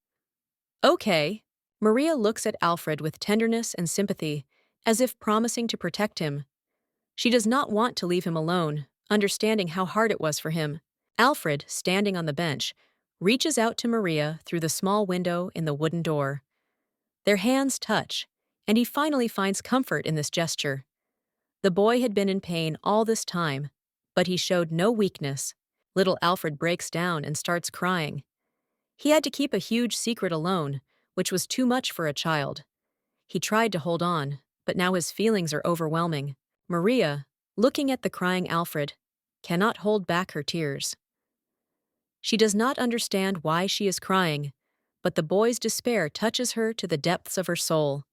"Okay." Maria looks at Alfred with tenderness and sympathy, as if promising to protect him. She does not want to leave him alone, understanding how hard it was for him. Alfred, standing on the bench, reaches out to Maria through the small window in the wooden door. Their hands touch, and he finally finds comfort in this gesture. The boy had been in pain all this time, but he showed no weakness. Little Alfred breaks down and starts crying. He had to keep a huge secret alone, which was too much for a child. He tried to hold on, but now his feelings are overwhelming. Maria, looking at the crying Alfred, cannot hold back her tears. She does not understand why she is crying, but the boy's despair touches her to the depths of her soul.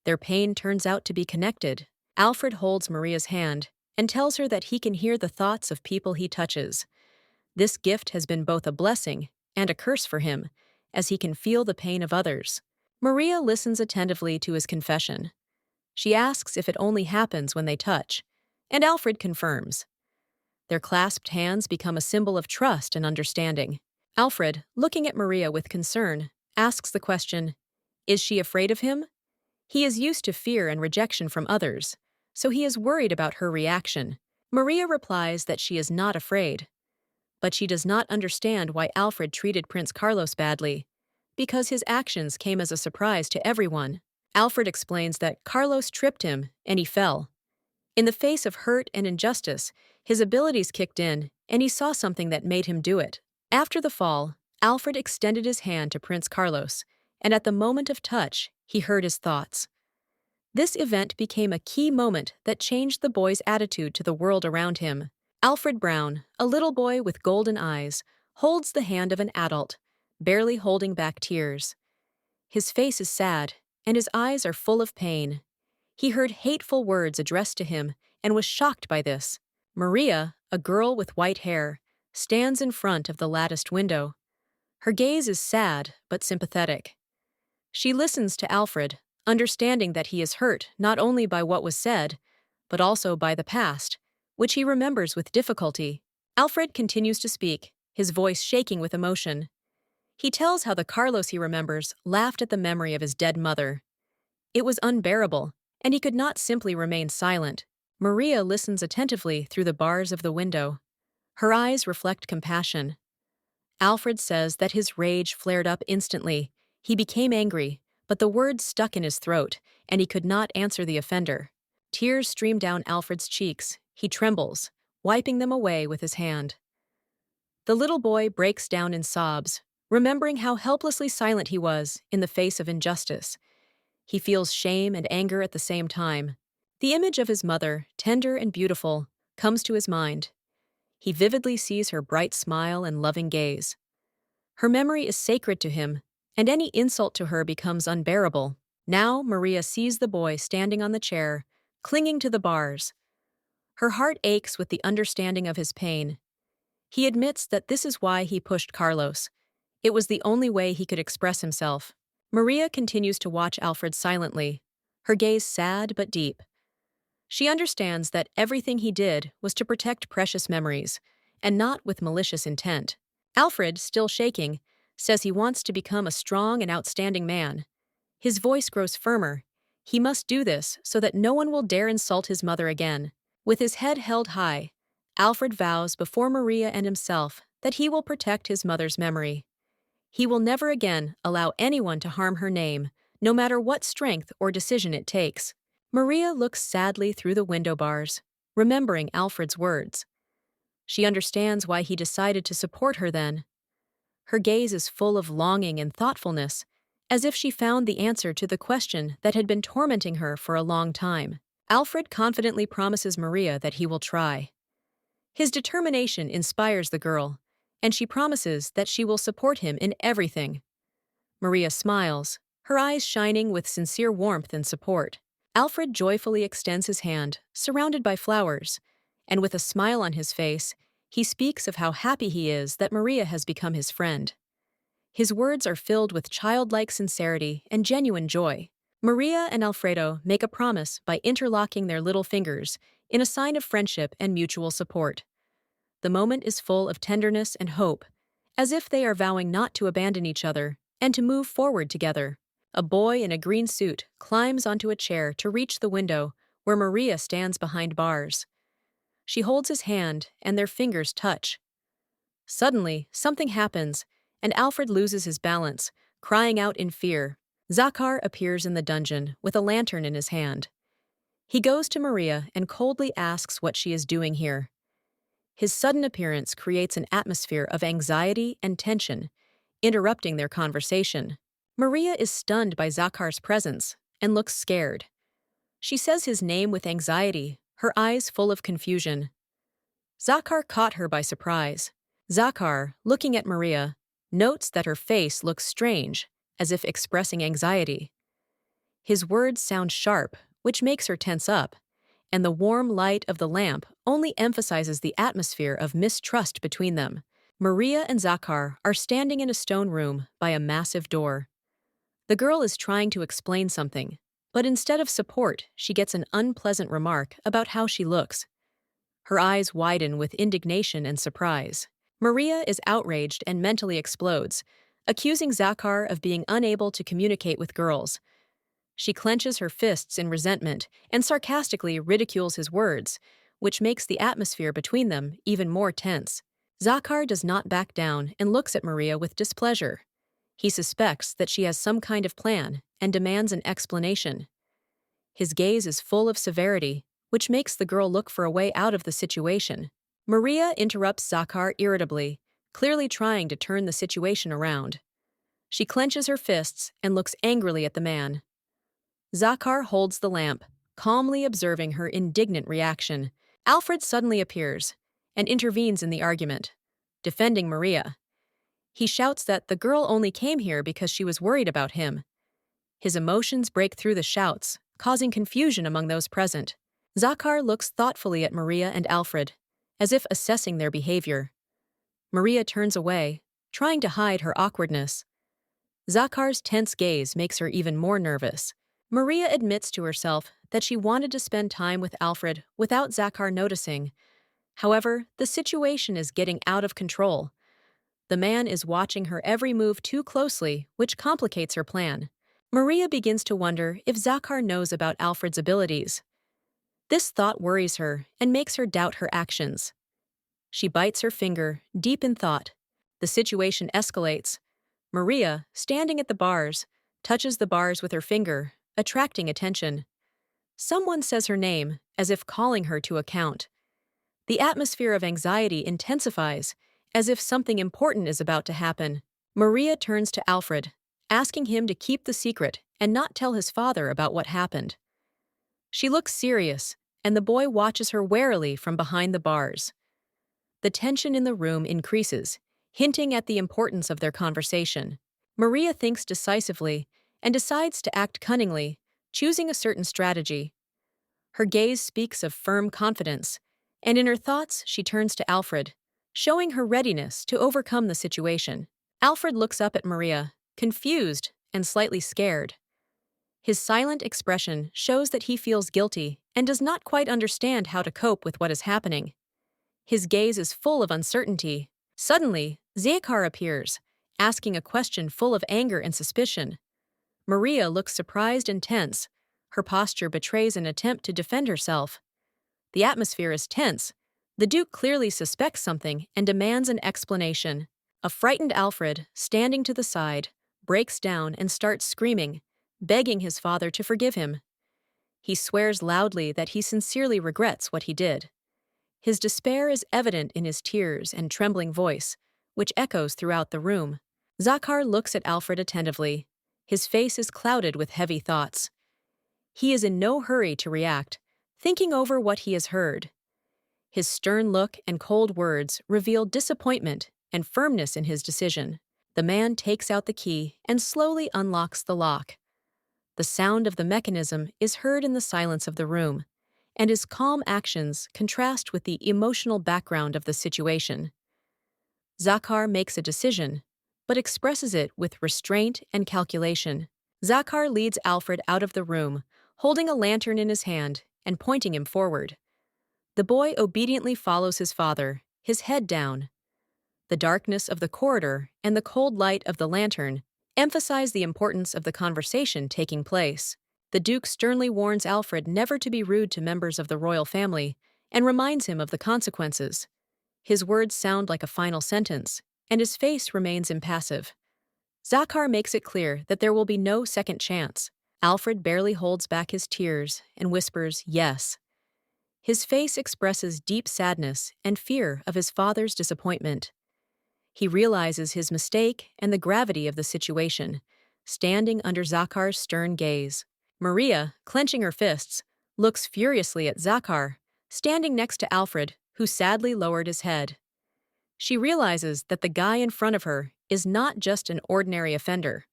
Their pain turns out to be connected. Alfred holds Maria's hand and tells her that he can hear the thoughts of people he touches. This gift has been both a blessing and a curse for him, as he can feel the pain of others. Maria listens attentively to his confession. She asks if it only happens when they touch, and Alfred confirms. Their clasped hands become a symbol of trust and understanding. Alfred, looking at Maria with concern, asks the question, "Is she afraid of him?" He is used to fear and rejection from others, so he is worried about her reaction. Maria replies that she is not afraid, but she does not understand why Alfred treated Prince Carlos badly, because his actions came as a surprise to everyone. Alfred explains that Carlos tripped him and he fell. In the face of hurt and injustice, his abilities kicked in, and he saw something that made him do it. After the fall, Alfred extended his hand to Prince Carlos, and at the moment of touch, he heard his thoughts. This event became a key moment that changed the boy's attitude to the world around him. Alfred Brown, a little boy with golden eyes, holds the hand of an adult, barely holding back tears. His face is sad, and his eyes are full of pain. He heard hateful words addressed to him and was shocked by this. Maria, a girl with white hair, stands in front of the latticed window. Her gaze is sad but sympathetic. She listens to Alfred, understanding that he is hurt not only by what was said, but also by the past, which he remembers with difficulty. Alfred continues to speak, his voice shaking with emotion. He tells how the Carlos he remembers laughed at the memory of his dead mother. It was unbearable, and he could not simply remain silent. Maria listens attentively through the bars of the window. Her eyes reflect compassion. Alfred says that his rage flared up instantly. He became angry, but the words stuck in his throat, and he could not answer the offender. Tears stream down Alfred's cheeks. He trembles, wiping them away with his hand. The little boy breaks down in sobs, remembering how helplessly silent he was in the face of injustice. He feels shame and anger at the same time. The image of his mother, tender and beautiful, comes to his mind. He vividly sees her bright smile and loving gaze. Her memory is sacred to him, and any insult to her becomes unbearable. Now Maria sees the boy standing on the chair, clinging to the bars. Her heart aches with the understanding of his pain. He admits that this is why he pushed Carlos. It was the only way he could express himself. Maria continues to watch Alfred silently, her gaze sad but deep. She understands that everything he did was to protect precious memories, and not with malicious intent. Alfred, still shaking, says he wants to become a strong and outstanding man. His voice grows firmer. He must do this so that no one will dare insult his mother again. With his head held high, Alfred vows before Maria and himself that he will protect his mother's memory. He will never again allow anyone to harm her name, no matter what strength or decision it takes. Maria looks sadly through the window bars, remembering Alfred's words. She understands why he decided to support her then. Her gaze is full of longing and thoughtfulness, as if she found the answer to the question that had been tormenting her for a long time. Alfred confidently promises Maria that he will try. His determination inspires the girl, and she promises that she will support him in everything. Maria smiles, her eyes shining with sincere warmth and support. Alfred joyfully extends his hand, surrounded by flowers, and with a smile on his face, he speaks of how happy he is that Maria has become his friend. His words are filled with childlike sincerity and genuine joy. Maria and Alfredo make a promise by interlocking their little fingers in a sign of friendship and mutual support. The moment is full of tenderness and hope, as if they are vowing not to abandon each other and to move forward together. A boy in a green suit climbs onto a chair to reach the window where Maria stands behind bars. She holds his hand, and their fingers touch. Suddenly, something happens, and Alfred loses his balance, crying out in fear. Zachar appears in the dungeon with a lantern in his hand. He goes to Maria and coldly asks what she is doing here. His sudden appearance creates an atmosphere of anxiety and tension, interrupting their conversation. Maria is stunned by Zachar's presence and looks scared. She says his name with anxiety, her eyes full of confusion. Zachar caught her by surprise. Zachar, looking at Maria, notes that her face looks strange, as if expressing anxiety. His words sound sharp, which makes her tense up, and the warm light of the lamp only emphasizes the atmosphere of mistrust between them. Maria and Zachar are standing in a stone room by a massive door. The girl is trying to explain something, but instead of support, she gets an unpleasant remark about how she looks. Her eyes widen with indignation and surprise. Maria is outraged and mentally explodes, accusing Zachar of being unable to communicate with girls. She clenches her fists in resentment and sarcastically ridicules his words, which makes the atmosphere between them even more tense. Zachar does not back down and looks at Maria with displeasure. He suspects that she has some kind of plan and demands an explanation. His gaze is full of severity, which makes the girl look for a way out of the situation. Maria interrupts Zachar irritably, clearly trying to turn the situation around. She clenches her fists and looks angrily at the man. Zachar holds the lamp, calmly observing her indignant reaction. Alfred suddenly appears and intervenes in the argument, defending Maria. He shouts that the girl only came here because she was worried about him. His emotions break through the shouts, causing confusion among those present. Zachar looks thoughtfully at Maria and Alfred, as if assessing their behavior. Maria turns away, trying to hide her awkwardness. Zachar's tense gaze makes her even more nervous. Maria admits to herself that she wanted to spend time with Alfred without Zachar noticing. However, the situation is getting out of control. The man is watching her every move too closely, which complicates her plan. Maria begins to wonder if Zachar knows about Alfred's abilities. This thought worries her and makes her doubt her actions. She bites her finger, deep in thought. The situation escalates. Maria, standing at the bars, touches the bars with her finger, attracting attention. Someone says her name, as if calling her to account. The atmosphere of anxiety intensifies, as if something important is about to happen. Maria turns to Alfred, asking him to keep the secret and not tell his father about what happened. She looks serious, and the boy watches her warily from behind the bars. The tension in the room increases, hinting at the importance of their conversation. Maria thinks decisively and decides to act cunningly, choosing a certain strategy. Her gaze speaks of firm confidence, and in her thoughts she turns to Alfred, showing her readiness to overcome the situation. Alfred looks up at Maria, confused and slightly scared. His silent expression shows that he feels guilty and does not quite understand how to cope with what is happening. His gaze is full of uncertainty. Suddenly, Zachar appears, asking a question full of anger and suspicion. Maria looks surprised and tense. Her posture betrays an attempt to defend herself. The atmosphere is tense. The Duke clearly suspects something and demands an explanation. A frightened Alfred, standing to the side, breaks down and starts screaming, begging his father to forgive him. He swears loudly that he sincerely regrets what he did. His despair is evident in his tears and trembling voice, which echoes throughout the room. Zachar looks at Alfred attentively. His face is clouded with heavy thoughts. He is in no hurry to react, thinking over what he has heard. His stern look and cold words reveal disappointment and firmness in his decision. The man takes out the key and slowly unlocks the lock. The sound of the mechanism is heard in the silence of the room, and his calm actions contrast with the emotional background of the situation. Zachar makes a decision, but expresses it with restraint and calculation. Zachar leads Alfred out of the room, holding a lantern in his hand and pointing him forward. The boy obediently follows his father, his head down. The darkness of the corridor and the cold light of the lantern emphasize the importance of the conversation taking place. The Duke sternly warns Alfred never to be rude to members of the royal family and reminds him of the consequences. His words sound like a final sentence, and his face remains impassive. Zachar makes it clear that there will be no second chance. Alfred barely holds back his tears and whispers, "Yes." His face expresses deep sadness and fear of his father's disappointment. He realizes his mistake and the gravity of the situation, standing under Zachar's stern gaze. Maria, clenching her fists, looks furiously at Zachar, standing next to Alfred, who sadly lowered his head. She realizes that the guy in front of her is not just an ordinary offender.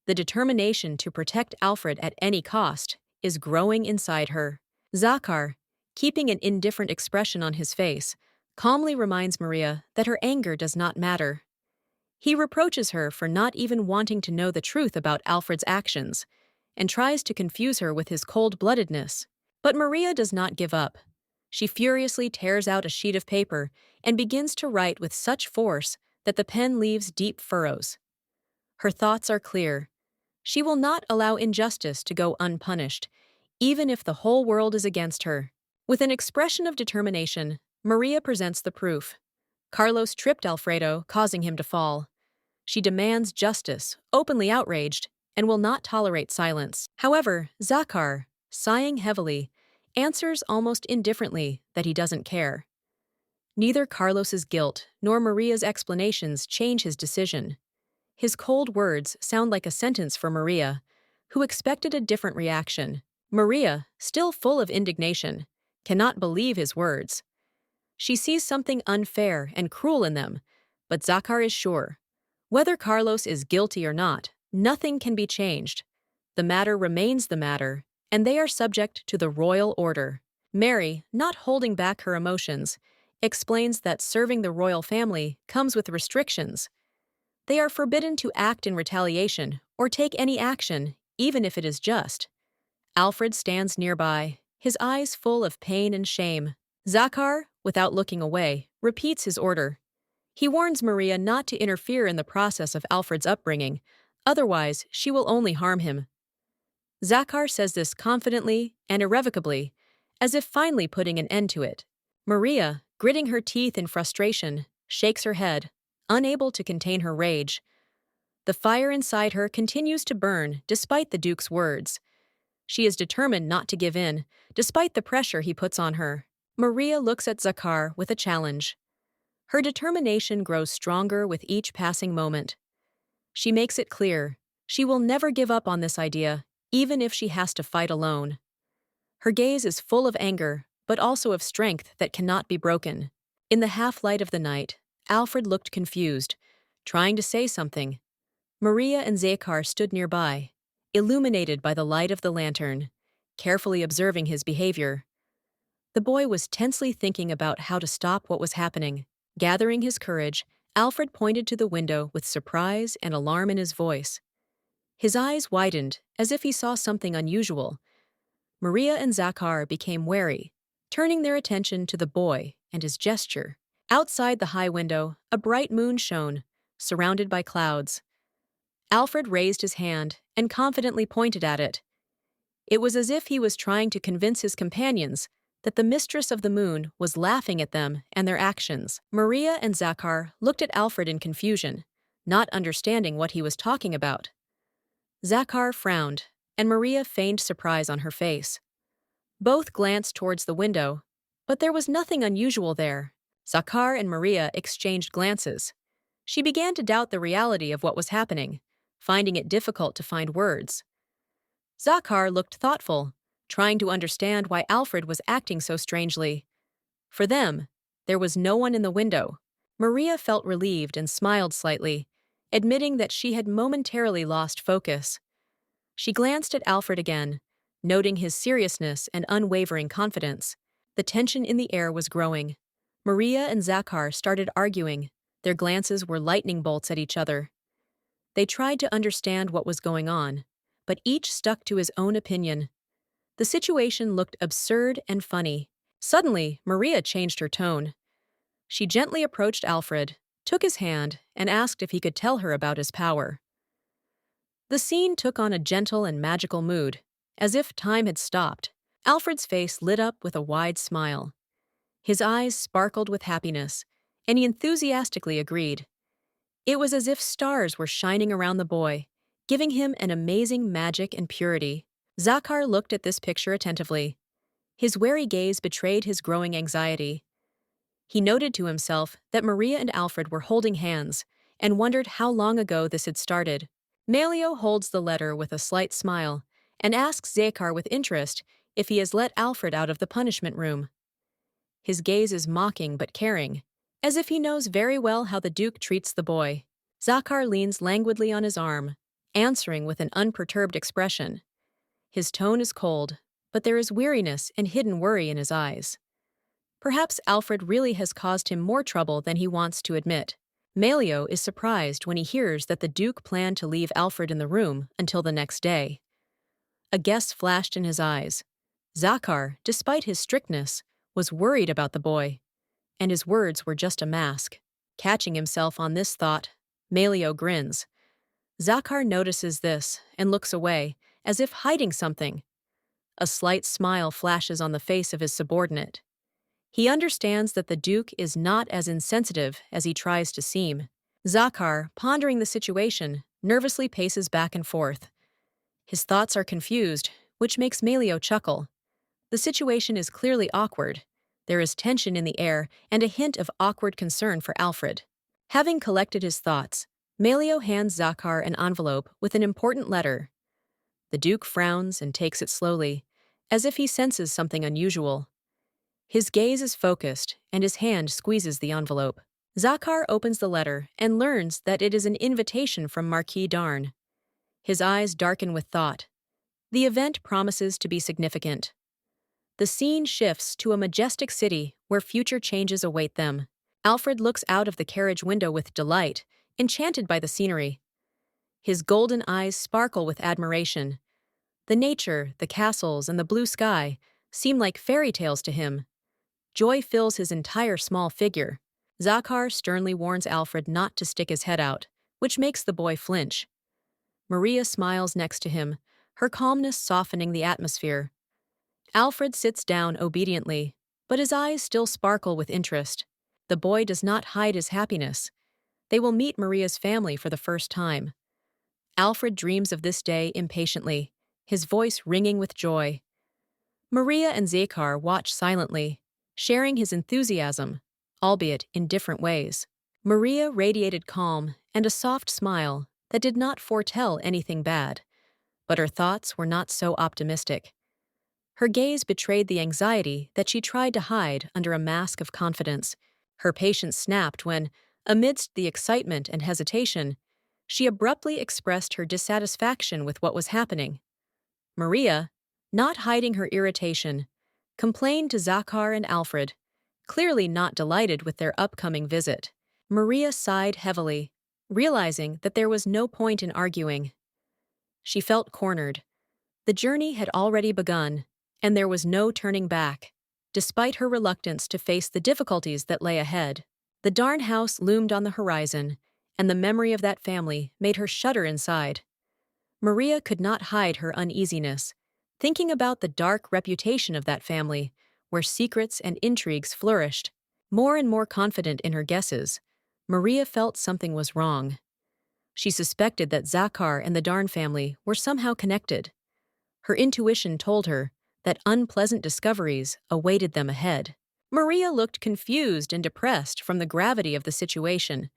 The determination to protect Alfred at any cost is growing inside her. Zachar, keeping an indifferent expression on his face, calmly reminds Maria that her anger does not matter. He reproaches her for not even wanting to know the truth about Alfred's actions, and tries to confuse her with his cold-bloodedness. But Maria does not give up. She furiously tears out a sheet of paper and begins to write with such force that the pen leaves deep furrows. Her thoughts are clear. She will not allow injustice to go unpunished, even if the whole world is against her. With an expression of determination, Maria presents the proof. Carlos tripped Alfredo, causing him to fall. She demands justice, openly outraged, and will not tolerate silence. However, Zachar, sighing heavily, answers almost indifferently that he doesn't care. Neither Carlos's guilt nor Maria's explanations change his decision. His cold words sound like a sentence for Maria, who expected a different reaction. Maria, still full of indignation, cannot believe his words. She sees something unfair and cruel in them, but Zachar is sure. Whether Carlos is guilty or not, nothing can be changed. The matter remains the matter, and they are subject to the royal order. Mary, not holding back her emotions, explains that serving the royal family comes with restrictions. They are forbidden to act in retaliation or take any action, even if it is just. Alfred stands nearby, his eyes full of pain and shame. Zachar, without looking away, repeats his order. He warns Maria not to interfere in the process of Alfred's upbringing, otherwise she will only harm him. Zachar says this confidently and irrevocably, as if finally putting an end to it. Maria, gritting her teeth in frustration, shakes her head, unable to contain her rage. The fire inside her continues to burn despite the Duke's words. She is determined not to give in, despite the pressure he puts on her. Maria looks at Zachar with a challenge. Her determination grows stronger with each passing moment. She makes it clear she will never give up on this idea, even if she has to fight alone. Her gaze is full of anger, but also of strength that cannot be broken. In the half-light of the night, Alfred looked confused, trying to say something. Maria and Zachar stood nearby, illuminated by the light of the lantern, carefully observing his behavior. The boy was tensely thinking about how to stop what was happening. Gathering his courage, Alfred pointed to the window with surprise and alarm in his voice. His eyes widened, as if he saw something unusual. Maria and Zachar became wary, turning their attention to the boy and his gesture. Outside the high window, a bright moon shone, surrounded by clouds. Alfred raised his hand and confidently pointed at it. It was as if he was trying to convince his companions that the mistress of the moon was laughing at them and their actions. Maria and Zachar looked at Alfred in confusion, not understanding what he was talking about. Zachar frowned, and Maria feigned surprise on her face. Both glanced towards the window, but there was nothing unusual there. Zachar and Maria exchanged glances. She began to doubt the reality of what was happening, finding it difficult to find words. Zachar looked thoughtful, trying to understand why Alfred was acting so strangely. For them, there was no one in the window. Maria felt relieved and smiled slightly, admitting that she had momentarily lost focus. She glanced at Alfred again, noting his seriousness and unwavering confidence. The tension in the air was growing. Maria and Zachar started arguing. Their glances were lightning bolts at each other. They tried to understand what was going on, but each stuck to his own opinion. The situation looked absurd and funny. Suddenly, Maria changed her tone. She gently approached Alfred, took his hand, and asked if he could tell her about his power. The scene took on a gentle and magical mood, as if time had stopped. Alfred's face lit up with a wide smile. His eyes sparkled with happiness, and he enthusiastically agreed. It was as if stars were shining around the boy, giving him an amazing magic and purity. Zachar looked at this picture attentively. His wary gaze betrayed his growing anxiety. He noted to himself that Maria and Alfred were holding hands, and wondered how long ago this had started. Malio holds the letter with a slight smile, and asks Zachar with interest if he has let Alfred out of the punishment room. His gaze is mocking but caring, as if he knows very well how the Duke treats the boy. Zachar leans languidly on his arm, answering with an unperturbed expression. His tone is cold, but there is weariness and hidden worry in his eyes. Perhaps Alfred really has caused him more trouble than he wants to admit. Malio is surprised when he hears that the Duke planned to leave Alfred in the room until the next day. A guess flashed in his eyes. Zachar, despite his strictness, was worried about the boy, and his words were just a mask. Catching himself on this thought, Malio grins. Zachar notices this and looks away, as if hiding something. A slight smile flashes on the face of his subordinate. He understands that the Duke is not as insensitive as he tries to seem. Zachar, pondering the situation, nervously paces back and forth. His thoughts are confused, which makes Malio chuckle. The situation is clearly awkward. There is tension in the air and a hint of awkward concern for Alfred. Having collected his thoughts, Malio hands Zachar an envelope with an important letter. The Duke frowns and takes it slowly, as if he senses something unusual. His gaze is focused, and his hand squeezes the envelope. Zachar opens the letter and learns that it is an invitation from Marquis Darn. His eyes darken with thought. The event promises to be significant. The scene shifts to a majestic city where future changes await them. Alfred looks out of the carriage window with delight, enchanted by the scenery. His golden eyes sparkle with admiration. The nature, the castles, and the blue sky seem like fairy tales to him. Joy fills his entire small figure. Zachar sternly warns Alfred not to stick his head out, which makes the boy flinch. Maria smiles next to him, her calmness softening the atmosphere. Alfred sits down obediently, but his eyes still sparkle with interest. The boy does not hide his happiness. They will meet Maria's family for the first time. Alfred dreams of this day impatiently, his voice ringing with joy. Maria and Zachar watch silently, sharing his enthusiasm, albeit in different ways. Maria radiated calm and a soft smile that did not foretell anything bad, but her thoughts were not so optimistic. Her gaze betrayed the anxiety that she tried to hide under a mask of confidence. Her patience snapped when, amidst the excitement and hesitation, she abruptly expressed her dissatisfaction with what was happening. Maria, not hiding her irritation, complained to Zachar and Alfred, clearly not delighted with their upcoming visit. Maria sighed heavily, realizing that there was no point in arguing. She felt cornered. The journey had already begun, and there was no turning back, despite her reluctance to face the difficulties that lay ahead. The Darn house loomed on the horizon, and the memory of that family made her shudder inside. Maria could not hide her uneasiness, thinking about the dark reputation of that family, where secrets and intrigues flourished. More and more confident in her guesses, Maria felt something was wrong. She suspected that Zachar and the Darn family were somehow connected. Her intuition told her that unpleasant discoveries awaited them ahead. Maria looked confused and depressed from the gravity of the situation.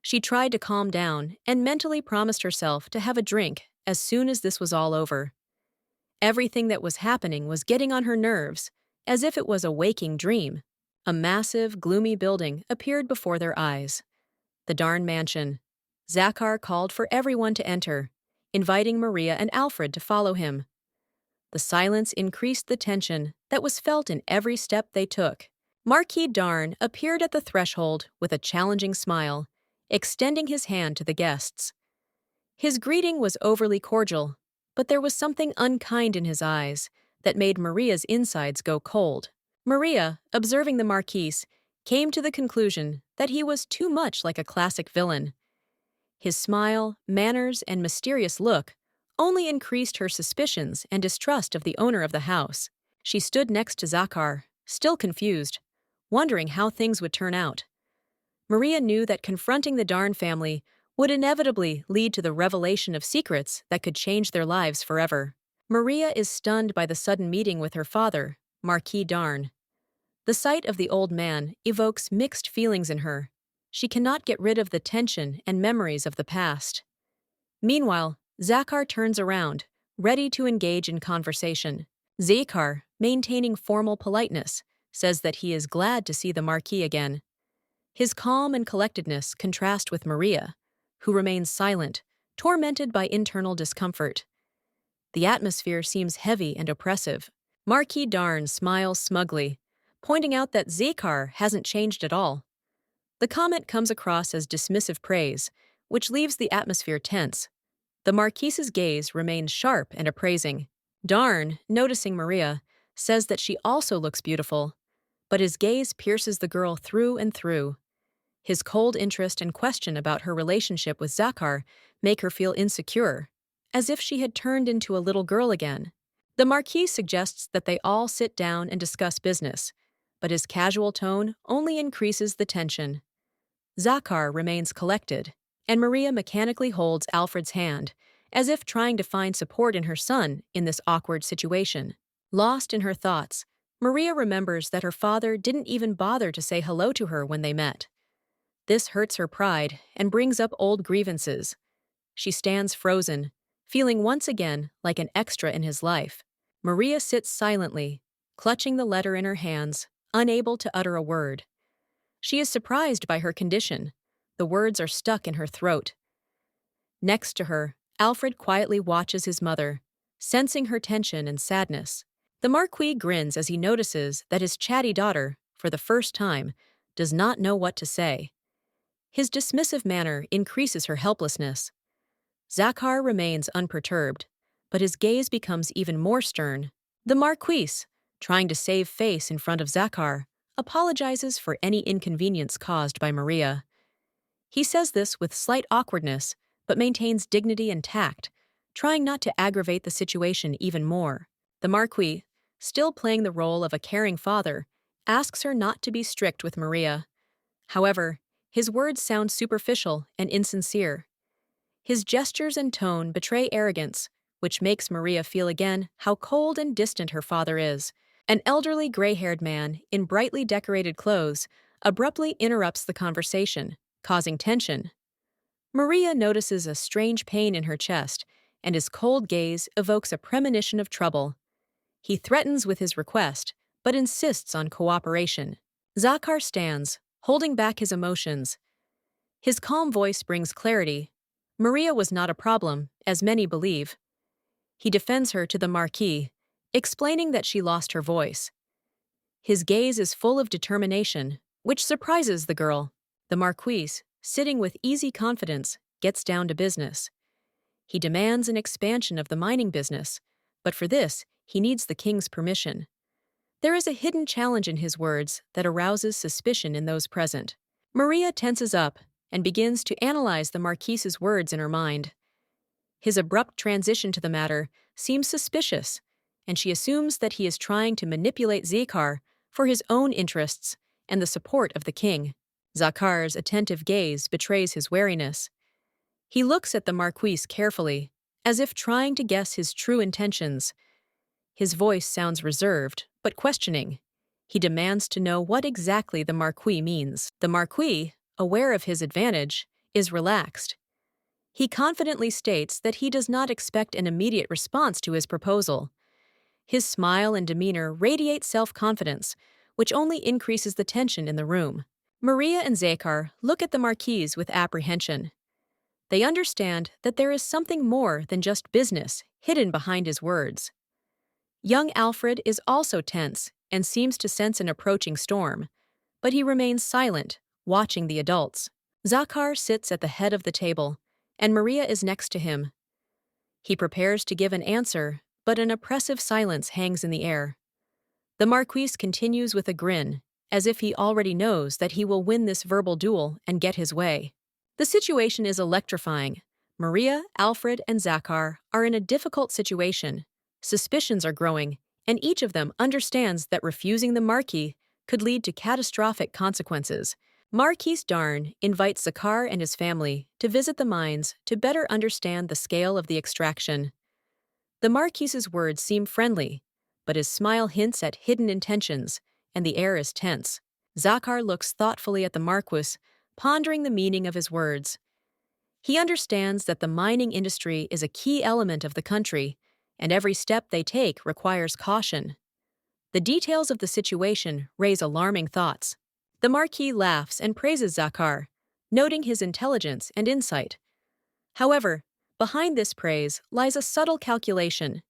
She tried to calm down and mentally promised herself to have a drink as soon as this was all over. Everything that was happening was getting on her nerves, as if it was a waking dream. A massive, gloomy building appeared before their eyes. The Darn mansion. Zachar called for everyone to enter, inviting Maria and Alfred to follow him. The silence increased the tension that was felt in every step they took. Marquis Darn appeared at the threshold with a challenging smile, extending his hand to the guests. His greeting was overly cordial, but there was something unkind in his eyes that made Maria's insides go cold. Maria, observing the Marquis, came to the conclusion that he was too much like a classic villain. His smile, manners, and mysterious look only increased her suspicions and distrust of the owner of the house. She stood next to Zachar, still confused, wondering how things would turn out. Maria knew that confronting the Darn family would inevitably lead to the revelation of secrets that could change their lives forever. Maria is stunned by the sudden meeting with her father, Marquis Darn. The sight of the old man evokes mixed feelings in her. She cannot get rid of the tension and memories of the past. Meanwhile, Zachar turns around, ready to engage in conversation. Zachar, maintaining formal politeness, says that he is glad to see the Marquis again. His calm and collectedness contrast with Maria, who remains silent, tormented by internal discomfort. The atmosphere seems heavy and oppressive. Marquis Darn smiles smugly, pointing out that Zachar hasn't changed at all. The comment comes across as dismissive praise, which leaves the atmosphere tense. The Marquis's gaze remains sharp and appraising. Darn, noticing Maria, says that she also looks beautiful, but his gaze pierces the girl through and through. His cold interest and question about her relationship with Zachar make her feel insecure, as if she had turned into a little girl again. The Marquis suggests that they all sit down and discuss business, but his casual tone only increases the tension. Zachar remains collected, and Maria mechanically holds Alfred's hand, as if trying to find support in her son in this awkward situation. Lost in her thoughts, Maria remembers that her father didn't even bother to say hello to her when they met. This hurts her pride and brings up old grievances. She stands frozen, feeling once again like an extra in his life. Maria sits silently, clutching the letter in her hands, unable to utter a word. She is surprised by her condition. The words are stuck in her throat. Next to her, Alfred quietly watches his mother, sensing her tension and sadness. The Marquis grins as he notices that his chatty daughter, for the first time, does not know what to say. His dismissive manner increases her helplessness. Zachar remains unperturbed, but his gaze becomes even more stern. The Marquis, trying to save face in front of Zachar, apologizes for any inconvenience caused by Maria. He says this with slight awkwardness, but maintains dignity and tact, trying not to aggravate the situation even more. The Marquis, still playing the role of a caring father, asks her not to be strict with Maria. However, his words sound superficial and insincere. His gestures and tone betray arrogance, which makes Maria feel again how cold and distant her father is. An elderly gray-haired man in brightly decorated clothes abruptly interrupts the conversation, causing tension. Maria notices a strange pain in her chest, and his cold gaze evokes a premonition of trouble. He threatens with his request, but insists on cooperation. Zachar stands, holding back his emotions. His calm voice brings clarity. Maria was not a problem, as many believe. He defends her to the Marquis, explaining that she lost her voice. His gaze is full of determination, which surprises the girl. The Marquis, sitting with easy confidence, gets down to business. He demands an expansion of the mining business, but for this, he needs the king's permission. There is a hidden challenge in his words that arouses suspicion in those present. Maria tenses up and begins to analyze the Marquis's words in her mind. His abrupt transition to the matter seems suspicious, and she assumes that he is trying to manipulate Zachar for his own interests and the support of the king. Zachar's attentive gaze betrays his wariness. He looks at the Marquis carefully, as if trying to guess his true intentions. His voice sounds reserved, but questioning. He demands to know what exactly the Marquis means. The Marquis, aware of his advantage, is relaxed. He confidently states that he does not expect an immediate response to his proposal. His smile and demeanor radiate self-confidence, which only increases the tension in the room. Maria and Zachar look at the Marquis with apprehension. They understand that there is something more than just business hidden behind his words. Young Alfred is also tense and seems to sense an approaching storm, but he remains silent, watching the adults. Zachar sits at the head of the table, and Maria is next to him. He prepares to give an answer, but an oppressive silence hangs in the air. The Marquis continues with a grin, as if he already knows that he will win this verbal duel and get his way. The situation is electrifying. Maria, Alfred, and Zachar are in a difficult situation. Suspicions are growing, and each of them understands that refusing the Marquis could lead to catastrophic consequences. Marquis Darn invites Zachar and his family to visit the mines to better understand the scale of the extraction. The Marquis's words seem friendly, but his smile hints at hidden intentions, and the air is tense. Zachar looks thoughtfully at the Marquis, pondering the meaning of his words. He understands that the mining industry is a key element of the country, and every step they take requires caution. The details of the situation raise alarming thoughts. The Marquis laughs and praises Zachar, noting his intelligence and insight. However, behind this praise lies a subtle calculation.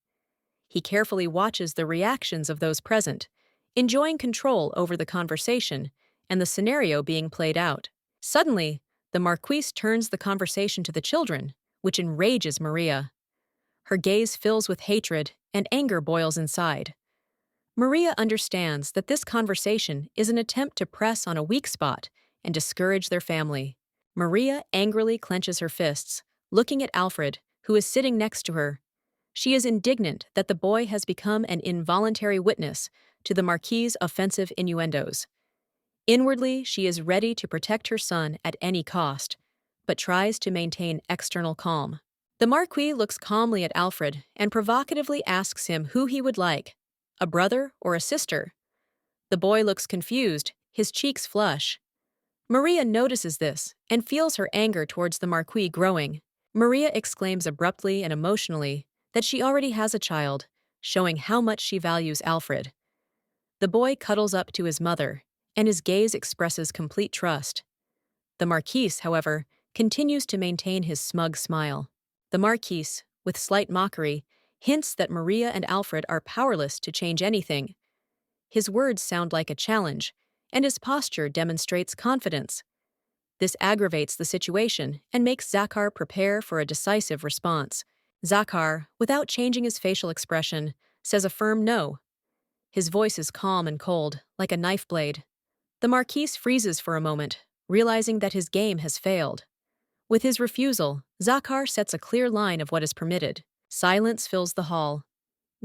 He carefully watches the reactions of those present, enjoying control over the conversation and the scenario being played out. Suddenly, the Marquis turns the conversation to the children, which enrages Maria. Her gaze fills with hatred, and anger boils inside. Maria understands that this conversation is an attempt to press on a weak spot and discourage their family. Maria angrily clenches her fists, looking at Alfred, who is sitting next to her. She is indignant that the boy has become an involuntary witness to the Marquis' offensive innuendos. Inwardly, she is ready to protect her son at any cost, but tries to maintain external calm. The Marquis looks calmly at Alfred and provocatively asks him who he would like, a brother or a sister. The boy looks confused, his cheeks flush. Maria notices this and feels her anger towards the Marquis growing. Maria exclaims abruptly and emotionally that she already has a child, showing how much she values Alfred. The boy cuddles up to his mother, and his gaze expresses complete trust. The Marquis, however, continues to maintain his smug smile. The Marquis, with slight mockery, hints that Maria and Alfred are powerless to change anything. His words sound like a challenge, and his posture demonstrates confidence. This aggravates the situation and makes Zachar prepare for a decisive response. Zachar, without changing his facial expression, says a firm no. His voice is calm and cold, like a knife blade. The Marquis freezes for a moment, realizing that his game has failed. With his refusal, Zachar sets a clear line of what is permitted. Silence fills the hall.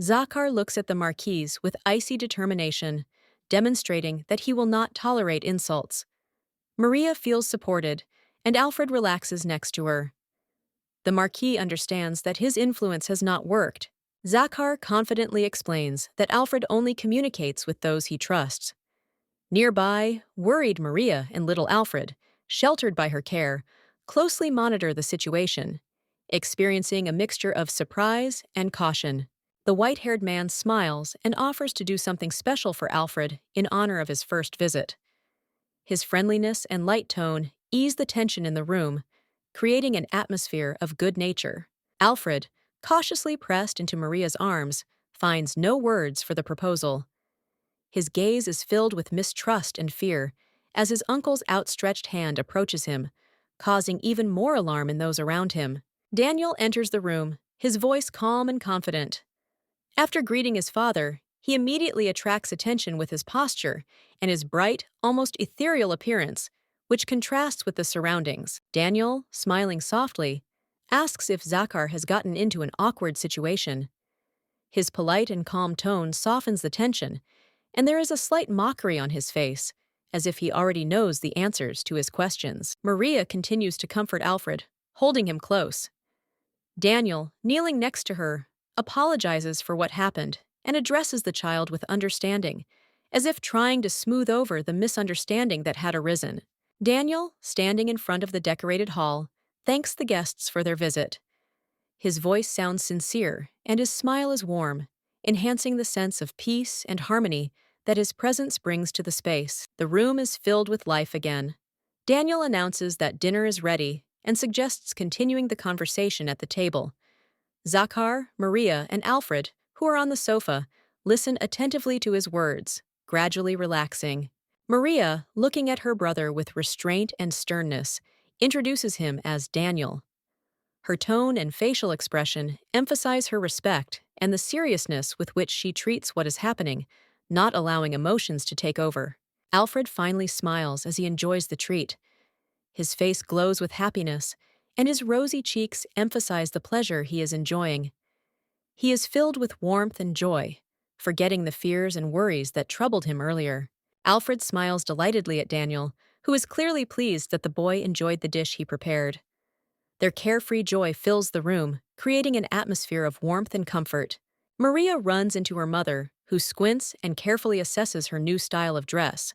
Zachar looks at the Marquis with icy determination, demonstrating that he will not tolerate insults. Maria feels supported, and Alfred relaxes next to her. The Marquis understands that his influence has not worked. Zachar confidently explains that Alfred only communicates with those he trusts. Nearby, worried Maria and little Alfred, sheltered by her care, closely monitor the situation, experiencing a mixture of surprise and caution. The white-haired man smiles and offers to do something special for Alfred in honor of his first visit. His friendliness and light tone ease the tension in the room, creating an atmosphere of good nature. Alfred, cautiously pressed into Maria's arms, finds no words for the proposal. His gaze is filled with mistrust and fear as his uncle's outstretched hand approaches him, causing even more alarm in those around him. Daniel enters the room, his voice calm and confident. After greeting his father, he immediately attracts attention with his posture and his bright, almost ethereal appearance, which contrasts with the surroundings. Daniel, smiling softly, asks if Zachar has gotten into an awkward situation. His polite and calm tone softens the tension, and there is a slight mockery on his face, as if he already knows the answers to his questions. Maria continues to comfort Alfred, holding him close. Daniel, kneeling next to her, apologizes for what happened and addresses the child with understanding, as if trying to smooth over the misunderstanding that had arisen. Daniel, standing in front of the decorated hall, thanks the guests for their visit. His voice sounds sincere, and his smile is warm, enhancing the sense of peace and harmony that his presence brings to the space. The room is filled with life again. Daniel announces that dinner is ready and suggests continuing the conversation at the table. Zachar, Maria, and Alfred, who are on the sofa, listen attentively to his words, gradually relaxing. Maria, looking at her brother with restraint and sternness, introduces him as Daniel. Her tone and facial expression emphasize her respect and the seriousness with which she treats what is happening, not allowing emotions to take over. Alfred finally smiles as he enjoys the treat. His face glows with happiness, and his rosy cheeks emphasize the pleasure he is enjoying. He is filled with warmth and joy, forgetting the fears and worries that troubled him earlier. Alfred smiles delightedly at Daniel, who is clearly pleased that the boy enjoyed the dish he prepared. Their carefree joy fills the room, creating an atmosphere of warmth and comfort. Maria runs into her mother, who squints and carefully assesses her new style of dress.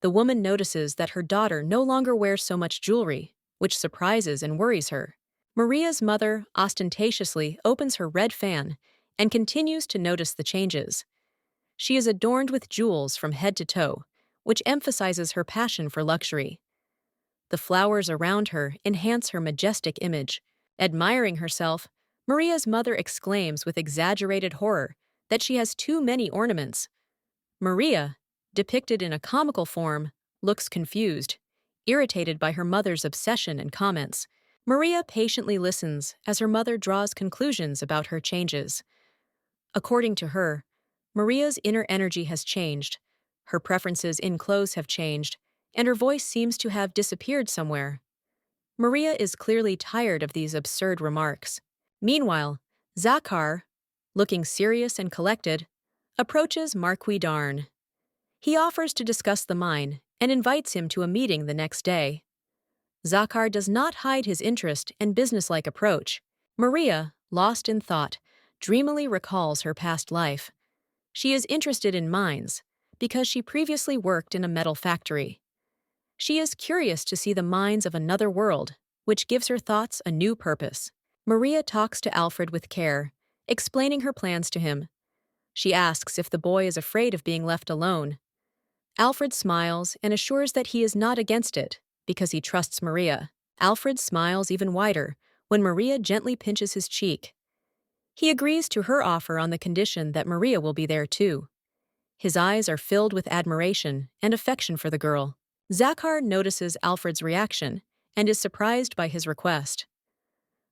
The woman notices that her daughter no longer wears so much jewelry, which surprises and worries her. Maria's mother ostentatiously opens her red fan and continues to notice the changes. She is adorned with jewels from head to toe, which emphasizes her passion for luxury. The flowers around her enhance her majestic image. Admiring herself, Maria's mother exclaims with exaggerated horror that she has too many ornaments. Maria, depicted in a comical form, looks confused, irritated by her mother's obsession and comments. Maria patiently listens as her mother draws conclusions about her changes. According to her, Maria's inner energy has changed, her preferences in clothes have changed, and her voice seems to have disappeared somewhere. Maria is clearly tired of these absurd remarks. Meanwhile, Zachar, looking serious and collected, approaches Marquis. He offers to discuss the mine and invites him to a meeting the next day. Zachar does not hide his interest and businesslike approach. Maria, lost in thought, dreamily recalls her past life. She is interested in mines because she previously worked in a metal factory. She is curious to see the mines of another world, which gives her thoughts a new purpose. Maria talks to Alfred with care, explaining her plans to him. She asks if the boy is afraid of being left alone. Alfred smiles and assures that he is not against it, because he trusts Maria. Alfred smiles even wider when Maria gently pinches his cheek. He agrees to her offer on the condition that Maria will be there too. His eyes are filled with admiration and affection for the girl. Zachar notices Alfred's reaction and is surprised by his request.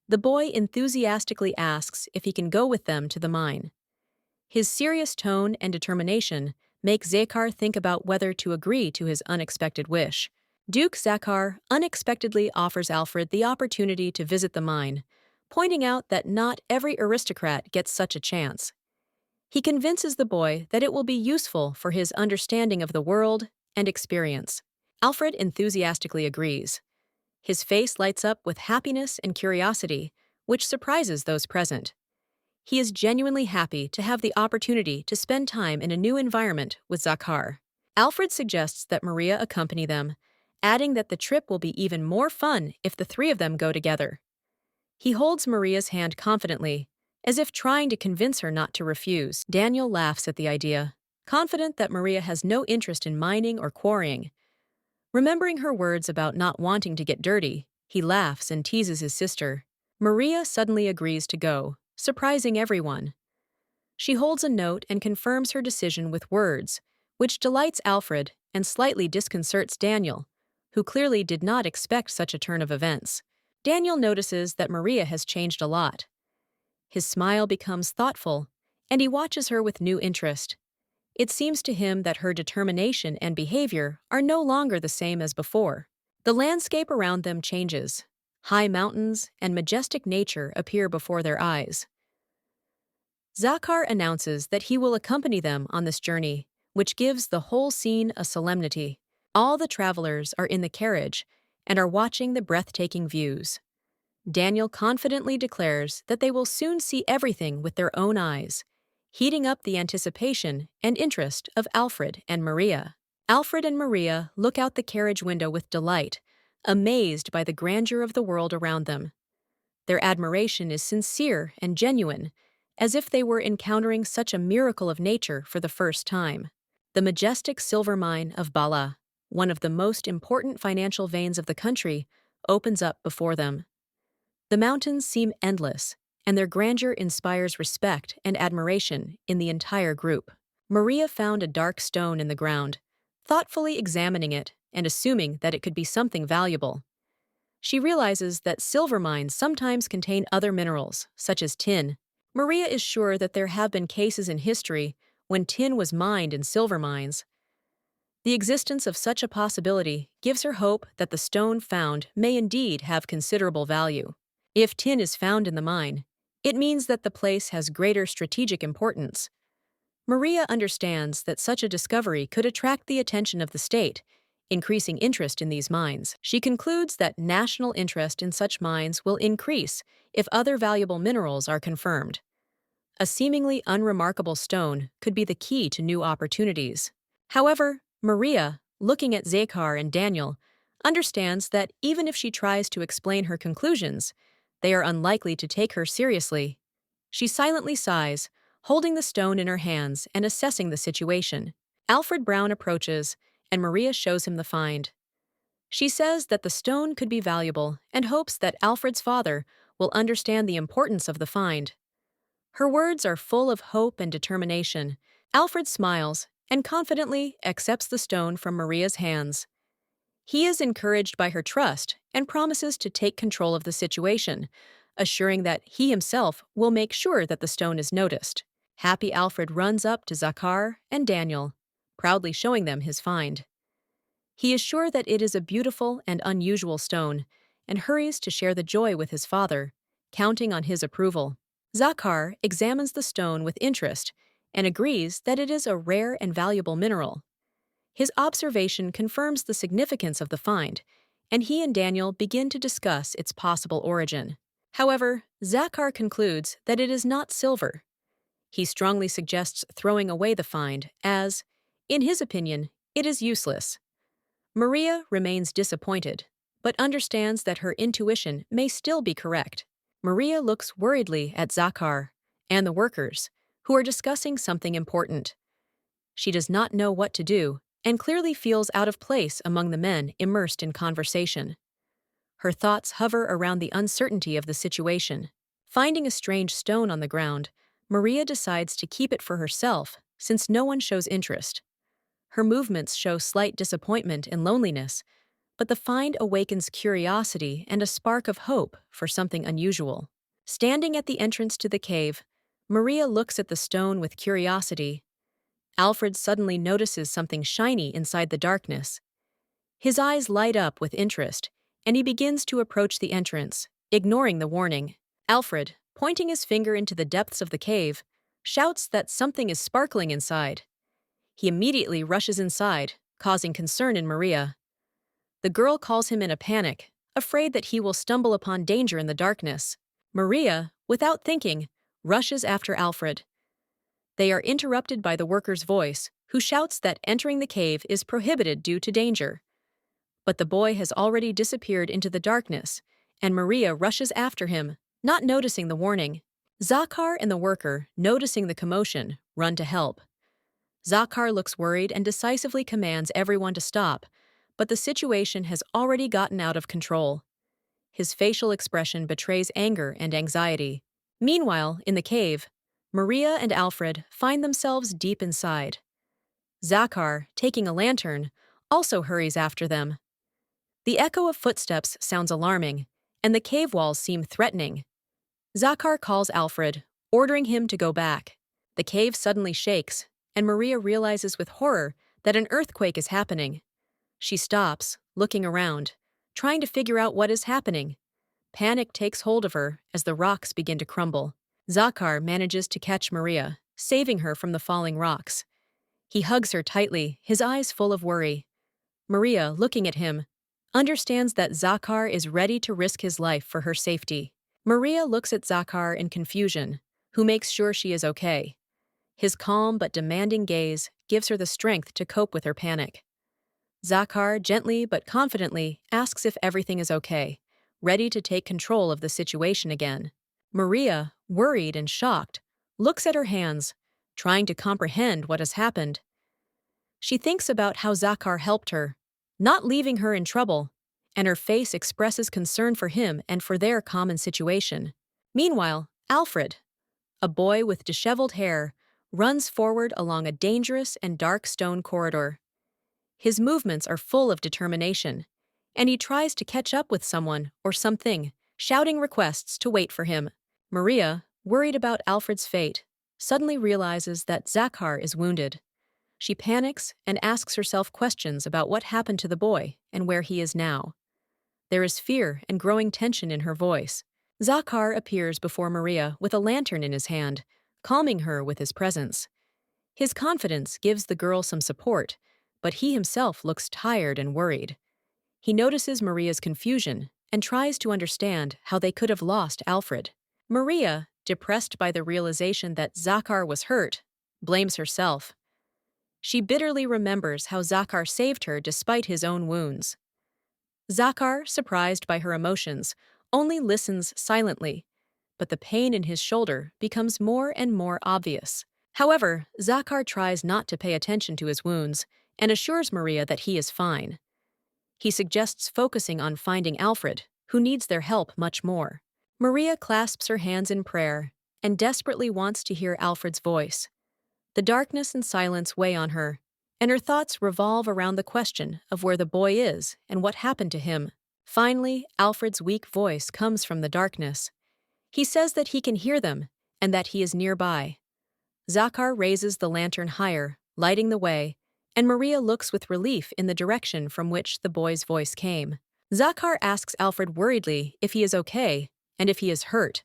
The boy enthusiastically asks if he can go with them to the mine. His serious tone and determination make Zachar think about whether to agree to his unexpected wish. Duke Zachar unexpectedly offers Alfred the opportunity to visit the mine, pointing out that not every aristocrat gets such a chance. He convinces the boy that it will be useful for his understanding of the world and experience. Alfred enthusiastically agrees. His face lights up with happiness and curiosity, which surprises those present. He is genuinely happy to have the opportunity to spend time in a new environment with Zachar. Alfred suggests that Maria accompany them, adding that the trip will be even more fun if the three of them go together. He holds Maria's hand confidently, as if trying to convince her not to refuse. Daniel laughs at the idea, confident that Maria has no interest in mining or quarrying. Remembering her words about not wanting to get dirty, he laughs and teases his sister. Maria suddenly agrees to go, surprising everyone. She holds a note and confirms her decision with words, which delights Alfred and slightly disconcerts Daniel, who clearly did not expect such a turn of events. Daniel notices that Maria has changed a lot. His smile becomes thoughtful, and he watches her with new interest. It seems to him that her determination and behavior are no longer the same as before. The landscape around them changes. High mountains and majestic nature appear before their eyes. Zachar announces that he will accompany them on this journey, which gives the whole scene a solemnity. All the travelers are in the carriage and are watching the breathtaking views. Daniel confidently declares that they will soon see everything with their own eyes, heating up the anticipation and interest of Alfred and Maria. Alfred and Maria look out the carriage window with delight, amazed by the grandeur of the world around them. Their admiration is sincere and genuine, as if they were encountering such a miracle of nature for the first time. The majestic silver mine of Bala, one of the most important financial veins of the country, opens up before them. The mountains seem endless, and their grandeur inspires respect and admiration in the entire group. Maria found a dark stone in the ground, thoughtfully examining it and assuming that it could be something valuable. She realizes that silver mines sometimes contain other minerals, such as tin. Maria is sure that there have been cases in history when tin was mined in silver mines. The existence of such a possibility gives her hope that the stone found may indeed have considerable value. If tin is found in the mine, it means that the place has greater strategic importance. Maria understands that such a discovery could attract the attention of the state, increasing interest in these mines. She concludes that national interest in such mines will increase if other valuable minerals are confirmed. A seemingly unremarkable stone could be the key to new opportunities. However, Maria, looking at Zachar and Daniel, understands that even if she tries to explain her conclusions, they are unlikely to take her seriously. She silently sighs, holding the stone in her hands and assessing the situation. Alfred Brown approaches, and Maria shows him the find. She says that the stone could be valuable and hopes that Alfred's father will understand the importance of the find. Her words are full of hope and determination. Alfred smiles and confidently accepts the stone from Maria's hands. He is encouraged by her trust and promises to take control of the situation, assuring that he himself will make sure that the stone is noticed. Happy Alfred runs up to Zachar and Daniel, proudly showing them his find. He is sure that it is a beautiful and unusual stone, and hurries to share the joy with his father, counting on his approval. Zachar examines the stone with interest and agrees that it is a rare and valuable mineral. His observation confirms the significance of the find, and he and Daniel begin to discuss its possible origin. However, Zachar concludes that it is not silver. He strongly suggests throwing away the find as, in his opinion, it is useless. Maria remains disappointed, but understands that her intuition may still be correct. Maria looks worriedly at Zachar and the workers, who are discussing something important. She does not know what to do and clearly feels out of place among the men immersed in conversation. Her thoughts hover around the uncertainty of the situation. Finding a strange stone on the ground, Maria decides to keep it for herself since no one shows interest. Her movements show slight disappointment and loneliness, but the find awakens curiosity and a spark of hope for something unusual. Standing at the entrance to the cave, Maria looks at the stone with curiosity. Alfred suddenly notices something shiny inside the darkness. His eyes light up with interest, and he begins to approach the entrance, ignoring the warning. Alfred, pointing his finger into the depths of the cave, shouts that something is sparkling inside. He immediately rushes inside, causing concern in Maria. The girl calls him in a panic, afraid that he will stumble upon danger in the darkness. Maria, without thinking, rushes after Alfred. They are interrupted by the worker's voice, who shouts that entering the cave is prohibited due to danger. But the boy has already disappeared into the darkness, and Maria rushes after him, not noticing the warning. Zachar and the worker, noticing the commotion, run to help. Zachar looks worried and decisively commands everyone to stop, but the situation has already gotten out of control. His facial expression betrays anger and anxiety. Meanwhile, in the cave, Maria and Alfred find themselves deep inside. Zachar, taking a lantern, also hurries after them. The echo of footsteps sounds alarming, and the cave walls seem threatening. Zachar calls Alfred, ordering him to go back. The cave suddenly shakes, and Maria realizes with horror that an earthquake is happening. She stops, looking around, trying to figure out what is happening. Panic takes hold of her as the rocks begin to crumble. Zachar manages to catch Maria, saving her from the falling rocks. He hugs her tightly, his eyes full of worry. Maria, looking at him, understands that Zachar is ready to risk his life for her safety. Maria looks at Zachar in confusion, who makes sure she is okay. His calm but demanding gaze gives her the strength to cope with her panic. Zachar, gently but confidently, asks if everything is okay, ready to take control of the situation again. Maria, worried and shocked, looks at her hands, trying to comprehend what has happened. She thinks about how Zachar helped her, not leaving her in trouble, and her face expresses concern for him and for their common situation. Meanwhile, Alfred, a boy with disheveled hair, runs forward along a dangerous and dark stone corridor. His movements are full of determination, and he tries to catch up with someone or something, shouting requests to wait for him. Maria, worried about Alfred's fate, suddenly realizes that Zachar is wounded. She panics and asks herself questions about what happened to the boy and where he is now. There is fear and growing tension in her voice. Zachar appears before Maria with a lantern in his hand, calming her with his presence. His confidence gives the girl some support, but he himself looks tired and worried. He notices Maria's confusion and tries to understand how they could have lost Alfred. Maria, depressed by the realization that Zachar was hurt, blames herself. She bitterly remembers how Zachar saved her despite his own wounds. Zachar, surprised by her emotions, only listens silently, but the pain in his shoulder becomes more and more obvious. However, Zachar tries not to pay attention to his wounds and assures Maria that he is fine. He suggests focusing on finding Alfred, who needs their help much more. Maria clasps her hands in prayer and desperately wants to hear Alfred's voice. The darkness and silence weigh on her, and her thoughts revolve around the question of where the boy is and what happened to him. Finally, Alfred's weak voice comes from the darkness. He says that he can hear them and that he is nearby. Zachar raises the lantern higher, lighting the way, and Maria looks with relief in the direction from which the boy's voice came. Zachar asks Alfred worriedly if he is okay and if he is hurt.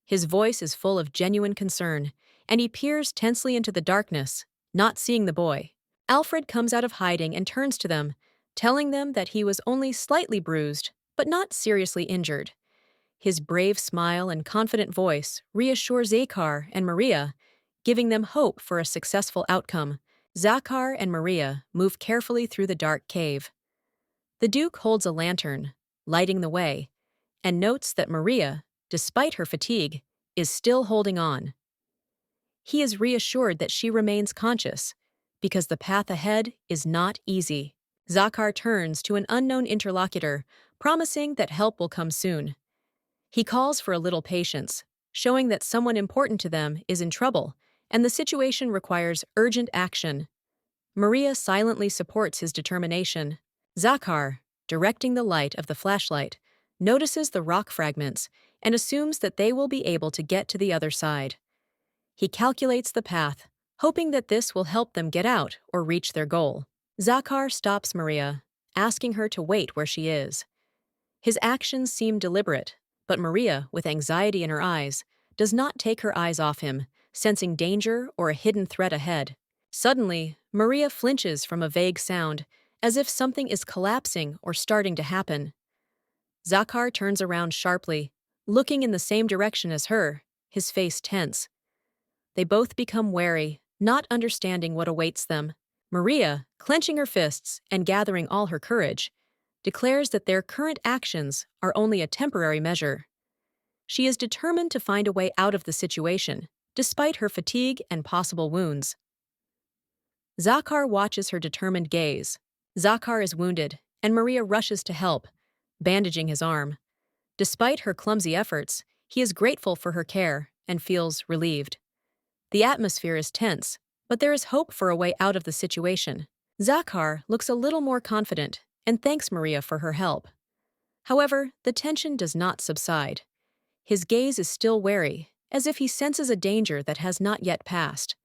His voice is full of genuine concern, and he peers tensely into the darkness, not seeing the boy. Alfred comes out of hiding and turns to them, telling them that he was only slightly bruised, but not seriously injured. His brave smile and confident voice reassure Zachar and Maria, giving them hope for a successful outcome. Zachar and Maria move carefully through the dark cave. The Duke holds a lantern, lighting the way, and notes that Maria, despite her fatigue, is still holding on. He is reassured that she remains conscious, because the path ahead is not easy. Zachar turns to an unknown interlocutor, promising that help will come soon. He calls for a little patience, showing that someone important to them is in trouble, and the situation requires urgent action. Maria silently supports his determination. Zachar, directing the light of the flashlight, notices the rock fragments and assumes that they will be able to get to the other side. He calculates the path, hoping that this will help them get out or reach their goal. Zachar stops Maria, asking her to wait where she is. His actions seem deliberate, but Maria, with anxiety in her eyes, does not take her eyes off him, sensing danger or a hidden threat ahead. Suddenly, Maria flinches from a vague sound, as if something is collapsing or starting to happen. Zachar turns around sharply, looking in the same direction as her, his face tense. They both become wary, not understanding what awaits them. Maria, clenching her fists and gathering all her courage, declares that their current actions are only a temporary measure. She is determined to find a way out of the situation, despite her fatigue and possible wounds. Zachar watches her determined gaze. Zachar is wounded, and Maria rushes to help, bandaging his arm. Despite her clumsy efforts, he is grateful for her care and feels relieved. The atmosphere is tense, but there is hope for a way out of the situation. Zachar looks a little more confident and thanks Maria for her help. However, the tension does not subside. His gaze is still wary, as if he senses a danger that has not yet passed.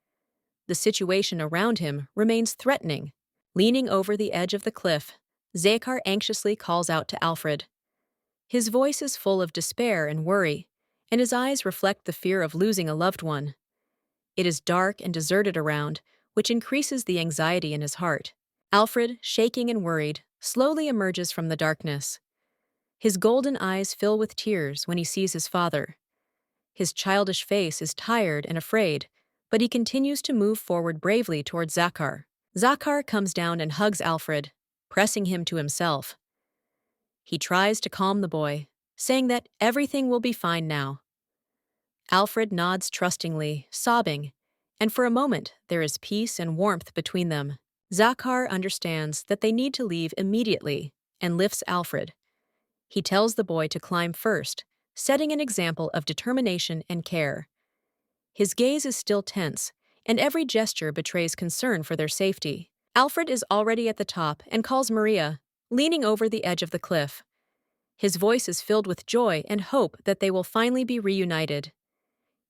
The situation around him remains threatening. Leaning over the edge of the cliff, Zachar anxiously calls out to Alfred. His voice is full of despair and worry, and his eyes reflect the fear of losing a loved one. It is dark and deserted around, which increases the anxiety in his heart. Alfred, shaking and worried, slowly emerges from the darkness. His golden eyes fill with tears when he sees his father. His childish face is tired and afraid, but he continues to move forward bravely towards Zachar. Zachar comes down and hugs Alfred, pressing him to himself. He tries to calm the boy, saying that everything will be fine now. Alfred nods trustingly, sobbing, and for a moment there is peace and warmth between them. Zachar understands that they need to leave immediately and lifts Alfred. He tells the boy to climb first, setting an example of determination and care. His gaze is still tense, and every gesture betrays concern for their safety. Alfred is already at the top and calls Maria, leaning over the edge of the cliff. His voice is filled with joy and hope that they will finally be reunited.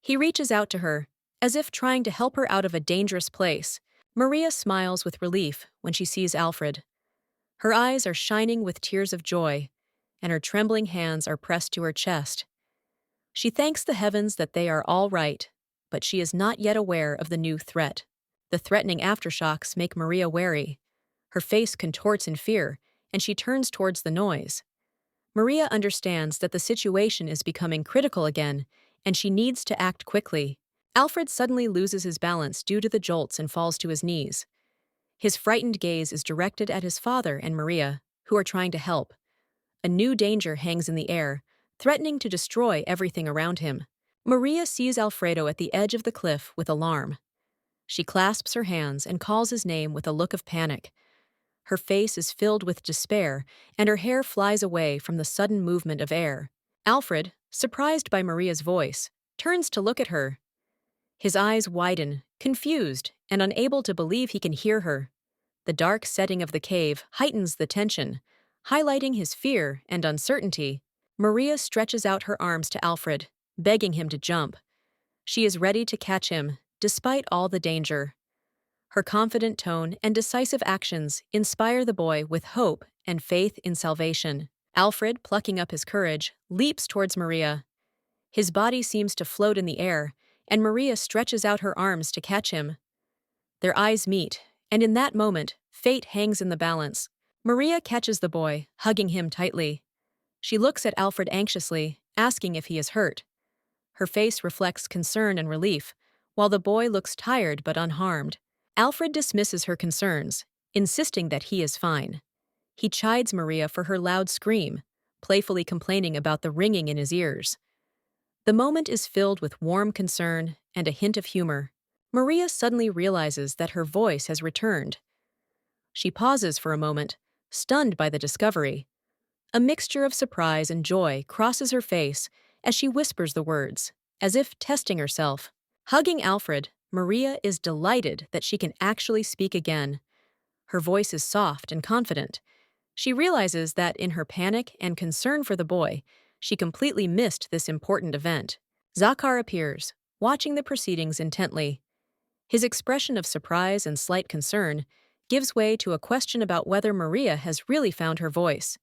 He reaches out to her, as if trying to help her out of a dangerous place. Maria smiles with relief when she sees Alfred. Her eyes are shining with tears of joy, and her trembling hands are pressed to her chest. She thanks the heavens that they are all right, but she is not yet aware of the new threat. The threatening aftershocks make Maria wary. Her face contorts in fear, and she turns towards the noise. Maria understands that the situation is becoming critical again, and she needs to act quickly. Alfred suddenly loses his balance due to the jolts and falls to his knees. His frightened gaze is directed at his father and Maria, who are trying to help. A new danger hangs in the air, threatening to destroy everything around him. Maria sees Alfredo at the edge of the cliff with alarm. She clasps her hands and calls his name with a look of panic. Her face is filled with despair, and her hair flies away from the sudden movement of air. Alfred, surprised by Maria's voice, turns to look at her. His eyes widen, confused and unable to believe he can hear her. The dark setting of the cave heightens the tension, highlighting his fear and uncertainty. Maria stretches out her arms to Alfred, begging him to jump. She is ready to catch him, despite all the danger. Her confident tone and decisive actions inspire the boy with hope and faith in salvation. Alfred, plucking up his courage, leaps towards Maria. His body seems to float in the air, and Maria stretches out her arms to catch him. Their eyes meet, and in that moment, fate hangs in the balance. Maria catches the boy, hugging him tightly. She looks at Alfred anxiously, asking if he is hurt. Her face reflects concern and relief, while the boy looks tired but unharmed. Alfred dismisses her concerns, insisting that he is fine. He chides Maria for her loud scream, playfully complaining about the ringing in his ears. The moment is filled with warm concern and a hint of humor. Maria suddenly realizes that her voice has returned. She pauses for a moment, stunned by the discovery. A mixture of surprise and joy crosses her face as she whispers the words, as if testing herself. Hugging Alfred, Maria is delighted that she can actually speak again. Her voice is soft and confident. She realizes that in her panic and concern for the boy, she completely missed this important event. Zachar appears, watching the proceedings intently. His expression of surprise and slight concern gives way to a question about whether Maria has really found her voice.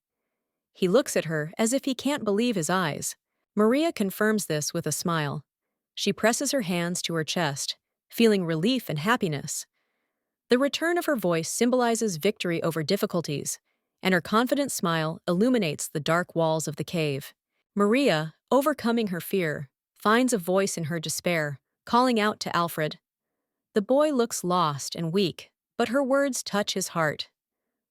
He looks at her as if he can't believe his eyes. Maria confirms this with a smile. She presses her hands to her chest, feeling relief and happiness. The return of her voice symbolizes victory over difficulties, and her confident smile illuminates the dark walls of the cave. Maria, overcoming her fear, finds a voice in her despair, calling out to Alfred. The boy looks lost and weak, but her words touch his heart.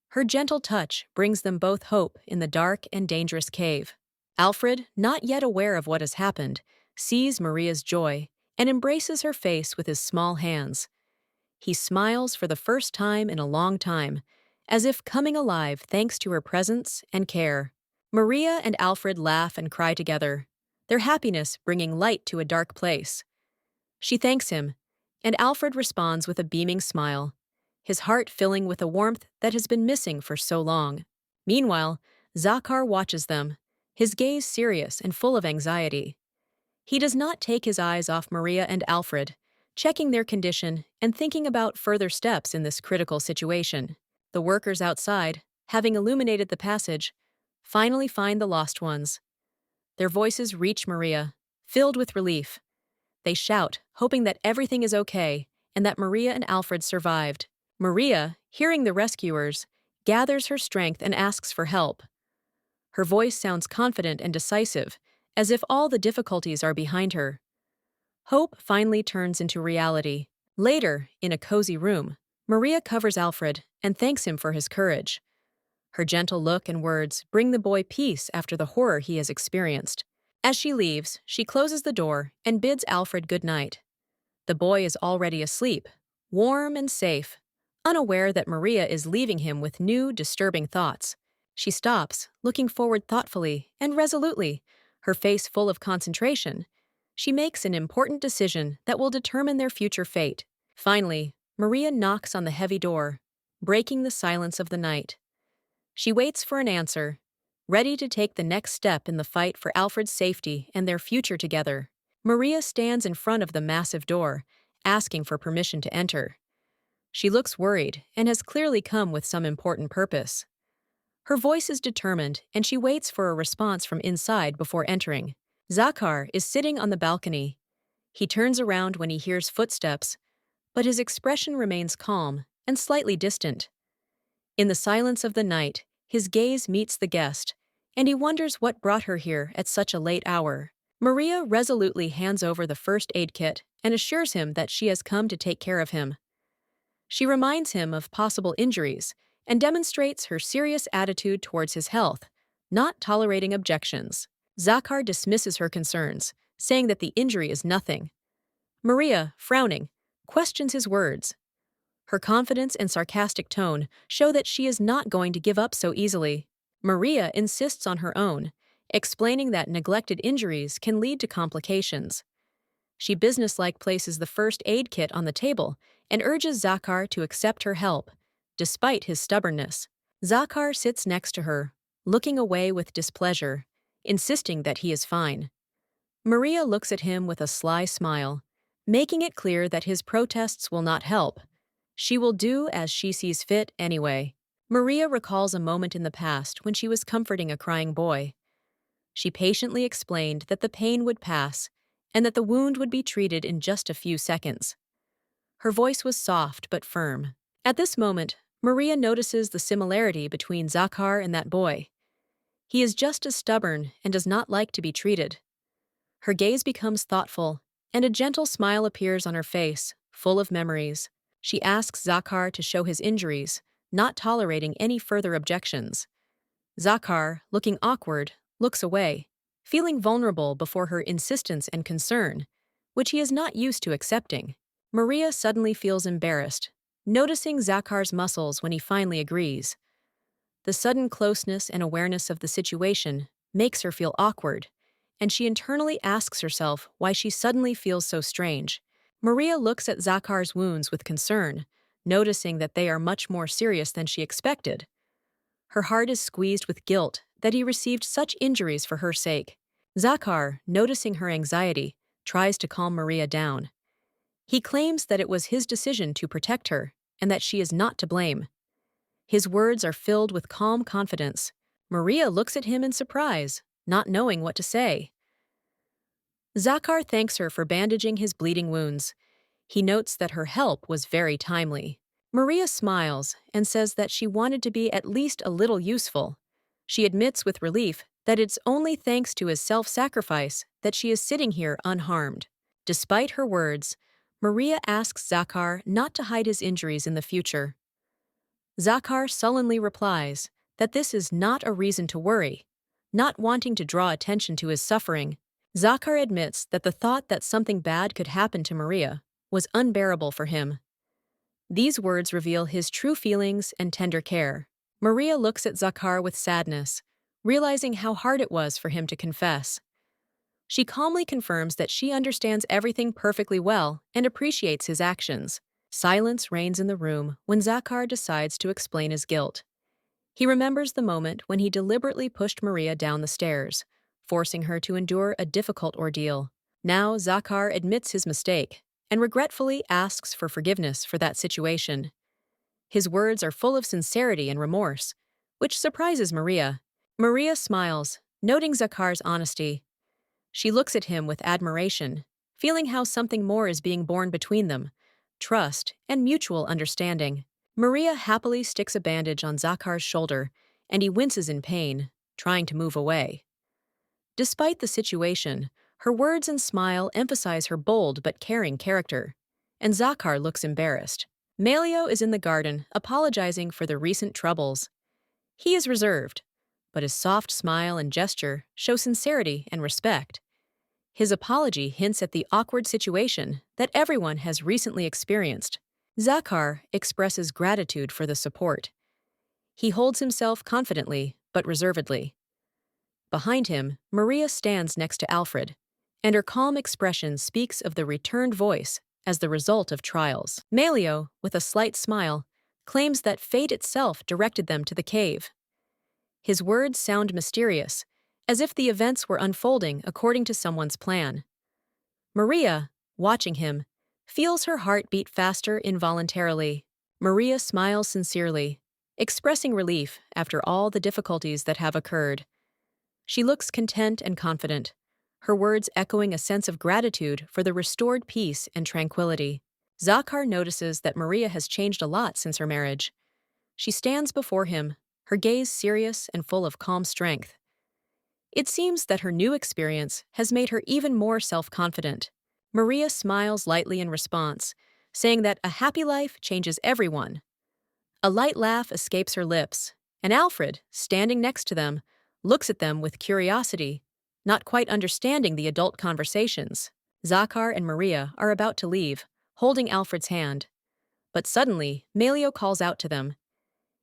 Her gentle touch brings them both hope in the dark and dangerous cave. Alfred, not yet aware of what has happened, sees Maria's joy and embraces her face with his small hands. He smiles for the first time in a long time, as if coming alive thanks to her presence and care. Maria and Alfred laugh and cry together, their happiness bringing light to a dark place. She thanks him, and Alfred responds with a beaming smile, his heart filling with a warmth that has been missing for so long. Meanwhile, Zachar watches them, his gaze serious and full of anxiety. He does not take his eyes off Maria and Alfred, checking their condition and thinking about further steps in this critical situation. The workers outside, having illuminated the passage, finally find the lost ones. Their voices reach Maria, filled with relief. They shout, hoping that everything is okay and that Maria and Alfred survived. Maria, hearing the rescuers, gathers her strength and asks for help. Her voice sounds confident and decisive, as if all the difficulties are behind her. Hope finally turns into reality. Later, in a cozy room, Maria covers Alfred and thanks him for his courage. Her gentle look and words bring the boy peace after the horror he has experienced. As she leaves, she closes the door and bids Alfred good night. The boy is already asleep, warm and safe, unaware that Maria is leaving him with new, disturbing thoughts. She stops, looking forward thoughtfully and resolutely, her face full of concentration. She makes an important decision that will determine their future fate. Finally, Maria knocks on the heavy door, breaking the silence of the night. She waits for an answer, ready to take the next step in the fight for Alfred's safety and their future together. Maria stands in front of the massive door, asking for permission to enter. She looks worried and has clearly come with some important purpose. Her voice is determined, and she waits for a response from inside before entering. Zachar is sitting on the balcony. He turns around when he hears footsteps, but his expression remains calm and slightly distant. In the silence of the night, his gaze meets the guest, and he wonders what brought her here at such a late hour. Maria resolutely hands over the first aid kit and assures him that she has come to take care of him. She reminds him of possible injuries and demonstrates her serious attitude towards his health, not tolerating objections. Zachar dismisses her concerns, saying that the injury is nothing. Maria, frowning, questions his words. Her confidence and sarcastic tone show that she is not going to give up so easily. Maria insists on her own, explaining that neglected injuries can lead to complications. She businesslike places the first aid kit on the table and urges Zachar to accept her help, despite his stubbornness. Zachar sits next to her, looking away with displeasure, insisting that he is fine. Maria looks at him with a sly smile, making it clear that his protests will not help. She will do as she sees fit anyway. Maria recalls a moment in the past when she was comforting a crying boy. She patiently explained that the pain would pass and that the wound would be treated in just a few seconds. Her voice was soft but firm. At this moment, Maria notices the similarity between Zachar and that boy. He is just as stubborn and does not like to be treated. Her gaze becomes thoughtful, and a gentle smile appears on her face, full of memories. She asks Zachar to show his injuries, not tolerating any further objections. Zachar, looking awkward, looks away, feeling vulnerable before her insistence and concern, which he is not used to accepting. Maria suddenly feels embarrassed, noticing Zachar's muscles when he finally agrees. The sudden closeness and awareness of the situation makes her feel awkward, and she internally asks herself why she suddenly feels so strange. Maria looks at Zachar's wounds with concern, noticing that they are much more serious than she expected. Her heart is squeezed with guilt that he received such injuries for her sake. Zachar, noticing her anxiety, tries to calm Maria down. He claims that it was his decision to protect her and that she is not to blame. His words are filled with calm confidence. Maria looks at him in surprise, not knowing what to say. Zachar thanks her for bandaging his bleeding wounds. He notes that her help was very timely. Maria smiles and says that she wanted to be at least a little useful. She admits with relief that it's only thanks to his self-sacrifice that she is sitting here unharmed. Despite her words, Maria asks Zachar not to hide his injuries in the future. Zachar sullenly replies that this is not a reason to worry. Not wanting to draw attention to his suffering, Zachar admits that the thought that something bad could happen to Maria was unbearable for him. These words reveal his true feelings and tender care. Maria looks at Zachar with sadness, realizing how hard it was for him to confess. She calmly confirms that she understands everything perfectly well and appreciates his actions. Silence reigns in the room when Zachar decides to explain his guilt. He remembers the moment when he deliberately pushed Maria down the stairs, forcing her to endure a difficult ordeal. Now Zachar admits his mistake and regretfully asks for forgiveness for that situation. His words are full of sincerity and remorse, which surprises Maria. Maria smiles, noting Zachar's honesty. She looks at him with admiration, feeling how something more is being born between them, trust and mutual understanding. Maria happily sticks a bandage on Zachar's shoulder, and he winces in pain, trying to move away. Despite the situation, her words and smile emphasize her bold but caring character, and Zachar looks embarrassed. Malio is in the garden, apologizing for the recent troubles. He is reserved, but his soft smile and gesture show sincerity and respect. His apology hints at the awkward situation that everyone has recently experienced. Zachar expresses gratitude for the support. He holds himself confidently but reservedly. Behind him, Maria stands next to Alfred, and her calm expression speaks of the returned voice as the result of trials. Malio, with a slight smile, claims that fate itself directed them to the cave. His words sound mysterious, as if the events were unfolding according to someone's plan. Maria, watching him, feels her heart beat faster involuntarily. Maria smiles sincerely, expressing relief after all the difficulties that have occurred. She looks content and confident, her words echoing a sense of gratitude for the restored peace and tranquility. Zachar notices that Maria has changed a lot since her marriage. She stands before him, her gaze serious and full of calm strength. It seems that her new experience has made her even more self-confident. Maria smiles lightly in response, saying that a happy life changes everyone. A light laugh escapes her lips, and Alfred, standing next to them, looks at them with curiosity, not quite understanding the adult conversations. Zachar and Maria are about to leave, holding Alfred's hand. But suddenly, Malio calls out to them.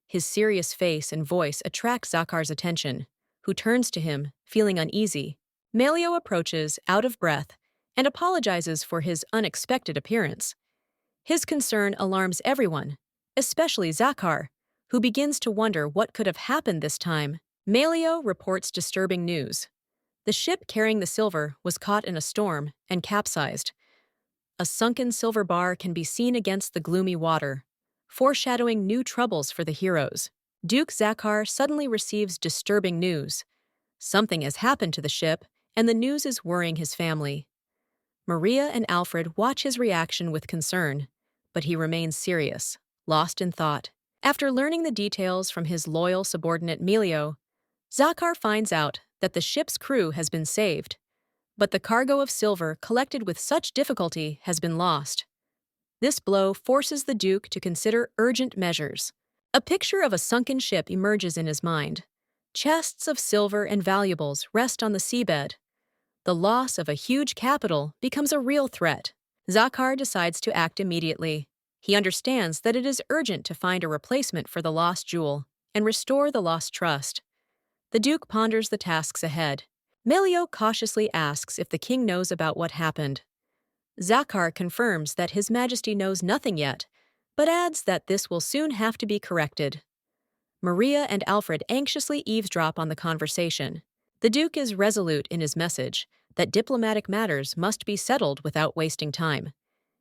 His serious face and voice attract Zachar's attention, who turns to him, feeling uneasy. Malio approaches, out of breath, and apologizes for his unexpected appearance. His concern alarms everyone, especially Zachar, who begins to wonder what could have happened this time. Malio reports disturbing news. The ship carrying the silver was caught in a storm and capsized. A sunken silver bar can be seen against the gloomy water, foreshadowing new troubles for the heroes. Duke Zachar suddenly receives disturbing news. Something has happened to the ship, and the news is worrying his family. Maria and Alfred watch his reaction with concern, but he remains serious, lost in thought. After learning the details from his loyal subordinate Malio, Zachar finds out that the ship's crew has been saved, but the cargo of silver collected with such difficulty has been lost. This blow forces the Duke to consider urgent measures. A picture of a sunken ship emerges in his mind. Chests of silver and valuables rest on the seabed. The loss of a huge capital becomes a real threat. Zachar decides to act immediately. He understands that it is urgent to find a replacement for the lost jewel and restore the lost trust. The Duke ponders the tasks ahead. Melio cautiously asks if the king knows about what happened. Zachar confirms that His Majesty knows nothing yet, but adds that this will soon have to be corrected. Maria and Alfred anxiously eavesdrop on the conversation. The Duke is resolute in his message that diplomatic matters must be settled without wasting time.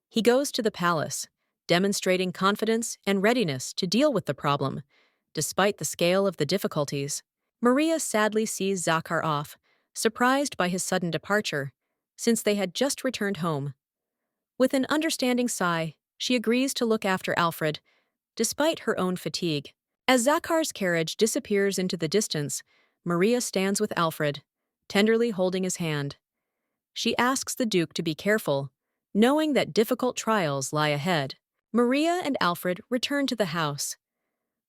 He goes to the palace, demonstrating confidence and readiness to deal with the problem, despite the scale of the difficulties. Maria sadly sees Zachar off, surprised by his sudden departure, since they had just returned home. With an understanding sigh, she agrees to look after Alfred, despite her own fatigue. As Zachar's carriage disappears into the distance, Maria stands with Alfred, tenderly holding his hand. She asks the Duke to be careful, knowing that difficult trials lie ahead. Maria and Alfred return to the house.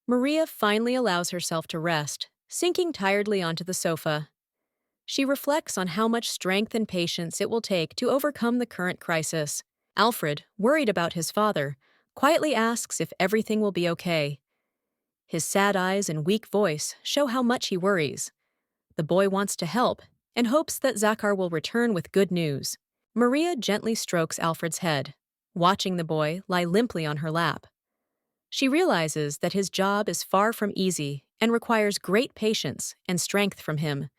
Maria finally allows herself to rest, sinking tiredly onto the sofa. She reflects on how much strength and patience it will take to overcome the current crisis. Alfred, worried about his father, quietly asks if everything will be okay. His sad eyes and weak voice show how much he worries. The boy wants to help and hopes that Zachar will return with good news. Maria gently strokes Alfred's head, watching the boy lie limply on her lap. She realizes that his job is far from easy and requires great patience and strength from him.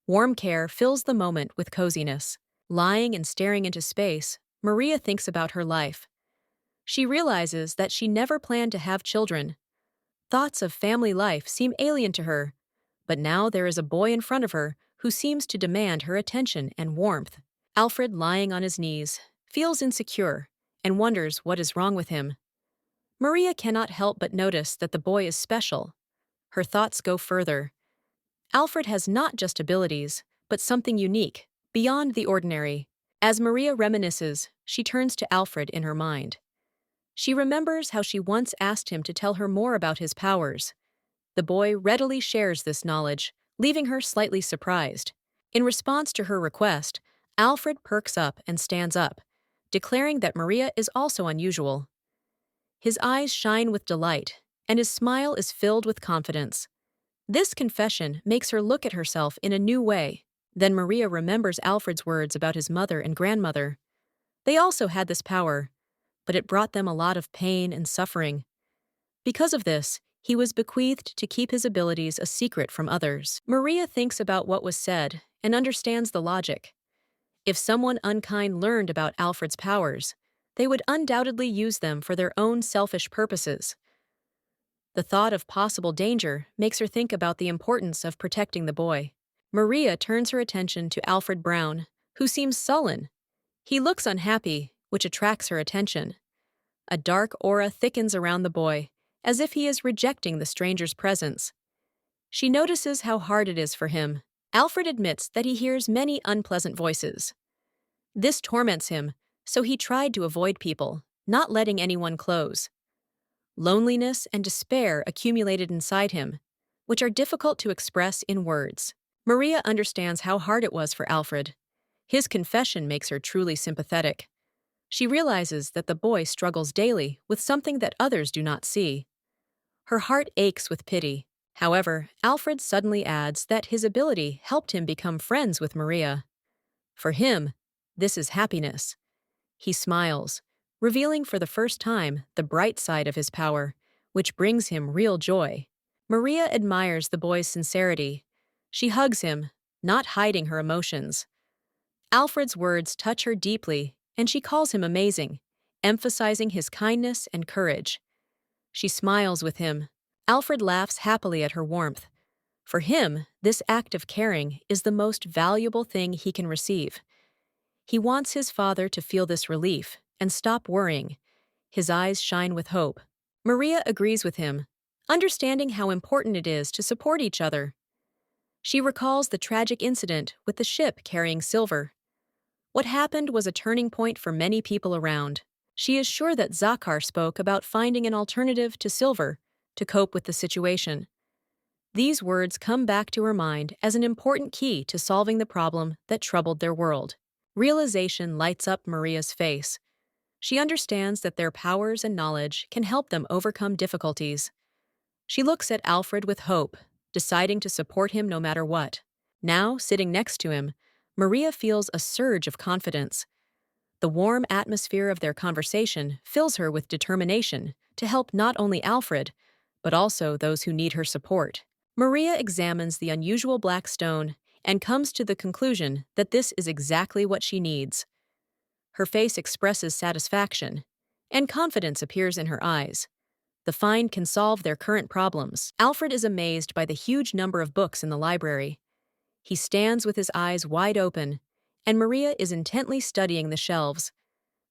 Warm care fills the moment with coziness. Lying and staring into space, Maria thinks about her life. She realizes that she never planned to have children. Thoughts of family life seem alien to her, but now there is a boy in front of her who seems to demand her attention and warmth. Alfred, lying on his knees, feels insecure and wonders what is wrong with him. Maria cannot help but notice that the boy is special. Her thoughts go further. Alfred has not just abilities, but something unique, beyond the ordinary. As Maria reminisces, she turns to Alfred in her mind. She remembers how she once asked him to tell her more about his powers. The boy readily shares this knowledge, leaving her slightly surprised. In response to her request, Alfred perks up and stands up, declaring that Maria is also unusual. His eyes shine with delight, and his smile is filled with confidence. This confession makes her look at herself in a new way. Then Maria remembers Alfred's words about his mother and grandmother. They also had this power, but it brought them a lot of pain and suffering. Because of this, he was bequeathed to keep his abilities a secret from others. Maria thinks about what was said and understands the logic. If someone unkind learned about Alfred's powers, they would undoubtedly use them for their own selfish purposes. The thought of possible danger makes her think about the importance of protecting the boy. Maria turns her attention to Alfred Brown, who seems sullen. He looks unhappy, which attracts her attention. A dark aura thickens around the boy, as if he is rejecting the stranger's presence. She notices how hard it is for him. Alfred admits that he hears many unpleasant voices. This torments him, so he tried to avoid people, not letting anyone close. Loneliness and despair accumulated inside him, which are difficult to express in words. Maria understands how hard it was for Alfred. His confession makes her truly sympathetic. She realizes that the boy struggles daily with something that others do not see. Her heart aches with pity. However, Alfred suddenly adds that his ability helped him become friends with Maria. For him, this is happiness. He smiles, revealing for the first time the bright side of his power, which brings him real joy. Maria admires the boy's sincerity. She hugs him, not hiding her emotions. Alfred's words touch her deeply, and she calls him amazing, emphasizing his kindness and courage. She smiles with him. Alfred laughs happily at her warmth. For him, this act of caring is the most valuable thing he can receive. He wants his father to feel this relief and stop worrying. His eyes shine with hope. Maria agrees with him, understanding how important it is to support each other. She recalls the tragic incident with the ship carrying silver. What happened was a turning point for many people around. She is sure that Zachar spoke about finding an alternative to silver to cope with the situation. These words come back to her mind as an important key to solving the problem that troubled their world. Realization lights up Maria's face. She understands that their powers and knowledge can help them overcome difficulties. She looks at Alfred with hope, deciding to support him no matter what. Now, sitting next to him, Maria feels a surge of confidence. The warm atmosphere of their conversation fills her with determination to help not only Alfred, but also those who need her support. Maria examines the unusual black stone and comes to the conclusion that this is exactly what she needs. Her face expresses satisfaction, and confidence appears in her eyes. The find can solve their current problems. Alfred is amazed by the huge number of books in the library. He stands with his eyes wide open, and Maria is intently studying the shelves.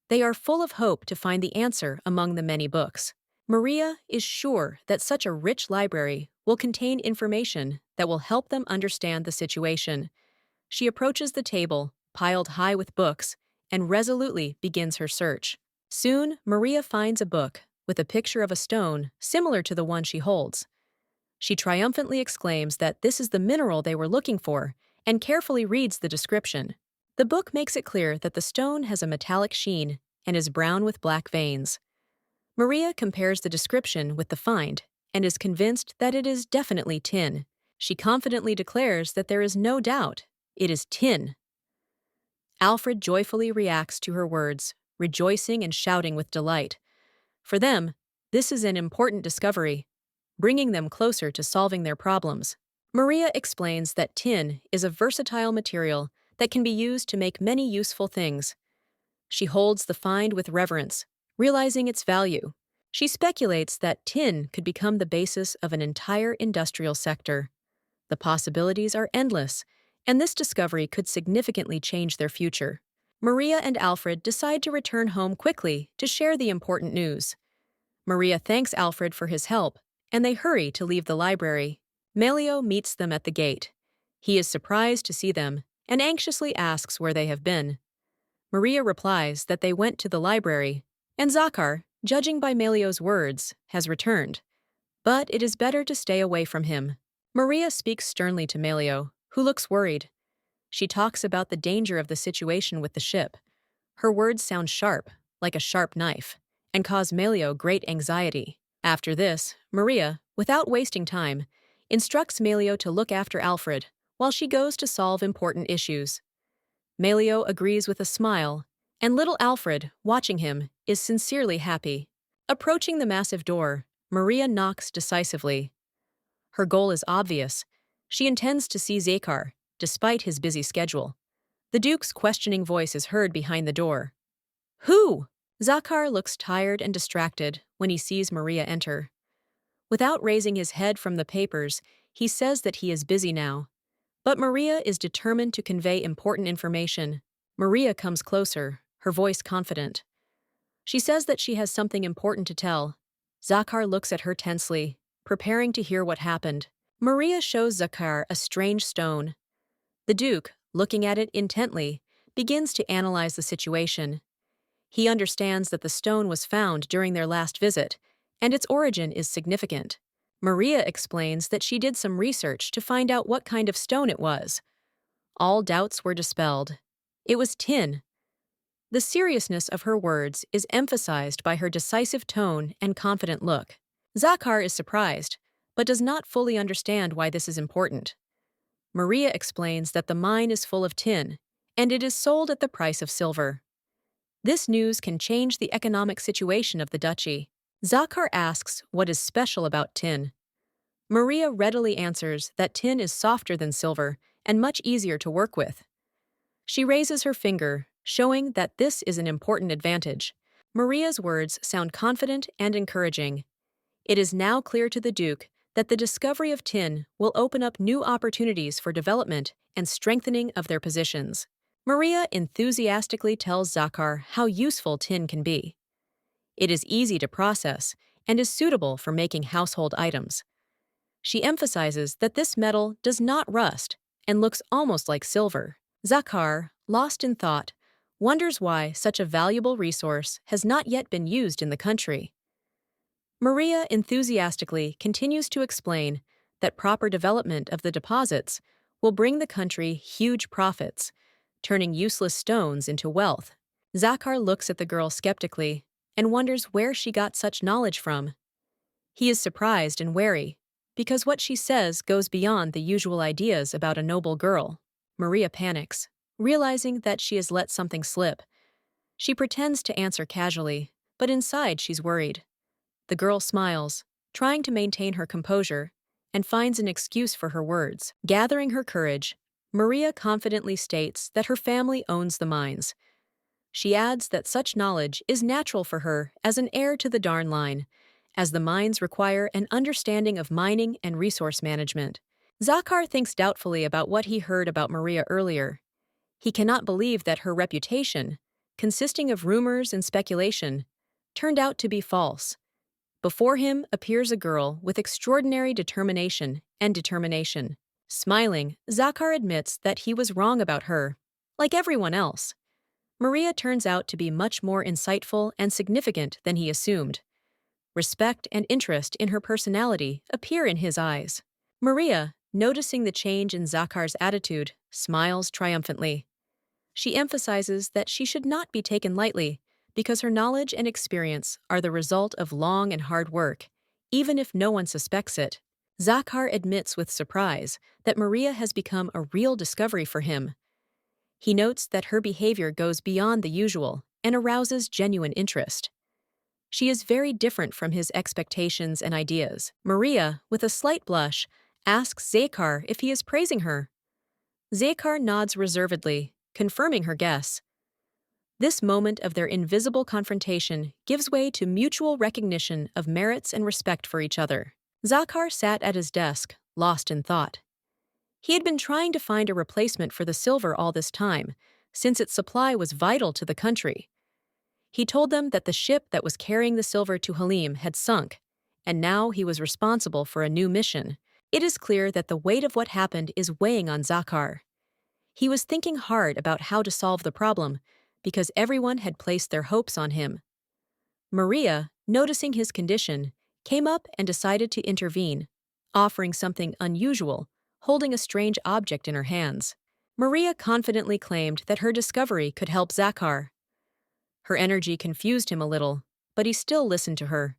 They are full of hope to find the answer among the many books. Maria is sure that such a rich library will contain information that will help them understand the situation. She approaches the table, piled high with books, and resolutely begins her search. Soon, Maria finds a book with a picture of a stone similar to the one she holds. She triumphantly exclaims that this is the mineral they were looking for and carefully reads the description. The book makes it clear that the stone has a metallic sheen and is brown with black veins. Maria compares the description with the find and is convinced that it is definitely tin. She confidently declares that there is no doubt it is tin. Alfred joyfully reacts to her words, rejoicing and shouting with delight. For them, this is an important discovery, bringing them closer to solving their problems. Maria explains that tin is a versatile material that can be used to make many useful things. She holds the find with reverence, realizing its value. She speculates that tin could become the basis of an entire industrial sector. The possibilities are endless, and this discovery could significantly change their future. Maria and Alfred decide to return home quickly to share the important news. Maria thanks Alfred for his help, and they hurry to leave the library. Melio meets them at the gate. He is surprised to see them and anxiously asks where they have been. Maria replies that they went to the library, and Zachar, judging by Melio's words, has returned. But it is better to stay away from him. Maria speaks sternly to Melio, who looks worried. She talks about the danger of the situation with the ship. Her words sound sharp, like a sharp knife, and cause Melio great anxiety. After this, Maria, without wasting time, instructs Melio to look after Alfred while she goes to solve important issues. Melio agrees with a smile, and little Alfred, watching him, is sincerely happy. Approaching the massive door, Maria knocks decisively. Her goal is obvious. She intends to see Zachar, despite his busy schedule. The Duke's questioning voice is heard behind the door. Who? Zachar looks tired and distracted when he sees Maria enter. Without raising his head from the papers, he says that he is busy now. But Maria is determined to convey important information. Maria comes closer, her voice confident. She says that she has something important to tell. Zachar looks at her tensely, preparing to hear what happened. Maria shows Zachar a strange stone. The Duke, looking at it intently, begins to analyze the situation. He understands that the stone was found during their last visit, and its origin is significant. Maria explains that she did some research to find out what kind of stone it was. All doubts were dispelled. It was tin. The seriousness of her words is emphasized by her decisive tone and confident look. Zachar is surprised, but does not fully understand why this is important. Maria explains that the mine is full of tin, and it is sold at the price of silver. This news can change the economic situation of the duchy. Zachar asks what is special about tin. Maria readily answers that tin is softer than silver and much easier to work with. She raises her finger, showing that this is an important advantage. Maria's words sound confident and encouraging. It is now clear to the Duke that the discovery of tin will open up new opportunities for development and strengthening of their positions. Maria enthusiastically tells Zachar how useful tin can be. It is easy to process and is suitable for making household items. She emphasizes that this metal does not rust and looks almost like silver. Zachar, lost in thought, wonders why such a valuable resource has not yet been used in the country. Maria enthusiastically continues to explain that proper development of the deposits will bring the country huge profits, turning useless stones into wealth. Zachar looks at the girl skeptically and wonders where she got such knowledge from. He is surprised and wary, because what she says goes beyond the usual ideas about a noble girl. Maria panics, realizing that she has let something slip. She pretends to answer casually, but inside she's worried. The girl smiles, trying to maintain her composure, and finds an excuse for her words. Gathering her courage, Maria confidently states that her family owns the mines. She adds that such knowledge is natural for her as an heir to the darn line, as the mines require an understanding of mining and resource management. Zachar thinks doubtfully about what he heard about Maria earlier. He cannot believe that her reputation, consisting of rumors and speculation, turned out to be false. Before him appears a girl with extraordinary determination and determination. Smiling, Zachar admits that he was wrong about her. Like everyone else, Maria turns out to be much more insightful and significant than he assumed. Respect and interest in her personality appear in his eyes. Maria, noticing the change in Zachar's attitude, smiles triumphantly. She emphasizes that she should not be taken lightly because her knowledge and experience are the result of long and hard work, even if no one suspects it. Zachar admits with surprise that Maria has become a real discovery for him. He notes that her behavior goes beyond the usual and arouses genuine interest. She is very different from his expectations and ideas. Maria, with a slight blush, asks Zachar if he is praising her. Zachar nods reservedly, confirming her guess. This moment of their invisible confrontation gives way to mutual recognition of merits and respect for each other. Zachar sat at his desk, lost in thought. He had been trying to find a replacement for the silver all this time, since its supply was vital to the country. He told them that the ship that was carrying the silver to Halim had sunk, and now he was responsible for a new mission. It is clear that the weight of what happened is weighing on Zachar. He was thinking hard about how to solve the problem, because everyone had placed their hopes on him. Maria, noticing his condition, came up and decided to intervene, offering something unusual, holding a strange object in her hands. Maria confidently claimed that her discovery could help Zachar. Her energy confused him a little, but he still listened to her.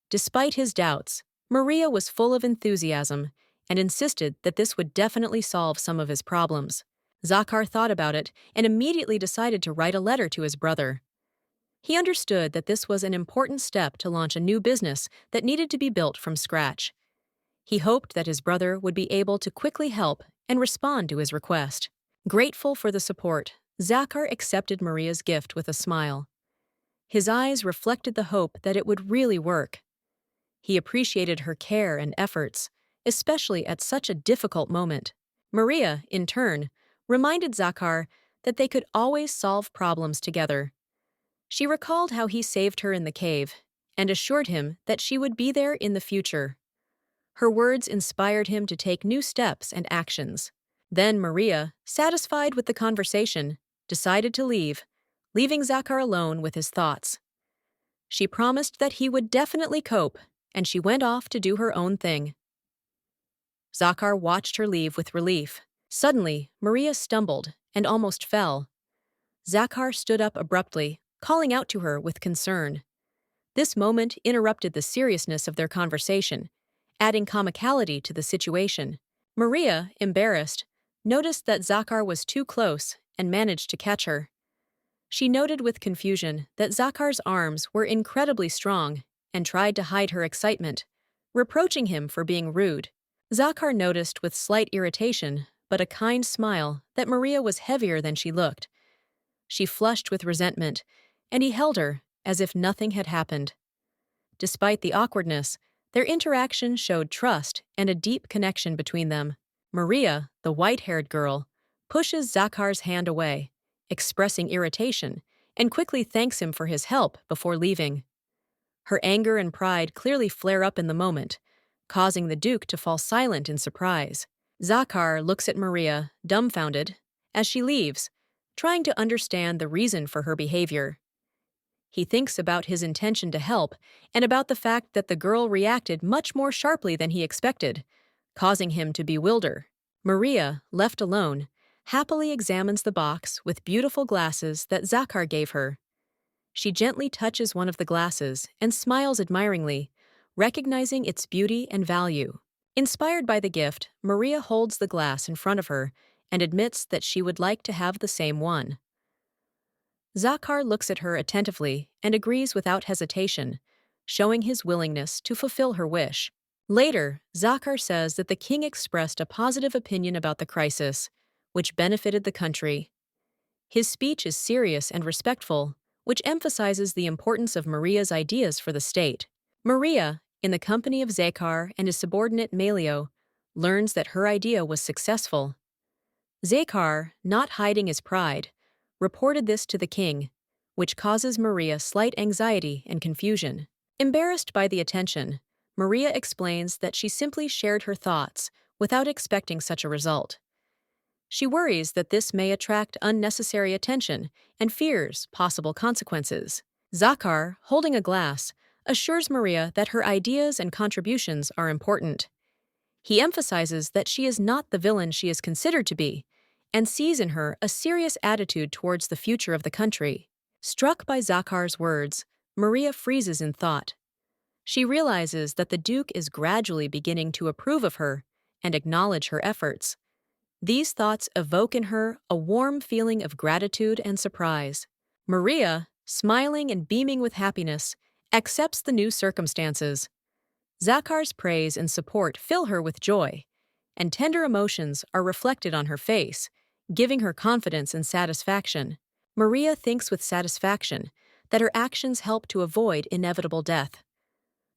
Despite his doubts, Maria was full of enthusiasm and insisted that this would definitely solve some of his problems. Zachar thought about it and immediately decided to write a letter to his brother. He understood that this was an important step to launch a new business that needed to be built from scratch. He hoped that his brother would be able to quickly help and respond to his request. Grateful for the support, Zachar accepted Maria's gift with a smile. His eyes reflected the hope that it would really work. He appreciated her care and efforts, especially at such a difficult moment. Maria, in turn, reminded Zachar that they could always solve problems together. She recalled how he saved her in the cave and assured him that she would be there in the future. Her words inspired him to take new steps and actions. Then Maria, satisfied with the conversation, decided to leave, leaving Zachar alone with his thoughts. She promised that he would definitely cope, and she went off to do her own thing. Zachar watched her leave with relief. Suddenly, Maria stumbled and almost fell. Zachar stood up abruptly, calling out to her with concern. This moment interrupted the seriousness of their conversation, adding comicality to the situation. Maria, embarrassed, noticed that Zachar was too close and managed to catch her. She noted with confusion that Zachar's arms were incredibly strong and tried to hide her excitement, reproaching him for being rude. Zachar noticed with slight irritation, but a kind smile, that Maria was heavier than she looked. She flushed with resentment, and he held her as if nothing had happened. Despite the awkwardness, their interaction showed trust and a deep connection between them. Maria, the white-haired girl, pushes Zachar's hand away, expressing irritation, and quickly thanks him for his help before leaving. Her anger and pride clearly flare up in the moment, causing the Duke to fall silent in surprise. Zachar looks at Maria, dumbfounded, as she leaves, trying to understand the reason for her behavior. He thinks about his intention to help and about the fact that the girl reacted much more sharply than he expected, causing him to bewilder. Maria, left alone, happily examines the box with beautiful glasses that Zachar gave her. She gently touches one of the glasses and smiles admiringly, recognizing its beauty and value. Inspired by the gift, Maria holds the glass in front of her and admits that she would like to have the same one. Zachar looks at her attentively and agrees without hesitation, showing his willingness to fulfill her wish. Later, Zachar says that the king expressed a positive opinion about the crisis, which benefited the country. His speech is serious and respectful, which emphasizes the importance of Maria's ideas for the state. Maria, in the company of Zachar and his subordinate Malio, learns that her idea was successful. Zachar, not hiding his pride, reported this to the king, which causes Maria slight anxiety and confusion. Embarrassed by the attention, Maria explains that she simply shared her thoughts without expecting such a result. She worries that this may attract unnecessary attention and fears possible consequences. Zachar, holding a glass, assures Maria that her ideas and contributions are important. He emphasizes that she is not the villain she is considered to be, and sees in her a serious attitude towards the future of the country. Struck by Zachar's words, Maria freezes in thought. She realizes that the Duke is gradually beginning to approve of her and acknowledge her efforts. These thoughts evoke in her a warm feeling of gratitude and surprise. Maria, smiling and beaming with happiness, accepts the new circumstances. Zachar's praise and support fill her with joy, and tender emotions are reflected on her face, giving her confidence and satisfaction. Maria thinks with satisfaction that her actions help to avoid inevitable death.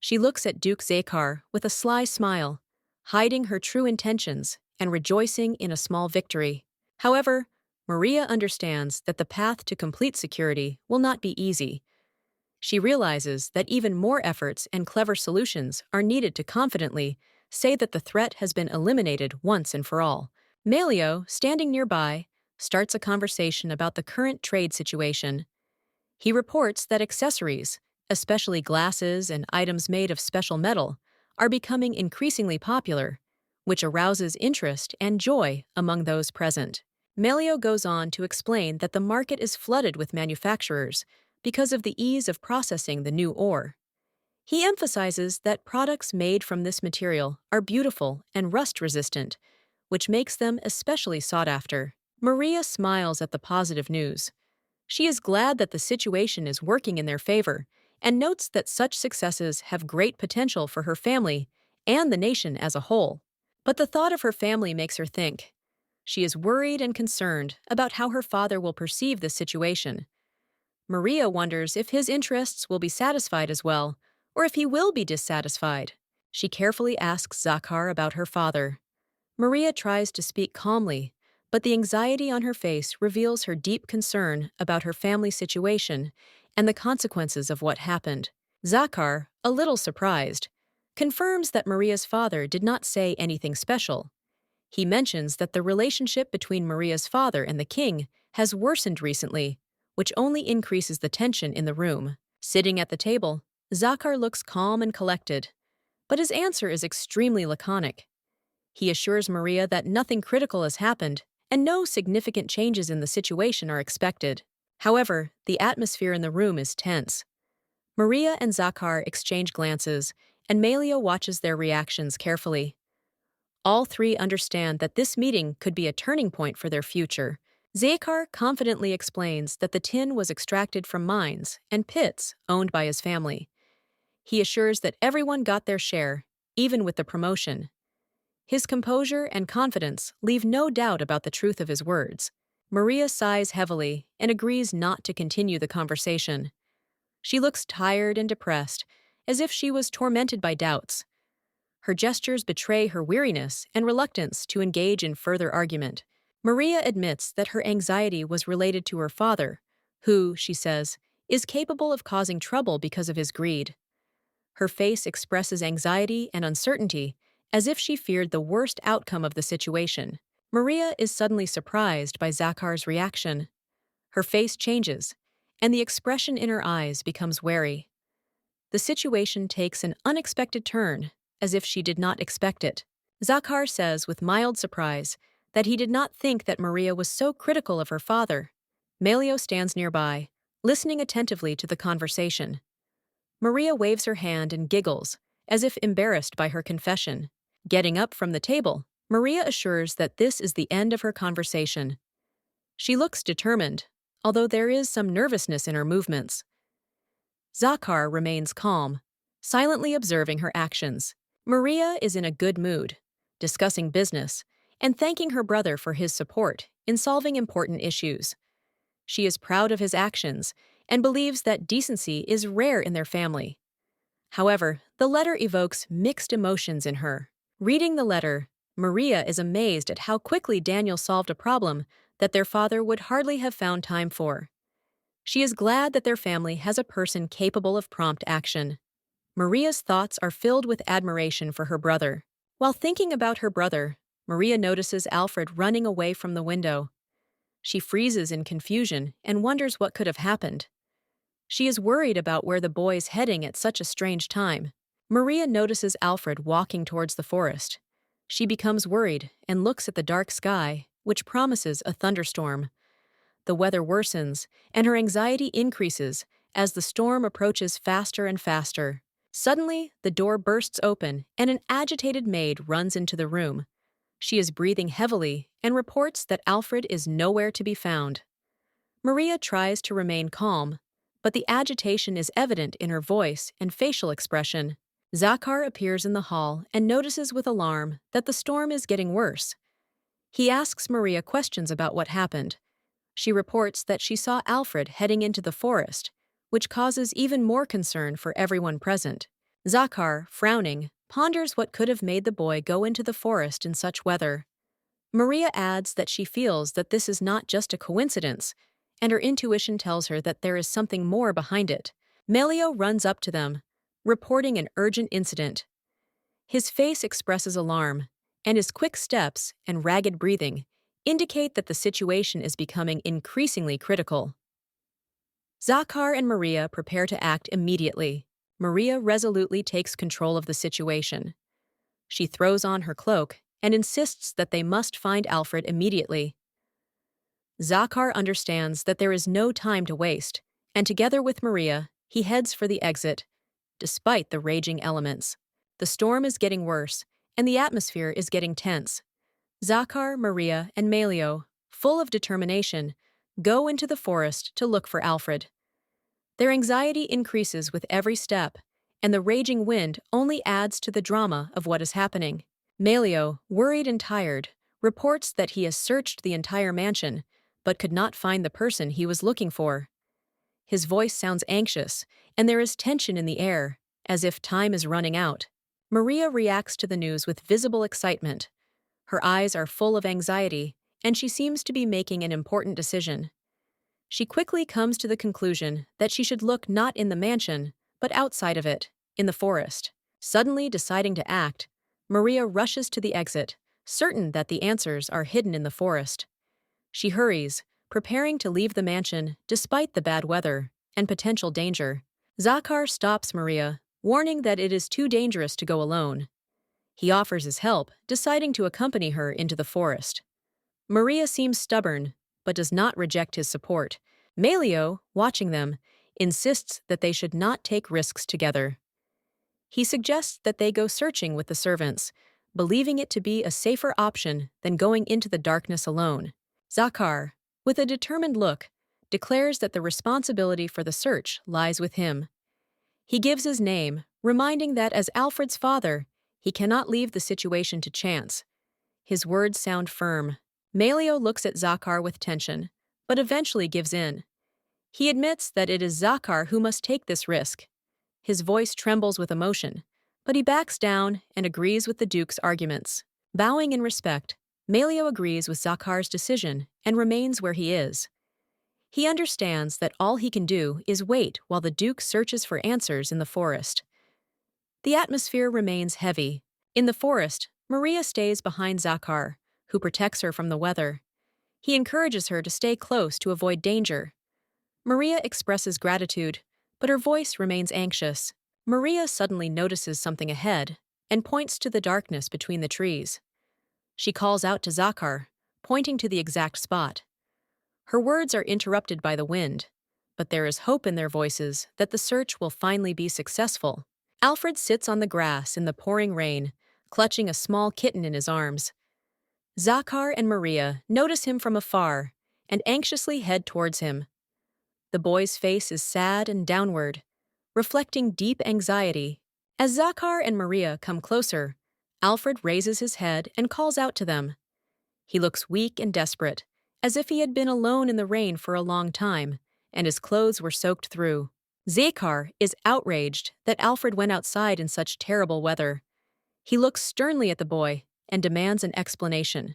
She looks at Duke Zachar with a sly smile, hiding her true intentions and rejoicing in a small victory. However, Maria understands that the path to complete security will not be easy. She realizes that even more efforts and clever solutions are needed to confidently say that the threat has been eliminated once and for all. Malio, standing nearby, starts a conversation about the current trade situation. He reports that accessories, especially glasses and items made of special metal, are becoming increasingly popular, which arouses interest and joy among those present. Malio goes on to explain that the market is flooded with manufacturers because of the ease of processing the new ore. He emphasizes that products made from this material are beautiful and rust-resistant, which makes them especially sought after. Maria smiles at the positive news. She is glad that the situation is working in their favor and notes that such successes have great potential for her family and the nation as a whole. But the thought of her family makes her think. She is worried and concerned about how her father will perceive this situation. Maria wonders if his interests will be satisfied as well, or if he will be dissatisfied. She carefully asks Zachar about her father. Maria tries to speak calmly, but the anxiety on her face reveals her deep concern about her family's situation and the consequences of what happened. Zachar, a little surprised, confirms that Maria's father did not say anything special. He mentions that the relationship between Maria's father and the king has worsened recently, which only increases the tension in the room. Sitting at the table, Zachar looks calm and collected, but his answer is extremely laconic. He assures Maria that nothing critical has happened and no significant changes in the situation are expected. However, the atmosphere in the room is tense. Maria and Zachar exchange glances, and Malio watches their reactions carefully. All three understand that this meeting could be a turning point for their future. Zachar confidently explains that the tin was extracted from mines and pits owned by his family. He assures that everyone got their share, even with the promotion. His composure and confidence leave no doubt about the truth of his words. Maria sighs heavily and agrees not to continue the conversation. She looks tired and depressed, as if she was tormented by doubts. Her gestures betray her weariness and reluctance to engage in further argument. Maria admits that her anxiety was related to her father, who, she says, is capable of causing trouble because of his greed. Her face expresses anxiety and uncertainty, as if she feared the worst outcome of the situation. Maria is suddenly surprised by Zachar's reaction. Her face changes, and the expression in her eyes becomes wary. The situation takes an unexpected turn, as if she did not expect it. Zachar says with mild surprise that he did not think that Maria was so critical of her father. Malio stands nearby, listening attentively to the conversation. Maria waves her hand and giggles, as if embarrassed by her confession. Getting up from the table, Maria assures that this is the end of her conversation. She looks determined, although there is some nervousness in her movements. Zachar remains calm, silently observing her actions. Maria is in a good mood, discussing business and thanking her brother for his support in solving important issues. She is proud of his actions and believes that decency is rare in their family. However, the letter evokes mixed emotions in her. Reading the letter, Maria is amazed at how quickly Daniel solved a problem that their father would hardly have found time for. She is glad that their family has a person capable of prompt action. Maria's thoughts are filled with admiration for her brother. While thinking about her brother, Maria notices Alfred running away from the window. She freezes in confusion and wonders what could have happened. She is worried about where the boy's heading at such a strange time. Maria notices Alfred walking towards the forest. She becomes worried and looks at the dark sky, which promises a thunderstorm. The weather worsens, and her anxiety increases as the storm approaches faster and faster. Suddenly, the door bursts open and an agitated maid runs into the room. She is breathing heavily and reports that Alfred is nowhere to be found. Maria tries to remain calm, but the agitation is evident in her voice and facial expression. Zachar appears in the hall and notices with alarm that the storm is getting worse. He asks Maria questions about what happened. She reports that she saw Alfred heading into the forest, which causes even more concern for everyone present. Zachar, frowning, ponders what could have made the boy go into the forest in such weather. Maria adds that she feels that this is not just a coincidence, and her intuition tells her that there is something more behind it. Melio runs up to them, reporting an urgent incident. His face expresses alarm, and his quick steps and ragged breathing indicate that the situation is becoming increasingly critical. Zachar and Maria prepare to act immediately. Maria resolutely takes control of the situation. She throws on her cloak and insists that they must find Alfred immediately. Zachar understands that there is no time to waste, and together with Maria, he heads for the exit, despite the raging elements. The storm is getting worse, and the atmosphere is getting tense. Zachar, Maria, and Melio, full of determination, go into the forest to look for Alfred. Their anxiety increases with every step, and the raging wind only adds to the drama of what is happening. Melio, worried and tired, reports that he has searched the entire mansion, but could not find the person he was looking for. His voice sounds anxious, and there is tension in the air, as if time is running out. Maria reacts to the news with visible excitement. Her eyes are full of anxiety, and she seems to be making an important decision. She quickly comes to the conclusion that she should look not in the mansion, but outside of it, in the forest. Suddenly deciding to act, Maria rushes to the exit, certain that the answers are hidden in the forest. She hurries, preparing to leave the mansion despite the bad weather and potential danger. Zachar stops Maria, warning that it is too dangerous to go alone. He offers his help, deciding to accompany her into the forest. Maria seems stubborn, but does not reject his support. Melio, watching them, insists that they should not take risks together. He suggests that they go searching with the servants, believing it to be a safer option than going into the darkness alone. Zachar, with a determined look, declares that the responsibility for the search lies with him. He gives his name, reminding that as Alfred's father, he cannot leave the situation to chance. His words sound firm. Melio looks at Zachar with tension, but eventually gives in. He admits that it is Zachar who must take this risk. His voice trembles with emotion, but he backs down and agrees with the Duke's arguments. Bowing in respect, Melio agrees with Zachar's decision and remains where he is. He understands that all he can do is wait while the Duke searches for answers in the forest. The atmosphere remains heavy. In the forest, Maria stays behind Zachar, who protects her from the weather. He encourages her to stay close to avoid danger. Maria expresses gratitude, but her voice remains anxious. Maria suddenly notices something ahead and points to the darkness between the trees. She calls out to Zachar, pointing to the exact spot. Her words are interrupted by the wind, but there is hope in their voices that the search will finally be successful. Alfred sits on the grass in the pouring rain, clutching a small kitten in his arms. Zachar and Maria notice him from afar and anxiously head towards him. The boy's face is sad and downward, reflecting deep anxiety. As Zachar and Maria come closer, Alfred raises his head and calls out to them. He looks weak and desperate, as if he had been alone in the rain for a long time, and his clothes were soaked through. Zachar is outraged that Alfred went outside in such terrible weather. He looks sternly at the boy and demands an explanation.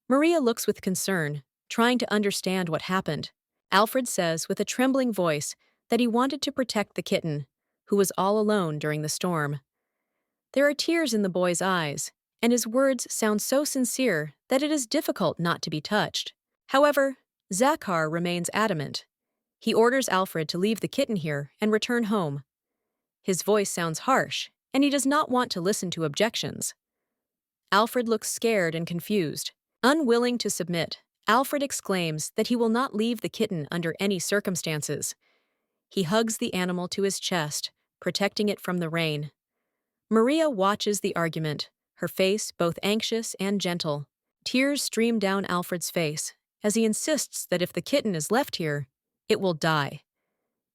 Maria looks with concern, trying to understand what happened. Alfred says with a trembling voice that he wanted to protect the kitten, who was all alone during the storm. There are tears in the boy's eyes, and his words sound so sincere that it is difficult not to be touched. However, Zachar remains adamant. He orders Alfred to leave the kitten here and return home. His voice sounds harsh, and he does not want to listen to objections. Alfred looks scared and confused. Unwilling to submit, Alfred exclaims that he will not leave the kitten under any circumstances. He hugs the animal to his chest, protecting it from the rain. Maria watches the argument, her face both anxious and gentle. Tears stream down Alfred's face as he insists that if the kitten is left here, it will die.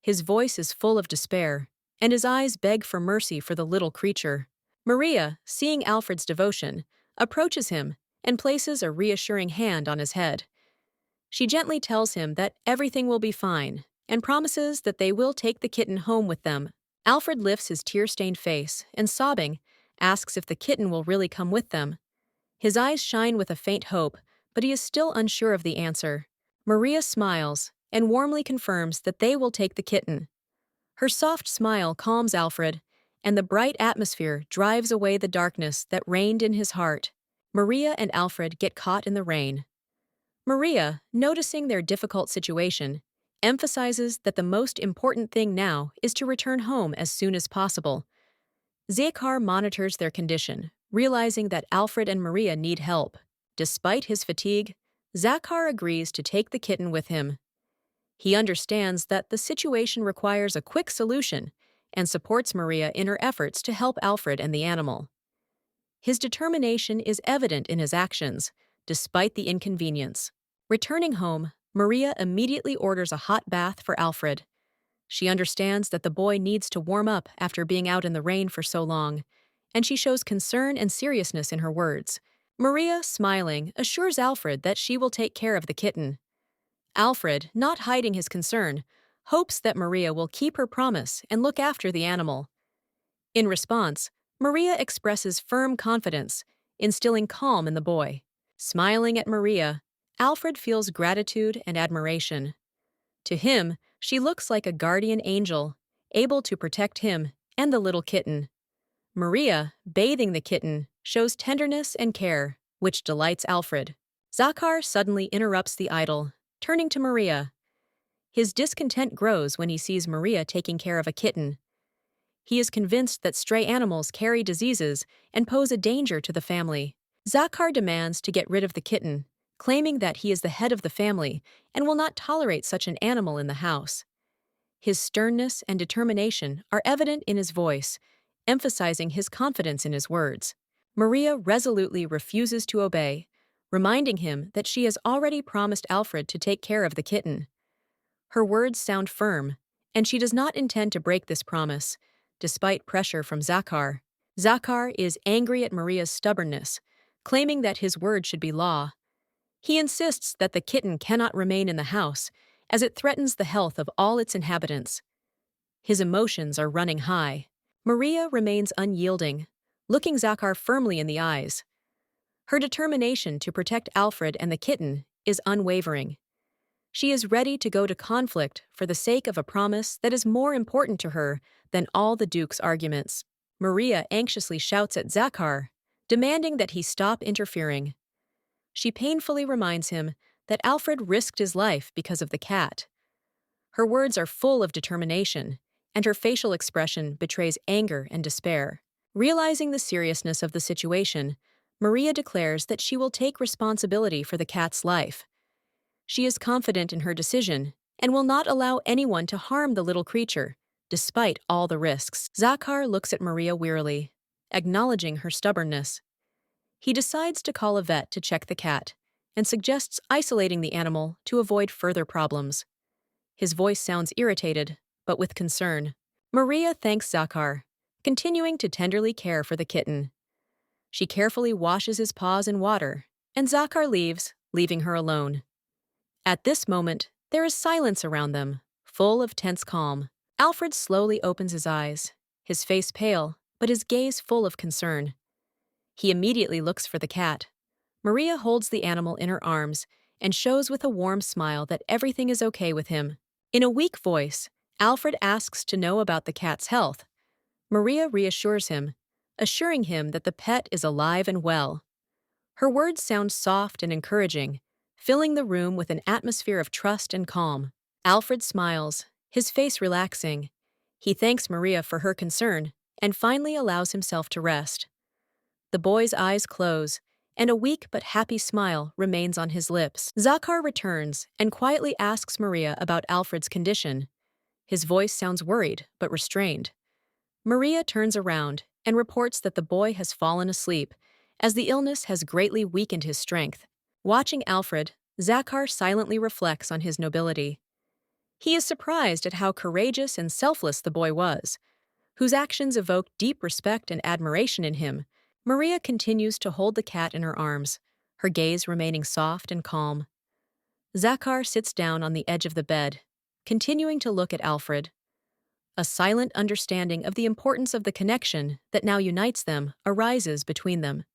His voice is full of despair, and his eyes beg for mercy for the little creature. Maria, seeing Alfred's devotion, approaches him and places a reassuring hand on his head. She gently tells him that everything will be fine and promises that they will take the kitten home with them. Alfred lifts his tear-stained face and, sobbing, asks if the kitten will really come with them. His eyes shine with a faint hope, but he is still unsure of the answer. Maria smiles and warmly confirms that they will take the kitten. Her soft smile calms Alfred, and the bright atmosphere drives away the darkness that reigned in his heart. Maria and Alfred get caught in the rain. Maria, noticing their difficult situation, emphasizes that the most important thing now is to return home as soon as possible. Zachar monitors their condition, realizing that Alfred and Maria need help. Despite his fatigue, Zachar agrees to take the kitten with him. He understands that the situation requires a quick solution and supports Maria in her efforts to help Alfred and the animal. His determination is evident in his actions, despite the inconvenience. Returning home, Maria immediately orders a hot bath for Alfred. She understands that the boy needs to warm up after being out in the rain for so long, and she shows concern and seriousness in her words. Maria, smiling, assures Alfred that she will take care of the kitten. Alfred, not hiding his concern, hopes that Maria will keep her promise and look after the animal. In response, Maria expresses firm confidence, instilling calm in the boy. Smiling at Maria, Alfred feels gratitude and admiration. To him, she looks like a guardian angel, able to protect him and the little kitten. Maria, bathing the kitten, shows tenderness and care, which delights Alfred. Zachar suddenly interrupts the idyll, turning to Maria. His discontent grows when he sees Maria taking care of a kitten. He is convinced that stray animals carry diseases and pose a danger to the family. Zachar demands to get rid of the kitten, claiming that he is the head of the family and will not tolerate such an animal in the house. His sternness and determination are evident in his voice, emphasizing his confidence in his words. Maria resolutely refuses to obey, reminding him that she has already promised Alfred to take care of the kitten. Her words sound firm, and she does not intend to break this promise, despite pressure from Zachar. Zachar is angry at Maria's stubbornness, claiming that his word should be law. He insists that the kitten cannot remain in the house, as it threatens the health of all its inhabitants. His emotions are running high. Maria remains unyielding, looking Zachar firmly in the eyes. Her determination to protect Alfred and the kitten is unwavering. She is ready to go to conflict for the sake of a promise that is more important to her than all the Duke's arguments. Maria anxiously shouts at Zachar, demanding that he stop interfering. She painfully reminds him that Alfred risked his life because of the cat. Her words are full of determination, and her facial expression betrays anger and despair. Realizing the seriousness of the situation, Maria declares that she will take responsibility for the cat's life. She is confident in her decision and will not allow anyone to harm the little creature, despite all the risks. Zachar looks at Maria wearily, acknowledging her stubbornness. He decides to call a vet to check the cat and suggests isolating the animal to avoid further problems. His voice sounds irritated, but with concern. Maria thanks Zachar, continuing to tenderly care for the kitten. She carefully washes his paws in water, and Zachar leaves, leaving her alone. At this moment, there is silence around them, full of tense calm. Alfred slowly opens his eyes, his face pale, but his gaze full of concern. He immediately looks for the cat. Maria holds the animal in her arms and shows with a warm smile that everything is okay with him. In a weak voice, Alfred asks to know about the cat's health. Maria reassures him, assuring him that the pet is alive and well. Her words sound soft and encouraging, filling the room with an atmosphere of trust and calm. Alfred smiles, his face relaxing. He thanks Maria for her concern and finally allows himself to rest. The boy's eyes close, and a weak but happy smile remains on his lips. Zachar returns and quietly asks Maria about Alfred's condition. His voice sounds worried but restrained. Maria turns around and reports that the boy has fallen asleep, as the illness has greatly weakened his strength. Watching Alfred, Zachar silently reflects on his nobility. He is surprised at how courageous and selfless the boy was, whose actions evoke deep respect and admiration in him. Maria continues to hold the cat in her arms, her gaze remaining soft and calm. Zachar sits down on the edge of the bed, continuing to look at Alfred. A silent understanding of the importance of the connection that now unites them arises between them.